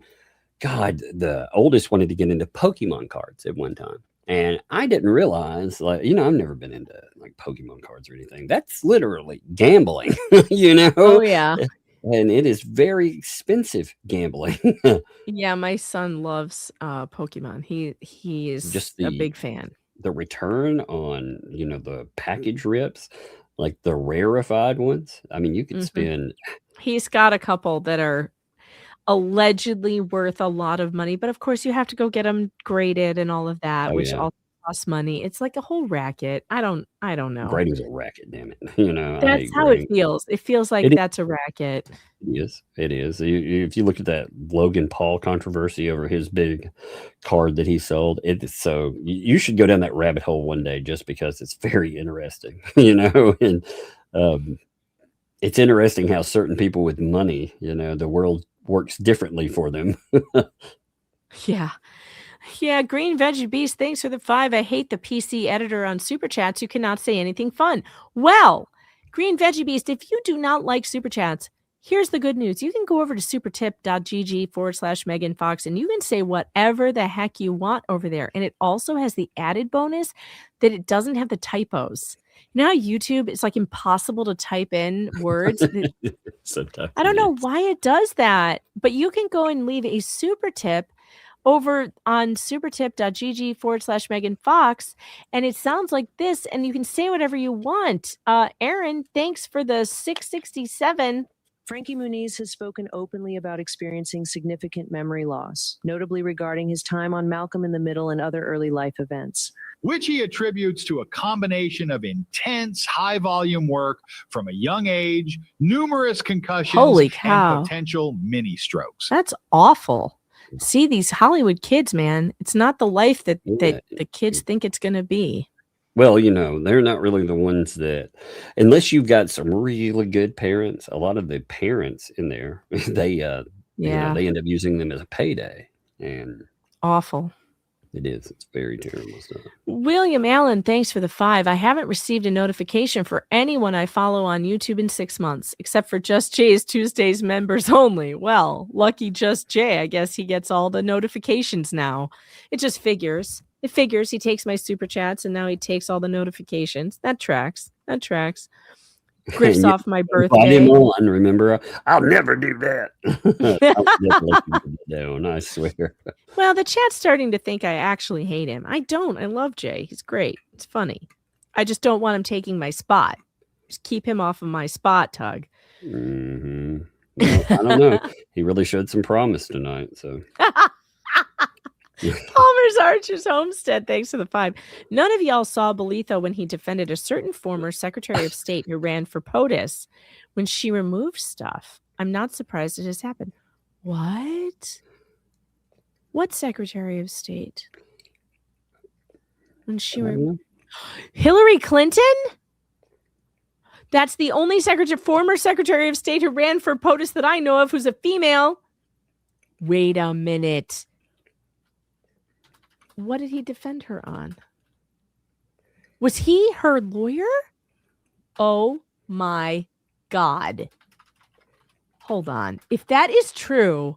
God, the oldest wanted to get into Pokemon cards at one time. And I didn't realize, like, you know, I've never been into like Pokemon cards or anything. That's literally gambling, you know? Oh, yeah. And it is very expensive gambling. Yeah, my son loves Pokemon. He is Just a big fan. The return on, you know, the package rips, like the rarefied ones. I mean, you could spend. He's got a couple that are allegedly worth a lot of money, but of course you have to go get them graded and all of that, which also costs money. It's like a whole racket. I don't know. Grading's a racket, damn it. You know, that's how it feels. It feels like that's a racket. It is. If you look at that Logan Paul controversy over his big card that he sold, so you should go down that rabbit hole one day just because it's very interesting, you know, and it's interesting how certain people with money, you know, the world works differently for them. Yeah, Green Veggie Beast, thanks for the 5. I hate the PC editor on Super Chats. You cannot say anything fun. Well, Green Veggie Beast, if you do not like Super Chats, here's the good news. You can go over to supertip.gg/Megan Fox and you can say whatever the heck you want over there. And it also has the added bonus that it doesn't have the typos. You know how YouTube, it's like impossible to type in words. I don't know why it does that, but you can go and leave a super tip over on supertip.gg/Megan Fox, and it sounds like this, and you can say whatever you want. Aaron, thanks for the 667. Frankie Muniz has spoken openly about experiencing significant memory loss, notably regarding his time on Malcolm in the Middle and other early life events, which he attributes to a combination of intense, high-volume work from a young age, numerous concussions, Holy cow. and potential mini-strokes. That's awful. See, these Hollywood kids, man, it's not the life that the kids think it's going to be. Well, you know, they're not really the ones that, unless you've got some really good parents, a lot of the parents in there, they, you know, they end up using them as a payday. And awful. It is. It's very terrible stuff. William Allen, thanks for the 5. I haven't received a notification for anyone I follow on YouTube in 6 months, except for Just Jay's Tuesdays members only. Well, lucky Just Jay. I guess he gets all the notifications now. It just figures. It figures he takes my super chats and now he takes all the notifications. That tracks. Grifts off my Fight birthday. him on, remember? I'll never do that. Down, I swear. Well, the chat's starting to think I actually hate him. I don't. I love Jay. He's great. It's funny. I just don't want him taking my spot. Just keep him off of my spot, Tug. Mm-hmm. Well, I don't know. He really showed some promise tonight. So Palmer's Archer's Homestead, thanks for the 5. None of y'all saw Bolitho when he defended a certain former Secretary of State who ran for POTUS when she removed stuff. I'm not surprised it has happened. What? What Secretary of State? When she Hillary Clinton? That's the only former Secretary of State who ran for POTUS that I know of who's a female. Wait a minute. What did he defend her on? Was he her lawyer? Oh my God. Hold on. If that is true,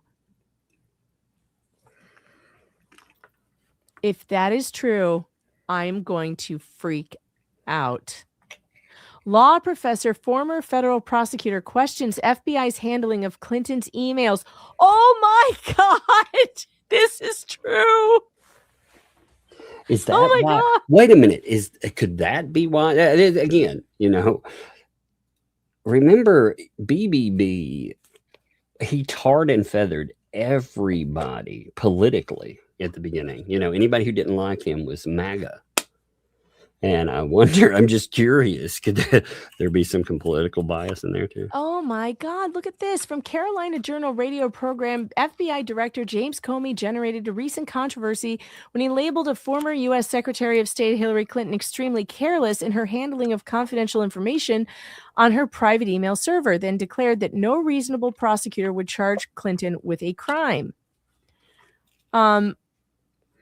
I'm going to freak out. Law professor, former federal prosecutor, questions FBI's handling of Clinton's emails. Oh my God. This is true. is that Oh my why? God. Wait a minute. Could that be why? Again, remember BBB, he tarred and feathered everybody politically at the beginning. Anybody who didn't like him was MAGA. And I wonder, I'm just curious, could there be some political bias in there too? Oh my God, look at this. From Carolina Journal radio program, FBI Director James Comey generated a recent controversy when he labeled a former U.S. Secretary of State Hillary Clinton extremely careless in her handling of confidential information on her private email server, then declared that no reasonable prosecutor would charge Clinton with a crime.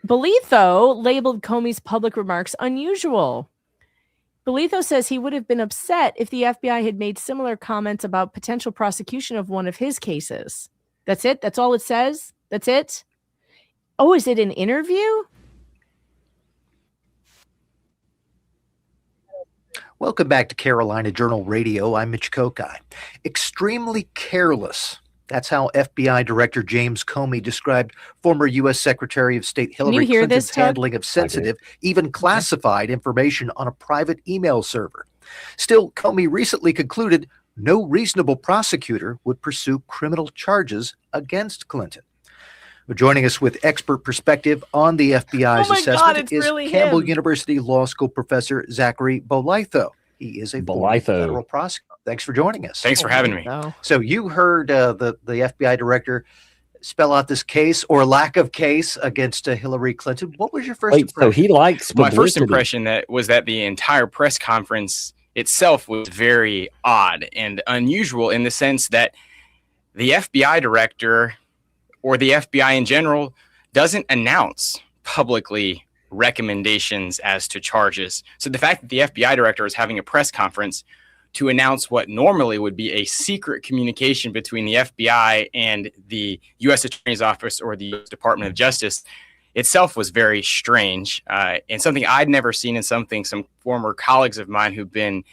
Bolitho labeled Comey's public remarks unusual. Bolitho says he would have been upset if the FBI had made similar comments about potential prosecution of one of his cases. That's it? That's all it says? That's it? Oh, is it an interview? Welcome back to Carolina Journal Radio. I'm Mitch Kokai. Extremely careless. That's how FBI Director James Comey described former U.S. Secretary of State Hillary Clinton's handling of sensitive, even classified information on a private email server. Still, Comey recently concluded no reasonable prosecutor would pursue criminal charges against Clinton. Joining us with expert perspective on the FBI's assessment is really Campbell him. University Law School professor Zachary Bolitho. He is a former federal prosecutor. Thanks for joining us. Thanks for having me. So you heard the FBI director spell out this case or lack of case against Hillary Clinton. What was your first impression? So he likes my first publicity. impression was that the entire press conference itself was very odd and unusual in the sense that the FBI director or the FBI in general doesn't announce publicly recommendations as to charges. So the fact that the FBI director is having a press conference to announce what normally would be a secret communication between the FBI and the U.S. Attorney's Office or the U.S. Department of Justice itself was very strange and something I'd never seen and something some former colleagues of mine who've been.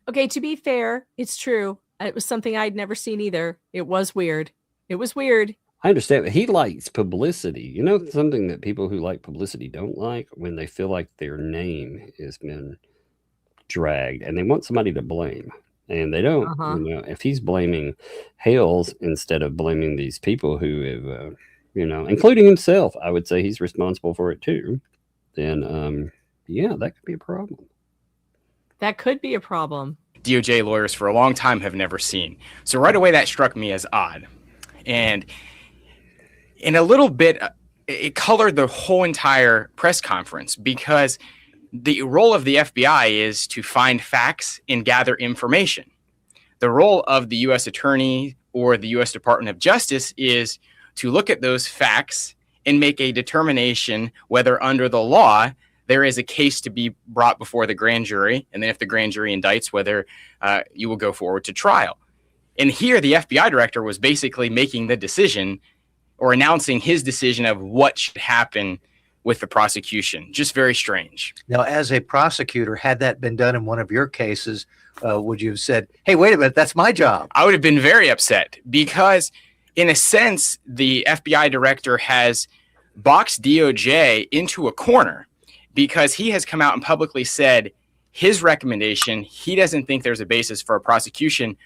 Okay, to be fair, it's true. It was something I'd never seen either. It was weird. It was weird. I understand. He likes publicity. Something that people who like publicity don't like when they feel like their name has been dragged and they want somebody to blame. And they don't. If he's blaming Hales instead of blaming these people who have, including himself, I would say he's responsible for it too. Then, that could be a problem. That could be a problem. DOJ lawyers for a long time have never seen. So right away, that struck me as odd. And in a little bit, it colored the whole entire press conference because the role of the FBI is to find facts and gather information. The role of the U.S. Attorney or the U.S. Department of Justice is to look at those facts and make a determination whether under the law there is a case to be brought before the grand jury. And then if the grand jury indicts, whether you will go forward to trial. And here the FBI director was basically making the decision or announcing his decision of what should happen with the prosecution. Just very strange. Now, as a prosecutor, had that been done in one of your cases, would you have said, hey, wait a minute, that's my job? I would have been very upset because, in a sense, the FBI director has boxed DOJ into a corner because he has come out and publicly said his recommendation, he doesn't think there's a basis for a prosecution,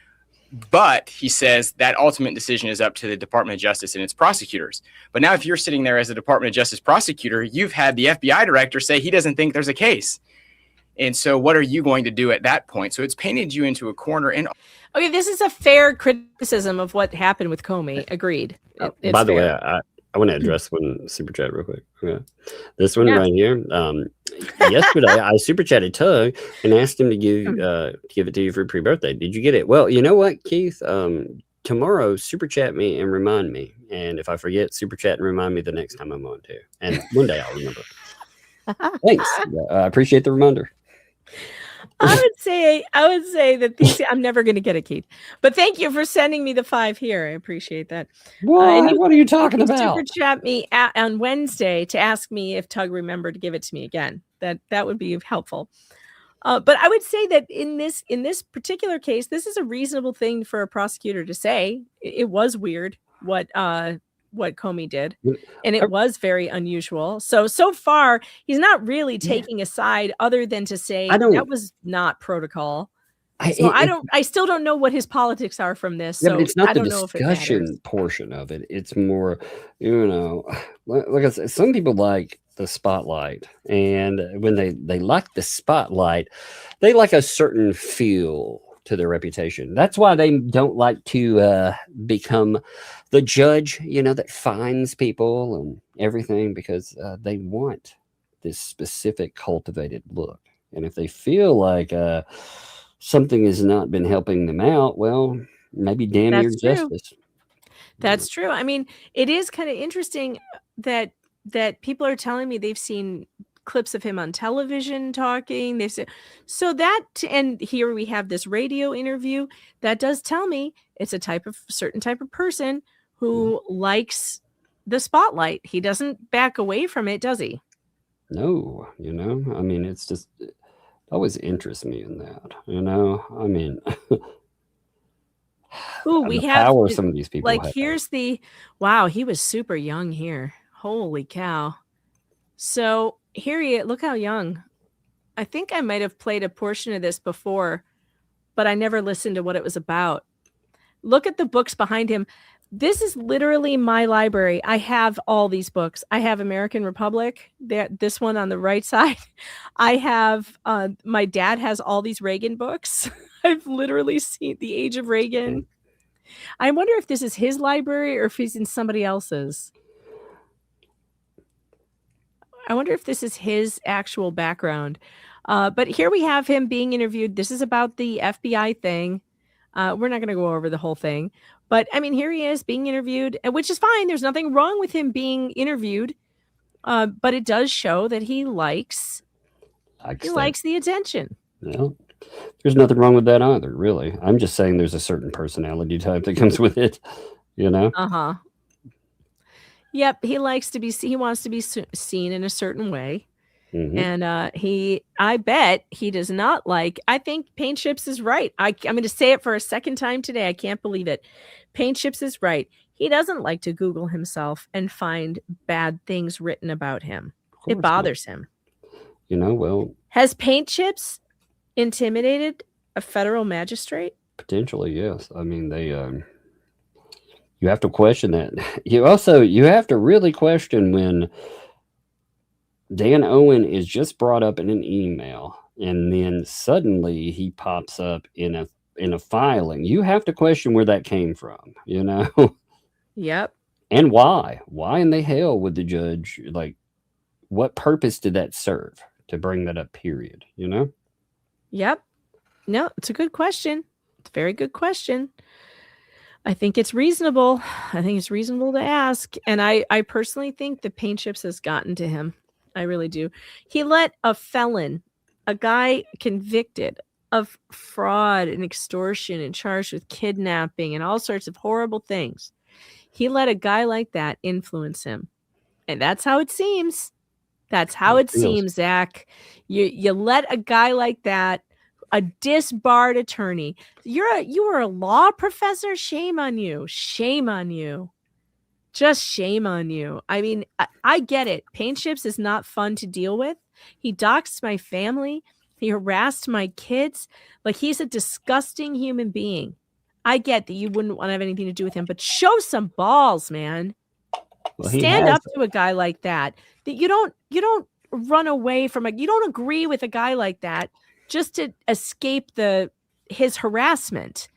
but he says that ultimate decision is up to the Department of Justice and its prosecutors. But now if you're sitting there as a Department of Justice prosecutor, you've had the FBI director say he doesn't think there's a case. And so what are you going to do at that point? So it's painted you into a corner. And Okay, this is a fair criticism of what happened with Comey. Agreed. By the way, I want to address one super chat real quick. Yeah. This one right here. Yesterday, I super chatted Tug and asked him to give it to you for pre-birthday. Did you get it? Well, you know what, Keith? Tomorrow, super chat me and remind me. And if I forget, super chat and remind me the next time I'm on too. And one day I'll remember. Thanks. I appreciate the reminder. I would say that these, I'm never going to get it, Keith. But thank you for sending me the 5 here. I appreciate that. What are you talking about? Super chat me on Wednesday to ask me if Tug remembered to give it to me again. That would be helpful. But I would say that in this particular case, this is a reasonable thing for a prosecutor to say. It was weird what Comey did, and it was very unusual. So far, he's not really taking a side other than to say that was not protocol. I still don't know what his politics are from this. Yeah, so but it's not I the don't know if it discussion matters. portion of it. It's more, like I said, some people like the spotlight, and when they like the spotlight, they like a certain feel to their reputation. That's why they don't like to become the judge, that fines people and everything, because they want this specific cultivated look. And if they feel like something has not been helping them out, well, maybe damn your justice. That's true. I mean, it is kind of interesting that people are telling me they've seen clips of him on television talking. They've said and here we have this radio interview that does tell me it's a certain type of person who likes the spotlight. He doesn't back away from it, does he? No, I mean, it's just, it always interests me in that, I mean, Ooh, we have power some of these people like have. here's wow, he was super young here. Holy cow. So here look how young. I think I might have played a portion of this before, but I never listened to what it was about. Look at the books behind him. This is literally my library. I have all these books. I have American Republic, this one on the right side. I have, my dad has all these Reagan books. I've literally seen The Age of Reagan. I wonder if this is his library or if he's in somebody else's. I wonder if this is his actual background. But here we have him being interviewed. This is about the FBI thing. We're not going to go over the whole thing. But, I mean, here he is being interviewed, which is fine. There's nothing wrong with him being interviewed. But it does show that he likes the attention. No, there's nothing wrong with that either, really. I'm just saying there's a certain personality type that comes with it, Uh-huh. Yep, he wants to be seen in a certain way. Mhm. And I bet he does not like, I think Paint Chips is right. I'm going to say it for a second time today. I can't believe it. Paint Chips is right. He doesn't like to Google himself and find bad things written about him. It bothers him. Well, Has Paint Chips intimidated a federal magistrate? potentially, yes. I mean, they, you have to question that. You have to really question when Dan Owen is just brought up in an email and then suddenly he pops up in a filing. You have to question where that came from, Yep. and why in the hell would the judge, what purpose did that serve to bring that up, period? Yep. No, it's a good question. It's a very good question. I think it's reasonable. I think it's reasonable to ask. And I personally think the Paint Chips has gotten to him. I really do. He let a felon, a guy convicted of fraud and extortion and charged with kidnapping and all sorts of horrible things. He let a guy like that influence him. And that's how it seems. That's how it feels. seems, Zach. You let a guy like that, a disbarred attorney. You were a law professor. Shame on you. Shame on you. Just shame on you. I mean, I get it. Paint chips is not fun to deal with. He doxed my family. He harassed my kids. Like, he's a disgusting human being. I get that you wouldn't want to have anything to do with him, but show some balls, man. Well, he Stand has- up to a guy like that. That you don't run away from you don't agree with a guy like that just to escape his harassment.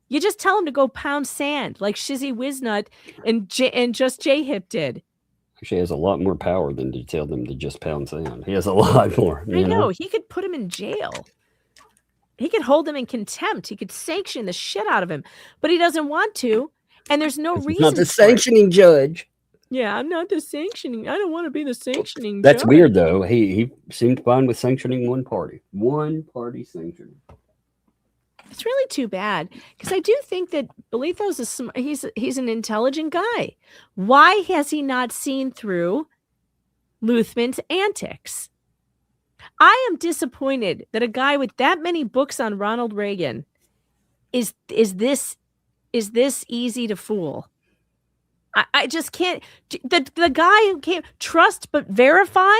You just tell him to go pound sand like Shizzy Wiznut and Just J-Hip did. Actually has a lot more power than to tell them to just pound sand. He has a lot more. I know. He could put him in jail. He could hold him in contempt. He could sanction the shit out of him, but he doesn't want to. And there's no reason. Not the for it. sanctioning judge. Yeah, I'm not the sanctioning. I don't want to be the sanctioning That's judge. weird though. He seemed fine with sanctioning one party sanctioning. It's really too bad because I do think that Bolitho's he's an intelligent guy. Why has he not seen through Luthman's antics? I am disappointed that a guy with that many books on Ronald Reagan is this easy to fool. I just can't. The guy who can't trust but verify.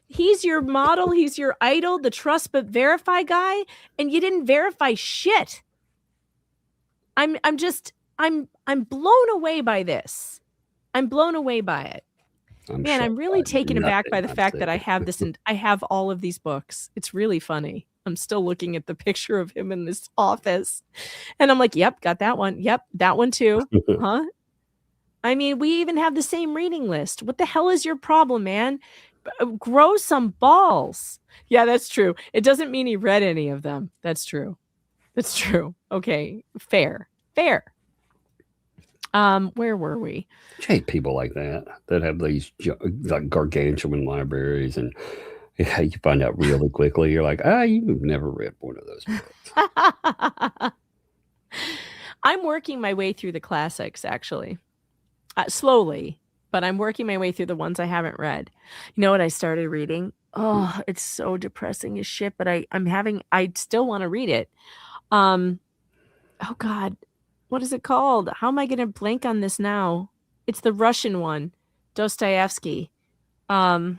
He's your model. He's your idol, the trust but verify guy, and you didn't verify shit. I'm blown away by this. I'm blown away by it. Man, I'm really taken aback by the fact that I have this and I have all of these books. It's really funny. I'm still looking at the picture of him in this office, and I'm like, "Yep, got that one. Yep, that one too." Huh? I mean, we even have the same reading list. What the hell is your problem, man? Grow some balls. Yeah, that's true. It doesn't mean he read any of them. That's true. That's true. Okay, fair. Where were we? I hate people like that have these like gargantuan libraries, and you find out really quickly. You're like, you've never read one of those books. I'm working my way through the classics, actually, slowly, but I'm working my way through the ones I haven't read. You know what I started reading? Oh, it's so depressing as shit, but I still want to read it. Oh God, what is it called? How am I going to blank on this now? It's the Russian one, Dostoevsky. I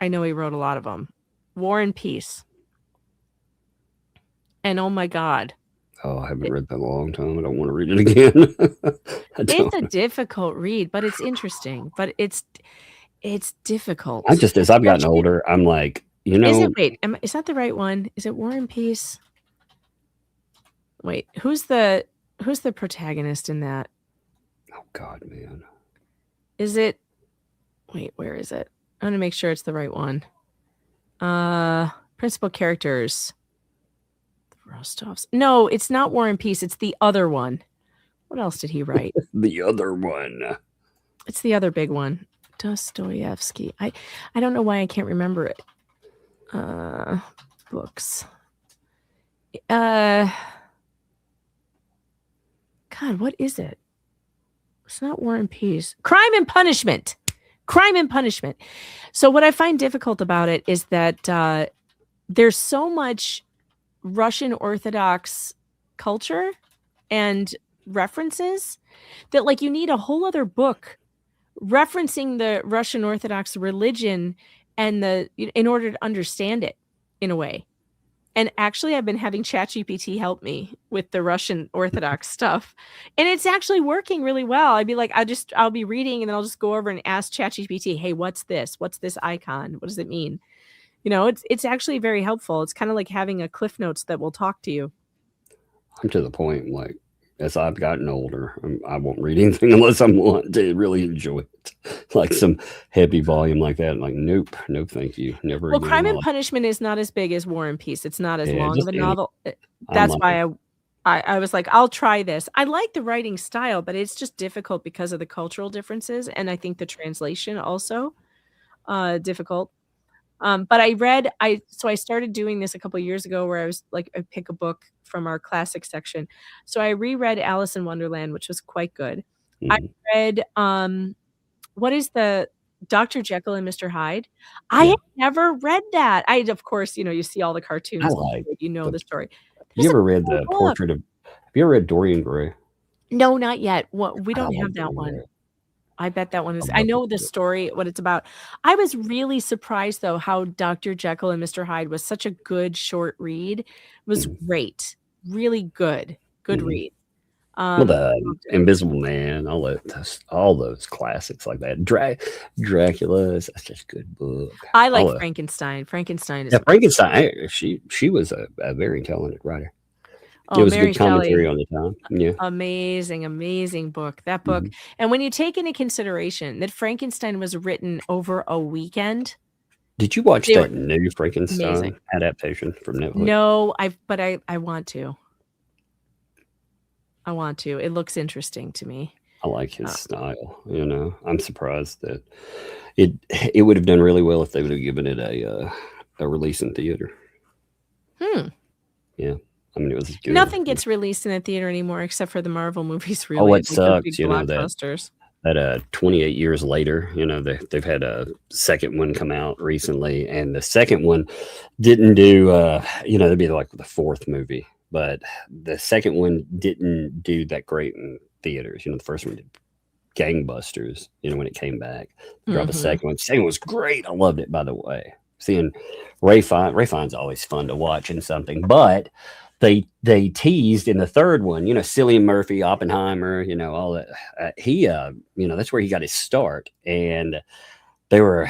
know he wrote a lot of them. War and Peace. And oh my God. Oh, I haven't read that in a long time. I don't want to read it again. It's a difficult read, but it's interesting. But it's difficult. As I've gotten older, I'm like, is that the right one? Is it War and Peace? Wait, who's the protagonist in that? Oh God, man. Is it? Wait, where is it? I want to make sure it's the right one. Principal characters. The Rostovs. No, it's not War and Peace. It's the other one. What else did he write? The other one. It's the other big one. Dostoevsky. I don't know why I can't remember it. Books. God, what is it? It's not War and Peace. Crime and Punishment. Crime and Punishment. So what I find difficult about it is that there's so much Russian Orthodox culture and references that like you need a whole other book referencing the Russian Orthodox religion and in order to understand it in a way. And actually, I've been having ChatGPT help me with the Russian Orthodox stuff. And it's actually working really well. I'd be like, I'll be reading and then I'll just go over and ask ChatGPT, hey, what's this? What's this icon? What does it mean? You know, it's actually very helpful. It's kind of like having a Cliff Notes that will talk to you. I'm to the point, like, as I've gotten older, I won't read anything unless I want to really enjoy it. Like some heavy volume like that. Like, nope, thank you. Never. Well, Crime and Punishment is not as big as War and Peace. It's not as long of a novel. That's why I was like, I'll try this. I like the writing style, but it's just difficult because of the cultural differences. And I think the translation also difficult. But I started doing this a couple of years ago where I was like, I pick a book from our classic section. So I reread Alice in Wonderland, which was quite good. I read, what is the Dr. Jekyll and Mr. Hyde. I Yeah. had never read that. Of course, you see all the cartoons. I like You know the story. Have There's you a ever read cool the book. portrait of? Have you ever read Dorian Gray? No, not yet. We I don't love have that Dorian one. Gray. I bet that one I is. I love know it. the story, what it's about. I was really surprised though how Dr. Jekyll and Mr. Hyde was such a good short read. It was great, really good read. Well, the Invisible Man, all those classics like that. Dracula, that's just a good book. I like All the- Frankenstein. Frankenstein is Yeah, Frankenstein. She was a very talented writer. Oh, It was a Mary good commentary Shelley. on the time. Yeah. Amazing book. That book. And when you take into consideration that Frankenstein was written over a weekend. Did you watch They that were new Frankenstein amazing. adaptation from Netflix? No, but I want to. I want to. It looks interesting to me. I like his style. I'm surprised that it would have done really well if they would have given it a release in theater. Yeah. I mean, it was good. Nothing gets released in a theater anymore except for the Marvel movies, really. Oh, like it the sucks, big that blockbusters. 28 years later, they've had a second one come out recently, and the second one didn't do, that'd be like the fourth movie, but the second one didn't do that great in theaters. The first one did gangbusters, when it came back. Drop a second one. Second one was great. I loved it, by the way. Seeing Ray Fiennes always fun to watch in something, but they teased in the third one, Cillian Murphy, Oppenheimer, all that. That's where he got his start. And they were,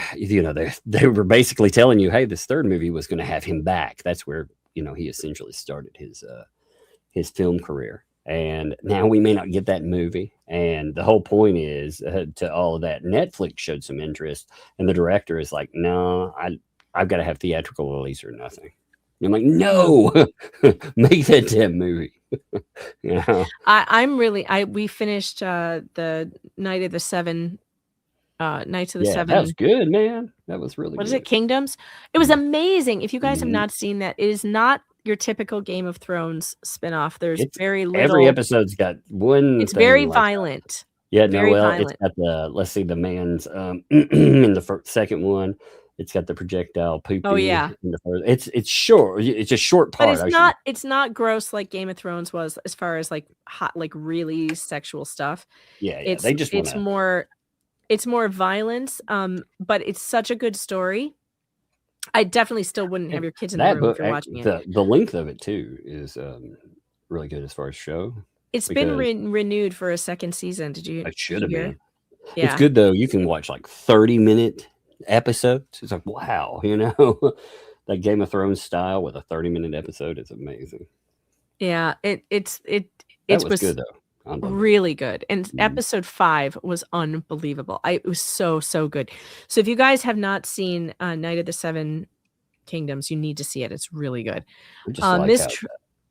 they were basically telling you, hey, this third movie was going to have him back. That's where, he essentially started his film career. And now we may not get that movie. And the whole point is to all of that. Netflix showed some interest, and the director is like, no, I've got to have theatrical release or nothing. And I'm like, no, make that damn movie. We finished the Night of the Seven. Nights of the Seven. That was good, man. That was really What good. is it? Kingdoms. It was amazing. If you guys have not seen that, it is not your typical Game of Thrones spinoff. There's very little. Every episode's got one. It's very like violent. Yeah, very it's got let's see, the man's in the second one. It's got the projectile pooping. Oh, yeah. In the first. It's short. It's a short part. But it's not gross like Game of Thrones was as far as like hot, like really sexual stuff. Yeah. They just it's more violence. But it's such a good story. I definitely still wouldn't have your kids in the room if you're watching it. The length of it too is really good as far as show. It's been renewed for a second season. Did you? It should have been. Yeah. It's good though. You can watch like 30-minute episodes. It's like, wow, that Game of Thrones style with a 30-minute episode is amazing. Yeah, it was good though. Really good. And episode 5 was unbelievable. It was so good. So if you guys have not seen Night of the Seven Kingdoms, you need to see it. It's really good. Just like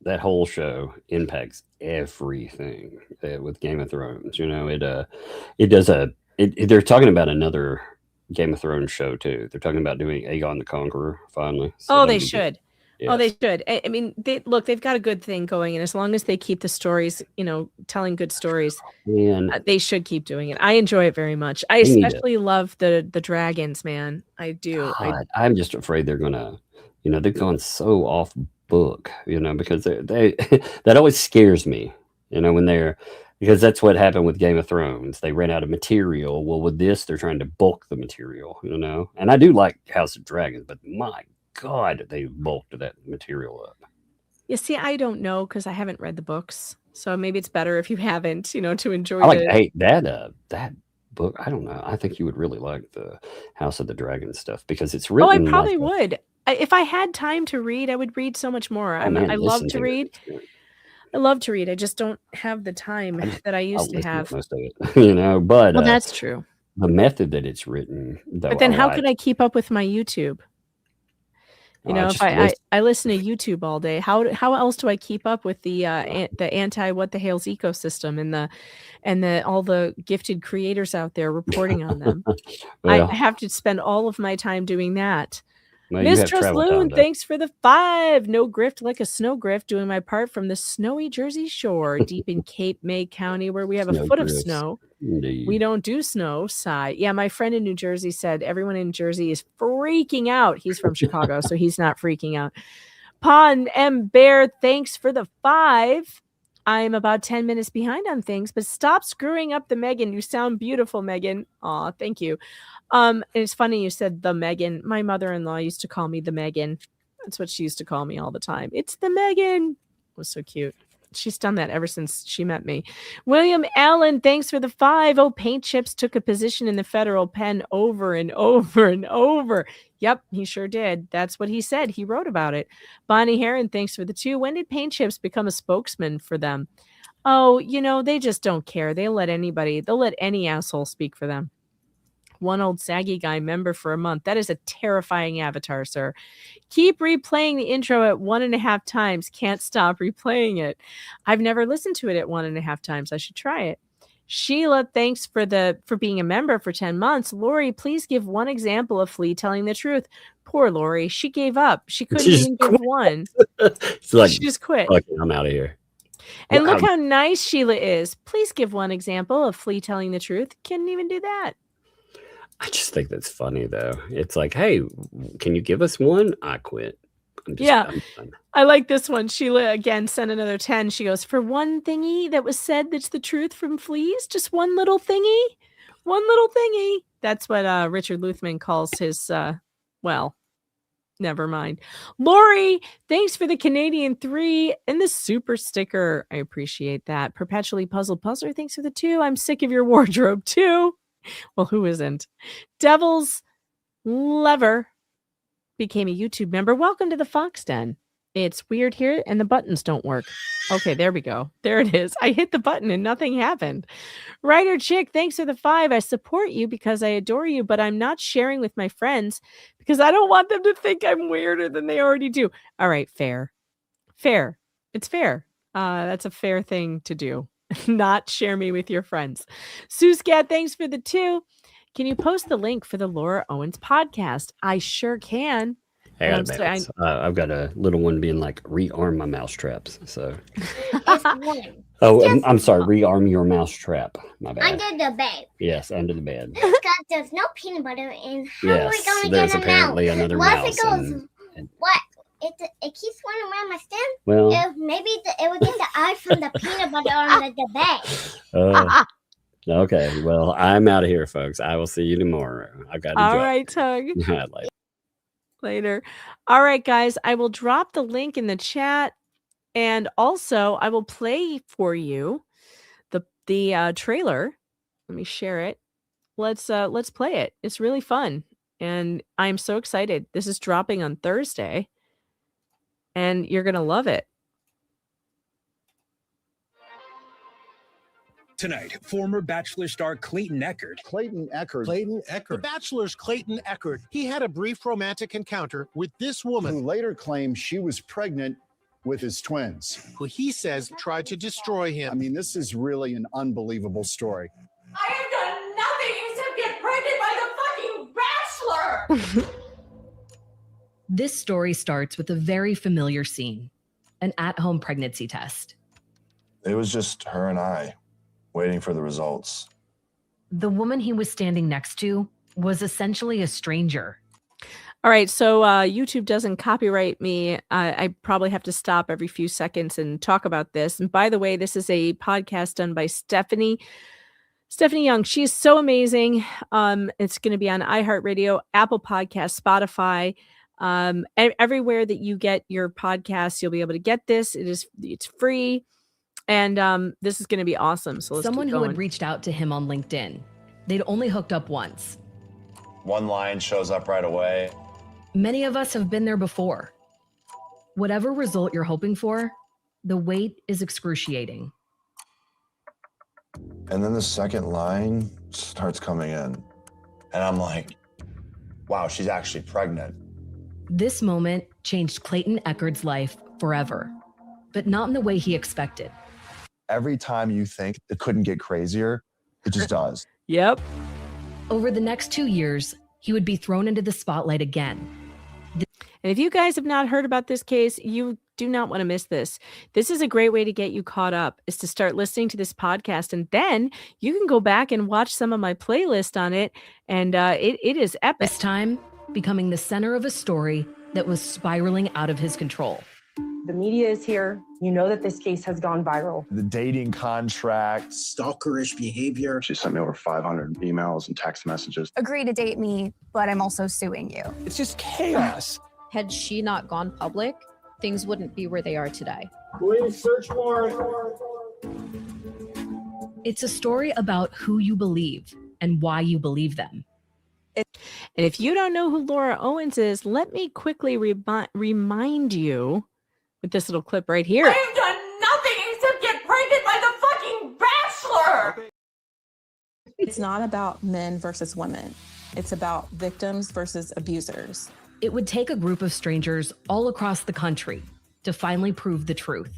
that whole show impacts everything with Game of Thrones. They're talking about another Game of Thrones show too. They're talking about doing Aegon the Conqueror finally. So they should. Yes. Oh, they should. I mean, they've got a good thing going, and as long as they keep the stories, telling good stories, they should keep doing it. I enjoy it very much. I especially love the dragons, man. I do. I'm just afraid they're gonna, they've gone so off book, because they that always scares me, because that's what happened with Game of Thrones. They ran out of material. Well, with this, they're trying to bulk the material, and I do like House of Dragons, but my God, they bulked that material up. You see, I don't know because I haven't read the books, so maybe it's better if you haven't, to enjoy. That book. I don't know. I think you would really like the House of the Dragon stuff because it's written. Oh, I probably would. If I had time to read, I would read so much more. I love to read. I love to read. I just don't have the time that I used to have. Most of it, but that's true. The method that it's written, though, but then how could I keep up with my YouTube? If I listen to YouTube all day, how else do I keep up with the anti-Hales ecosystem and all the gifted creators out there reporting on them? I have to spend all of my time doing that. Mistress Loon, thanks for the 5. No grift like a snow grift, doing my part from the snowy Jersey Shore, deep in Cape May County, where we have a foot of snow. Indeed. We don't do snow. Sigh. Yeah, my friend in New Jersey said everyone in Jersey is freaking out. He's from Chicago, so he's not freaking out. Pon M. Bear, thanks for the 5. I'm about 10 minutes behind on things, but stop screwing up the Megan. You sound beautiful, Megan. Aw, thank you. It's funny you said the Megan. My mother-in-law used to call me the Megan. That's what she used to call me all the time. It's the Megan. It was so cute. She's done that ever since she met me. William Allen, thanks for the 5. Oh, Paint Chips took a position in the federal pen over and over and over. Yep, he sure did. That's what he said. He wrote about it. Bonnie Heron, thanks for the 2. When did Paint Chips become a spokesman for them? Oh, they just don't care. They'll let any asshole speak for them. One old saggy guy member for a month. That is a terrifying avatar, sir. Keep replaying the intro at 1.5 times. Can't stop replaying it. I've never listened to it at 1.5 times. I should try it. Sheila, thanks for being a member for 10 months. Lori, please give one example of Flea telling the truth. Poor Lori. She gave up. She couldn't even give one. She just quit. Okay, I'm out of here. And look how nice Sheila is. Please give one example of Flea telling the truth. Couldn't even do that. I just think that's funny, though. It's like, hey, can you give us one? I quit. I'm done. I like this one. Sheila again sent another 10. She goes, for one thingy that was said that's the truth from Fleas, just one little thingy. One little thingy. That's what Richard Luthman calls his, never mind. Lori, thanks for the Canadian 3 and the super sticker. I appreciate that. Perpetually Puzzled Puzzler, thanks for the 2. I'm sick of your wardrobe, too. Well, who isn't? Devil's Lever became a YouTube member. Welcome to the Fox Den. It's weird here and the buttons don't work. Okay, there we go. There it is. I hit the button and nothing happened. Writer Chick, thanks for the 5. I support you because I adore you, but I'm not sharing with my friends because I don't want them to think I'm weirder than they already do. All right, fair. Fair. It's fair. That's a fair thing to do. Not share me with your friends. Suscat, thanks for the 2. Can you post the link for the Laura Owens podcast? I sure can. Hey, I've got a little one being like, rearm my mouse traps. So, I'm sorry, rearm your mouse trap. My bad. Under the bed. Yes, under the bed. Because there's no peanut butter in. How are we going to there's get a apparently mouse? another What mouse. if it goes? What? It keeps running around my stem. Well, Maybe it would get the eye from the peanut butter under the bed. Okay, well, I'm out of here, folks. I will see you tomorrow. I got to All right, Tug. Later. All right, guys. I will drop the link in the chat, and also I will play for you the trailer. Let me share it. Let's play it. It's really fun, and I'm so excited. This is dropping on Thursday, and you're gonna love it. Tonight, former Bachelor star Clayton Echard. Clayton Echard. The Bachelor's Clayton Echard. He had a brief romantic encounter with this woman, who later claimed she was pregnant with his twins, who he says tried to destroy him. I mean, this is really an unbelievable story. I have done nothing except get pregnant by the fucking Bachelor! This story starts with a very familiar scene, an at-home pregnancy test. It was just her and I, waiting for the results. The woman he was standing next to was essentially a stranger. All right, so YouTube doesn't copyright me. I probably have to stop every few seconds and talk about this. And by the way, this is a podcast done by Stephanie Young. She is so amazing. It's going to be on iHeartRadio, Apple Podcasts, Spotify, everywhere that you get your podcasts. You'll be able to get this. It's free. And this is going to be awesome. So someone who had reached out to him on LinkedIn. They'd only hooked up once. One line shows up right away. Many of us have been there before. Whatever result you're hoping for, the wait is excruciating. And then the second line starts coming in. And I'm like, wow, she's actually pregnant. This moment changed Clayton Echard's life forever, but not in the way he expected. Every time you think it couldn't get crazier, it just does. Yep. Over the next 2 years, he would be thrown into the spotlight again. And if you guys have not heard about this case, you do not want to miss this. This is a great way to get you caught up, is to start listening to this podcast. And then you can go back and watch some of my playlist on it. And it is epic. This time, becoming the center of a story that was spiraling out of his control. The media is here. You know that this case has gone viral. The dating contract, stalkerish behavior. She sent me over 500 emails and text messages. Agree to date me, but I'm also suing you. It's just chaos. Had she not gone public, things wouldn't be where they are today. Police search warrant. It's a story about who you believe and why you believe them. And if you don't know who Laura Owens is, let me quickly remind you with this little clip right here. I've done nothing except get pregnant by the fucking bachelor. It's not about men versus women. It's about victims versus abusers. It would take a group of strangers all across the country to finally prove the truth.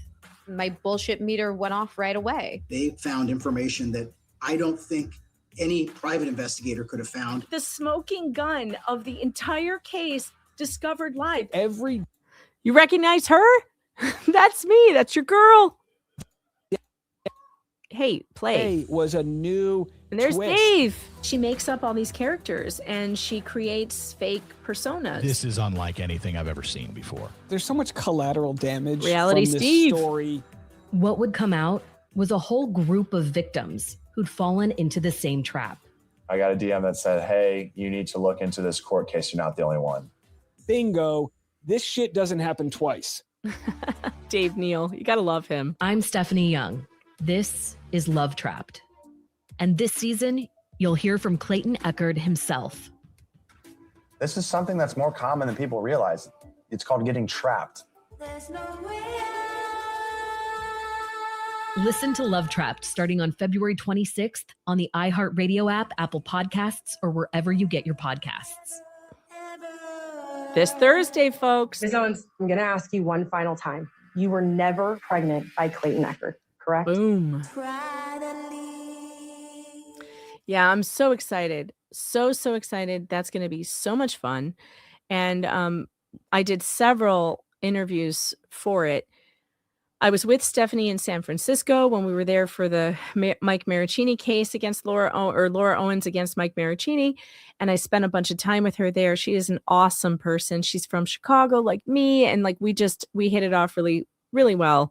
My bullshit meter went off right away. They found information that I don't think any private investigator could have found. The smoking gun of the entire case discovered live. You recognize her? That's me. That's your girl. Hey, play. Was a new And there's twist. Dave. She makes up all these characters and she creates fake personas. This is unlike anything I've ever seen before. There's so much collateral damage Reality from this Steve. story. What would come out was a whole group of victims who'd fallen into the same trap. I got a DM that said, hey, you need to look into this court case. You're not the only one. Bingo. This shit doesn't happen twice. Dave Neal. You got to love him. I'm Stephanie Young. This is Love Trapped. And this season, you'll hear from Clayton Echard himself. This is something that's more common than people realize. It's called getting trapped. Listen to Love Trapped starting on February 26th on the iHeartRadio app, Apple Podcasts, or wherever you get your podcasts. This Thursday, folks. Ms. Owens, I'm going to ask you one final time. You were never pregnant by Clayton Echard, correct? Boom. Yeah, I'm so excited. So excited. That's going to be so much fun. And I did several interviews for it. I was with Stephanie in San Francisco when we were there for the Mike Maricini case against Laura Owens against Mike Maricini. And I spent a bunch of time with her there. She is an awesome person. She's from Chicago like me. And like we hit it off really, really well.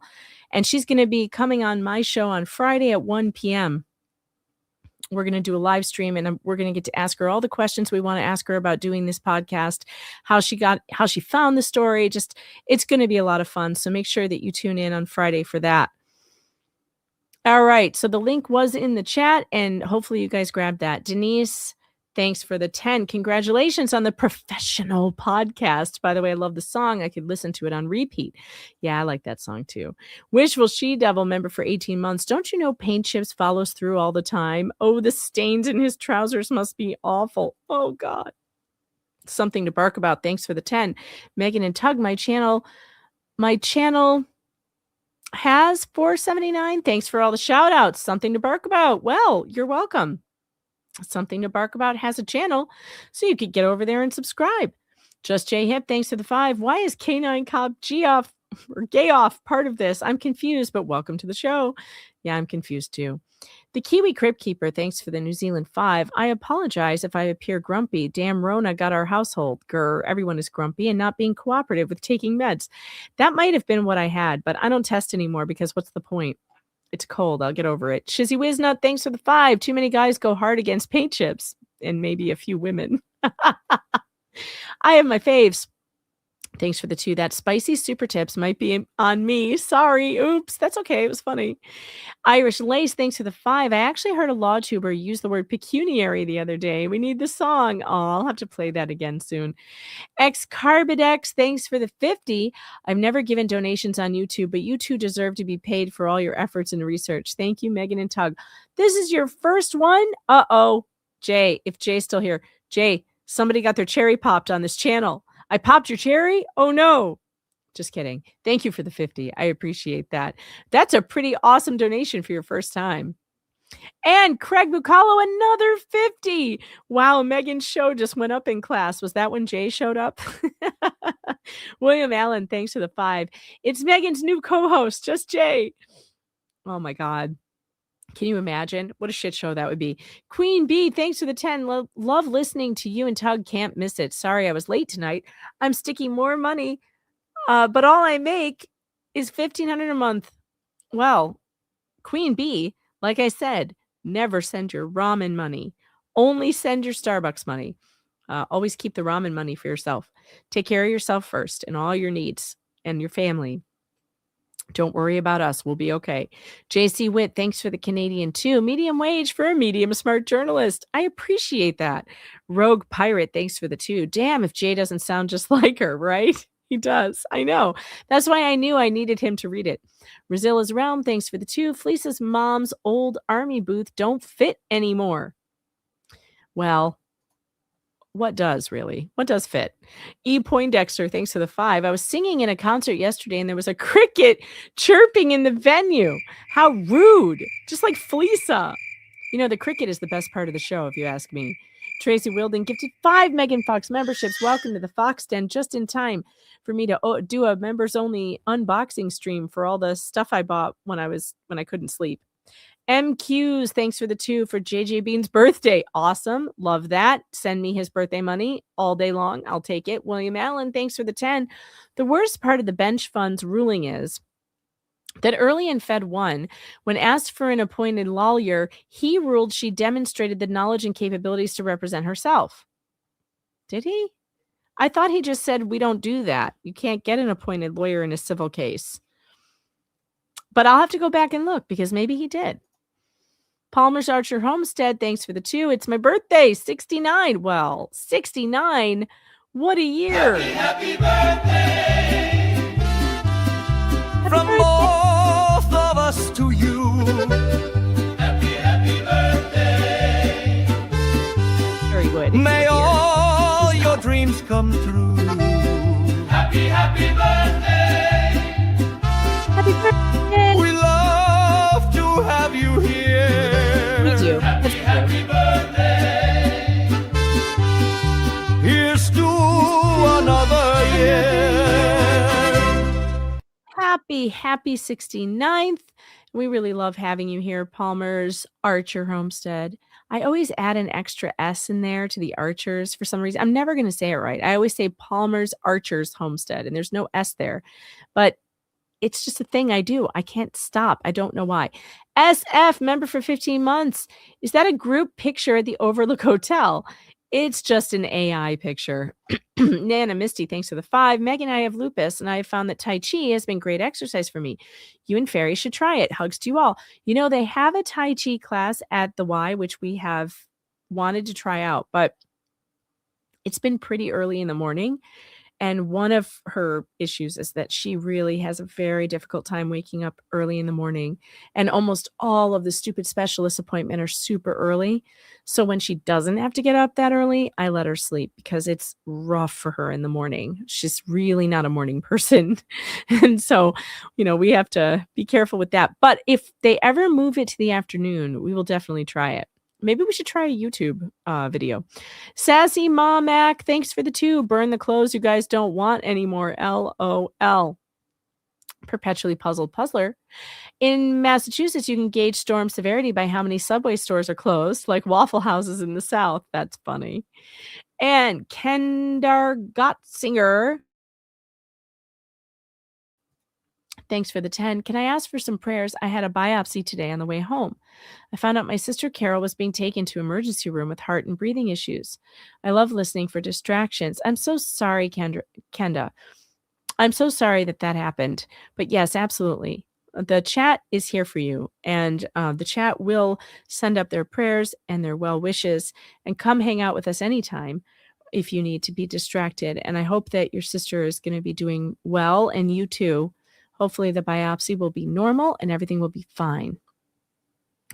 And she's going to be coming on my show on Friday at 1 p.m. We're going to do a live stream and we're going to get to ask her all the questions we want to ask her about doing this podcast, how she found the story. Just, it's going to be a lot of fun. So make sure that you tune in on Friday for that. All right. So the link was in the chat and hopefully you guys grabbed that. Denise, thanks for the 10. Congratulations on the professional podcast. By the way, I love the song. I could listen to it on repeat. Yeah, I like that song too. Wishful She-Devil member for 18 months. Don't you know Paint Chips follows through all the time? Oh, the stains in his trousers must be awful. Oh, God. Something to bark about. Thanks for the 10. Megan and Tug, my channel has 479. Thanks for all the shout outs. Something to bark about. Well, you're welcome. Something to Bark About has a channel, so you could get over there and subscribe. Just J Hip, thanks for the 5. Why is K9 Cop G off or gay off part of this? I'm confused, but welcome to the show. Yeah, I'm confused too. The Kiwi Crypt Keeper, thanks for the New Zealand 5. I apologize if I appear grumpy. Damn Rona got our household. Grr, everyone is grumpy and not being cooperative with taking meds. That might have been what I had, but I don't test anymore because what's the point? It's cold. I'll get over it. Shizzy Wiznut, thanks for the 5. Too many guys go hard against paint chips and maybe a few women. I have my faves. Thanks for the 2. That spicy super tips might be on me. Sorry. Oops. That's okay. It was funny. Irish Lace, thanks for the 5. I actually heard a law tuber use the word pecuniary the other day. We need the song. Oh, I'll have to play that again soon. Carbidex, thanks for the 50. I've never given donations on YouTube, but you two deserve to be paid for all your efforts and research. Thank you, Megan and Tug. This is your first one? Uh-oh. Jay, if Jay's still here. Jay, somebody got their cherry popped on this channel. I popped your cherry? Oh, no. Just kidding. Thank you for the 50. I appreciate that. That's a pretty awesome donation for your first time. And Craig Bucalo, another 50. Wow, Megan's show just went up in class. Was that when Jay showed up? William Allen, thanks for the 5. It's Megan's new co-host, Just Jay. Oh my God. Can you imagine? What a shit show that would be. Queen B, thanks for the 10. Love listening to you and Tug. Can't miss it. Sorry I was late tonight. I'm sticking more money, but all I make is $1,500 a month. Well, Queen B, like I said, never send your ramen money. Only send your Starbucks money. Always keep the ramen money for yourself. Take care of yourself first and all your needs and your family. Don't worry about us. We'll be okay. JC Witt, thanks for the Canadian 2. Medium wage for a medium smart journalist. I appreciate that. Rogue Pirate, thanks for the 2. Damn, if Jay doesn't sound just like her, right? He does. I know. That's why I knew I needed him to read it. Razilla's Realm, thanks for the 2. Fleece's mom's old army booth don't fit anymore. Well, what does really? What does fit? E. Poindexter, thanks for the 5. I was singing in a concert yesterday and there was a cricket chirping in the venue. How rude. Just like Fleesa. You know, the cricket is the best part of the show, if you ask me. Tracy Wilden gifted 5 Megan Fox memberships. Welcome to the Fox Den, just in time for me to do a members only unboxing stream for all the stuff I bought when I couldn't sleep. MQs, thanks for the 2 for JJ Bean's birthday. Awesome. Love that. Send me his birthday money all day long. I'll take it. William Allen, thanks for the 10. The worst part of the bench fund's ruling is that early in Fed 1, when asked for an appointed lawyer, he ruled she demonstrated the knowledge and capabilities to represent herself. Did he? I thought he just said, we don't do that. You can't get an appointed lawyer in a civil case. But I'll have to go back and look because maybe he did. Palmer's Archer Homestead, thanks for the 2. It's my birthday, 69. Well, 69? What a year. Happy birthday. From both of us to you. Happy birthday. Very good. May all your dreams come true. Happy birthday. Happy birthday. We love to have you here. We do. Happy birthday. Here's to another year. Happy 69th. We really love having you here, Palmer's Archer Homestead. I always add an extra S in there to the Archers for some reason. I'm never going to say it right. I always say Palmer's Archers Homestead, and there's no S there. But it's just a thing I do. I can't stop. I don't know why. SF, member for 15 months. Is that a group picture at the Overlook Hotel? It's just an AI picture. Nana Misty, thanks for the 5. Megan, I have lupus, and I have found that Tai Chi has been great exercise for me. You and Fairy should try it. Hugs to you all. You know, they have a Tai Chi class at the Y, which we have wanted to try out, but it's been pretty early in the morning. And one of her issues is that she really has a very difficult time waking up early in the morning. And almost all of the stupid specialist appointments are super early. So when she doesn't have to get up that early, I let her sleep because it's rough for her in the morning. She's really not a morning person. And so, you know, we have to be careful with that. But if they ever move it to the afternoon, we will definitely try it. Maybe we should try a YouTube video. Sassy Mac, thanks for the 2. Burn the clothes you guys don't want anymore. LOL. Perpetually Puzzled Puzzler. In Massachusetts, you can gauge storm severity by how many Subway stores are closed, like Waffle Houses in the South. That's funny. And Kendar Gottsinger, thanks for the 10. Can I ask for some prayers? I had a biopsy today on the way home. I found out my sister Carol was being taken to emergency room with heart and breathing issues. I love listening for distractions. I'm so sorry, Kenda. I'm so sorry that happened. But yes, absolutely. The chat is here for you. And the chat will send up their prayers and their well wishes and come hang out with us anytime if you need to be distracted. And I hope that your sister is going to be doing well, and you too. Hopefully the biopsy will be normal and everything will be fine.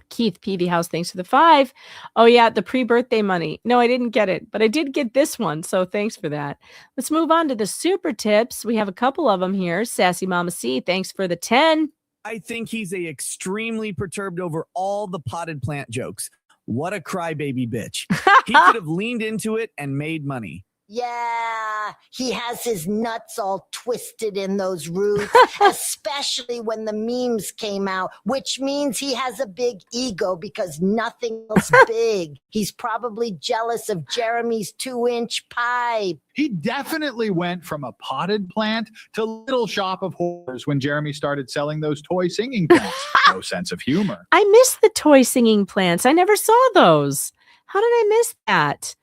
Keith Peavy House, thanks for the 5. Oh yeah, the pre-birthday money. No, I didn't get it, but I did get this one. So thanks for that. Let's move on to the super tips. We have a couple of them here. Sassy Mama C, thanks for the 10. I think he's extremely perturbed over all the potted plant jokes. What a crybaby bitch. He could have leaned into it and made money. Yeah, he has his nuts all twisted in those roots, especially when the memes came out, which means he has a big ego because nothing else big. He's probably jealous of Jeremy's 2-inch pipe. He definitely went from a potted plant to Little Shop of Horrors when Jeremy started selling those toy singing plants. No sense of humor. I miss the toy singing plants. I never saw those. How did I miss that?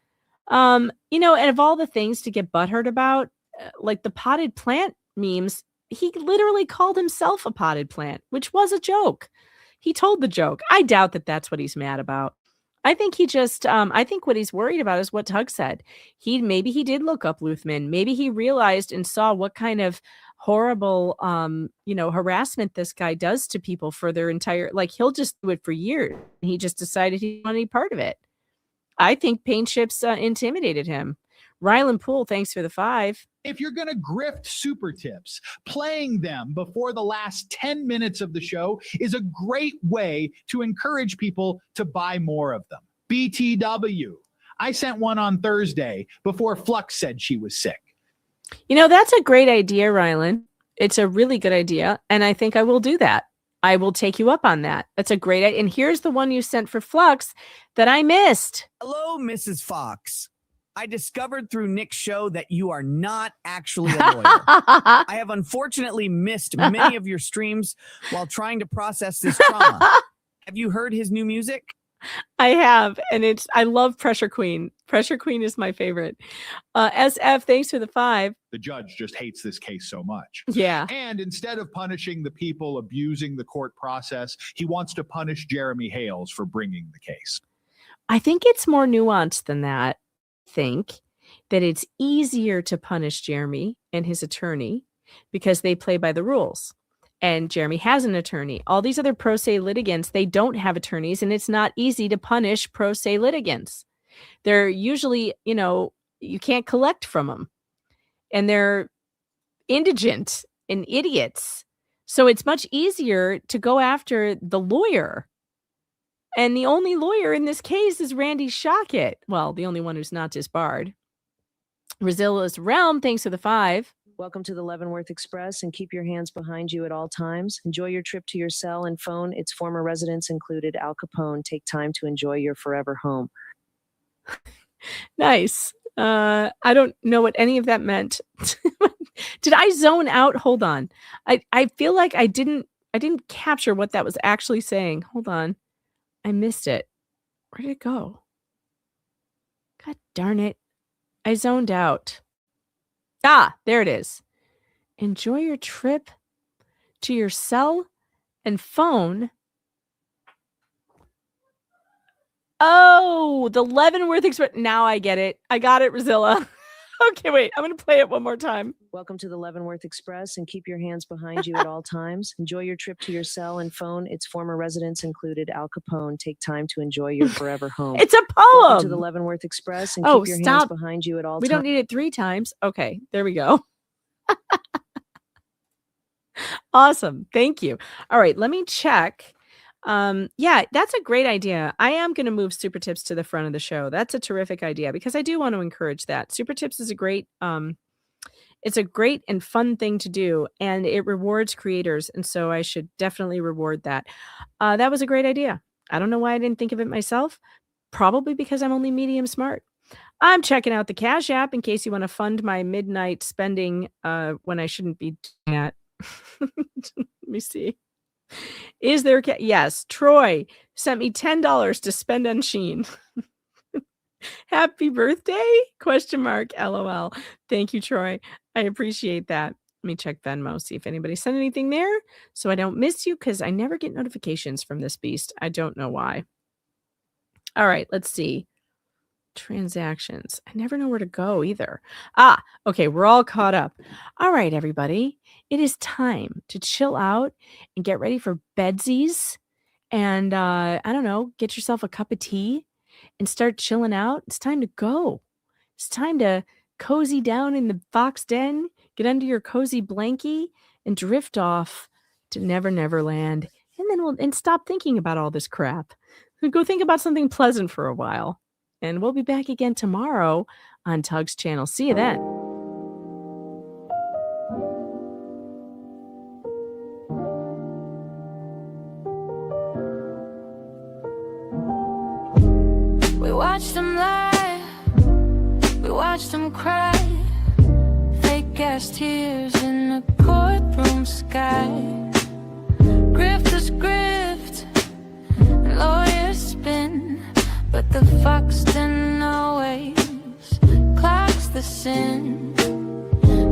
And of all the things to get butthurt about, like the potted plant memes, he literally called himself a potted plant, which was a joke. He told the joke. I doubt that that's what he's mad about. I think he just, I think what he's worried about is what Tug said. Maybe he did look up Luthman. Maybe he realized and saw what kind of horrible, harassment this guy does to people for their entire, like he'll just do it for years. He just decided he didn't want any part of it. I think paint chips intimidated him. Rylan Poole, thanks for the 5. If you're going to grift super tips, playing them before the last 10 minutes of the show is a great way to encourage people to buy more of them. BTW. I sent one on Thursday before Flux said she was sick. That's a great idea, Rylan. It's a really good idea. And I think I will do that. I will take you up on that. That's a great idea. And here's the one you sent for Flux that I missed. Hello, Mrs. Fox. I discovered through Nick's show that you are not actually a lawyer. I have unfortunately missed many of your streams while trying to process this trauma. Have you heard his new music? I have, and I love Pressure Queen. Pressure Queen is my favorite. SF, thanks for the 5. The judge just hates this case so much. Yeah. And instead of punishing the people abusing the court process, he wants to punish Jeremy Hales for bringing the case. I think it's more nuanced than that. I think that it's easier to punish Jeremy and his attorney because they play by the rules. And Jeremy has an attorney. All these other pro se litigants, they don't have attorneys, and it's not easy to punish pro se litigants. They're usually, you can't collect from them. And they're indigent and idiots. So it's much easier to go after the lawyer. And the only lawyer in this case is Randy Shockett. Well, the only one who's not disbarred. Rosilla's Realm, thanks for the 5. Welcome to the Leavenworth Express, and keep your hands behind you at all times. Enjoy your trip to your cell and phone. Its former residents included Al Capone. Take time to enjoy your forever home. Nice. I don't know what any of that meant. Did I zone out? Hold on. I feel like I didn't capture what that was actually saying. Hold on. I missed it. Where did it go? God darn it. I zoned out. Ah, there it is. Enjoy your trip to your cell and phone. Oh, the Leavenworth Express. Now I get it. I got it, Rosilla. Okay, wait. I'm going to play it one more time. Welcome to the Leavenworth Express, and keep your hands behind you at all times. Enjoy your trip to your cell and phone. Its former residents included Al Capone. Take time to enjoy your forever home. It's a poem. Welcome to the Leavenworth Express, and keep your hands behind you at all times. We don't need it 3 times. Okay, there we go. Awesome. Thank you. All right, let me check. Yeah, that's a great idea. I am going to move Super Tips to the front of the show. That's a terrific idea because I do want to encourage that. Super Tips is a great, it's a great and fun thing to do, and it rewards creators. And so I should definitely reward that. That was a great idea. I don't know why I didn't think of it myself. Probably because I'm only medium smart. I'm checking out the Cash App in case you want to fund my midnight spending when I shouldn't be doing that. Let me see. Is there yes, Troy sent me $10 to spend on Shein. Happy birthday? Question mark. LOL. Thank you, Troy. I appreciate that. Let me check Venmo, see if anybody sent anything there so I don't miss you because I never get notifications from this beast. I don't know why. All right, let's see. Transactions. I never know where to go either. Okay, we're all caught up. All right, everybody. It is time to chill out and get ready for bedsies. And I don't know, get yourself a cup of tea and start chilling out. It's time to go. It's time to cozy down in the Fox Den, get under your cozy blankie, and drift off to Never Never Land. And then stop thinking about all this crap. Go think about something pleasant for a while. And we'll be back again tomorrow on Tug's channel. See you then. We watched them lie, we watched them cry, fake ass tears in the courtroom sky. Grifters grift, lawyers spin, but the fox didn't always clocks the sin.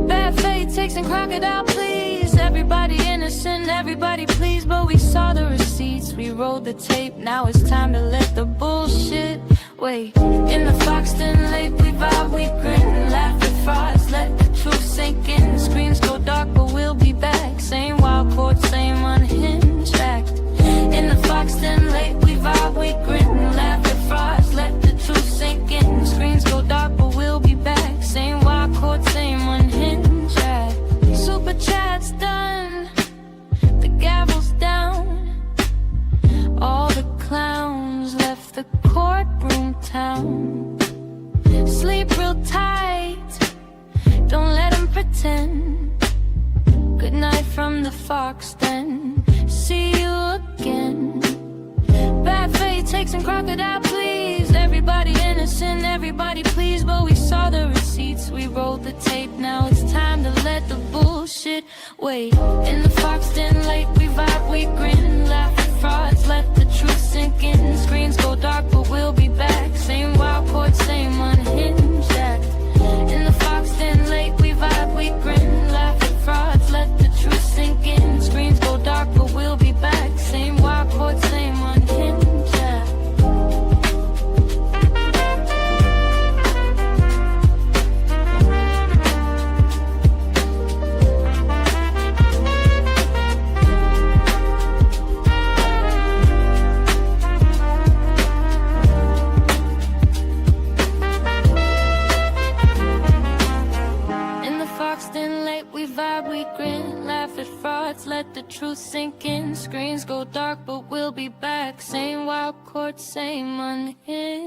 Bad fate takes and crocodile please. Everybody innocent, everybody please, but we saw the receipts, we rolled the tape. Now it's time to let the bullshit wait. In the fox den lake, we vibe, we grin and laugh at frauds. Let the truth sink in. Screens go dark, but we'll be back. Same wild court, same unhinged act. In the fox den lake, we vibe, we grin and laugh at frauds. Let the truth sink in. Screens go dark, but we'll be back. Same wild court, same unhinged act. Super chat's done, the gavel's down. All the clowns left the courtroom town. Sleep real tight, don't let them pretend. Good night from the fox den, see you again. Bad fate takes and crocodile please. Everybody innocent, everybody please, but we saw the receipts, we rolled the tape. Now it's time to let the bullshit wait. In the fox den late, we vibe, we grin, laugh at frauds. Let the truth sink in. Screens go dark, but we'll be back. Same wild court, same unhinged act. In the fox den late, we vibe, we grin, laugh at frauds. Let the truth sink in. Screens go dark, but we'll be back. Same wild court, same unhinged act. We vibe, we grin, laugh at frauds, let the truth sink in. Screens go dark, but we'll be back. Same wild court, same unhinged.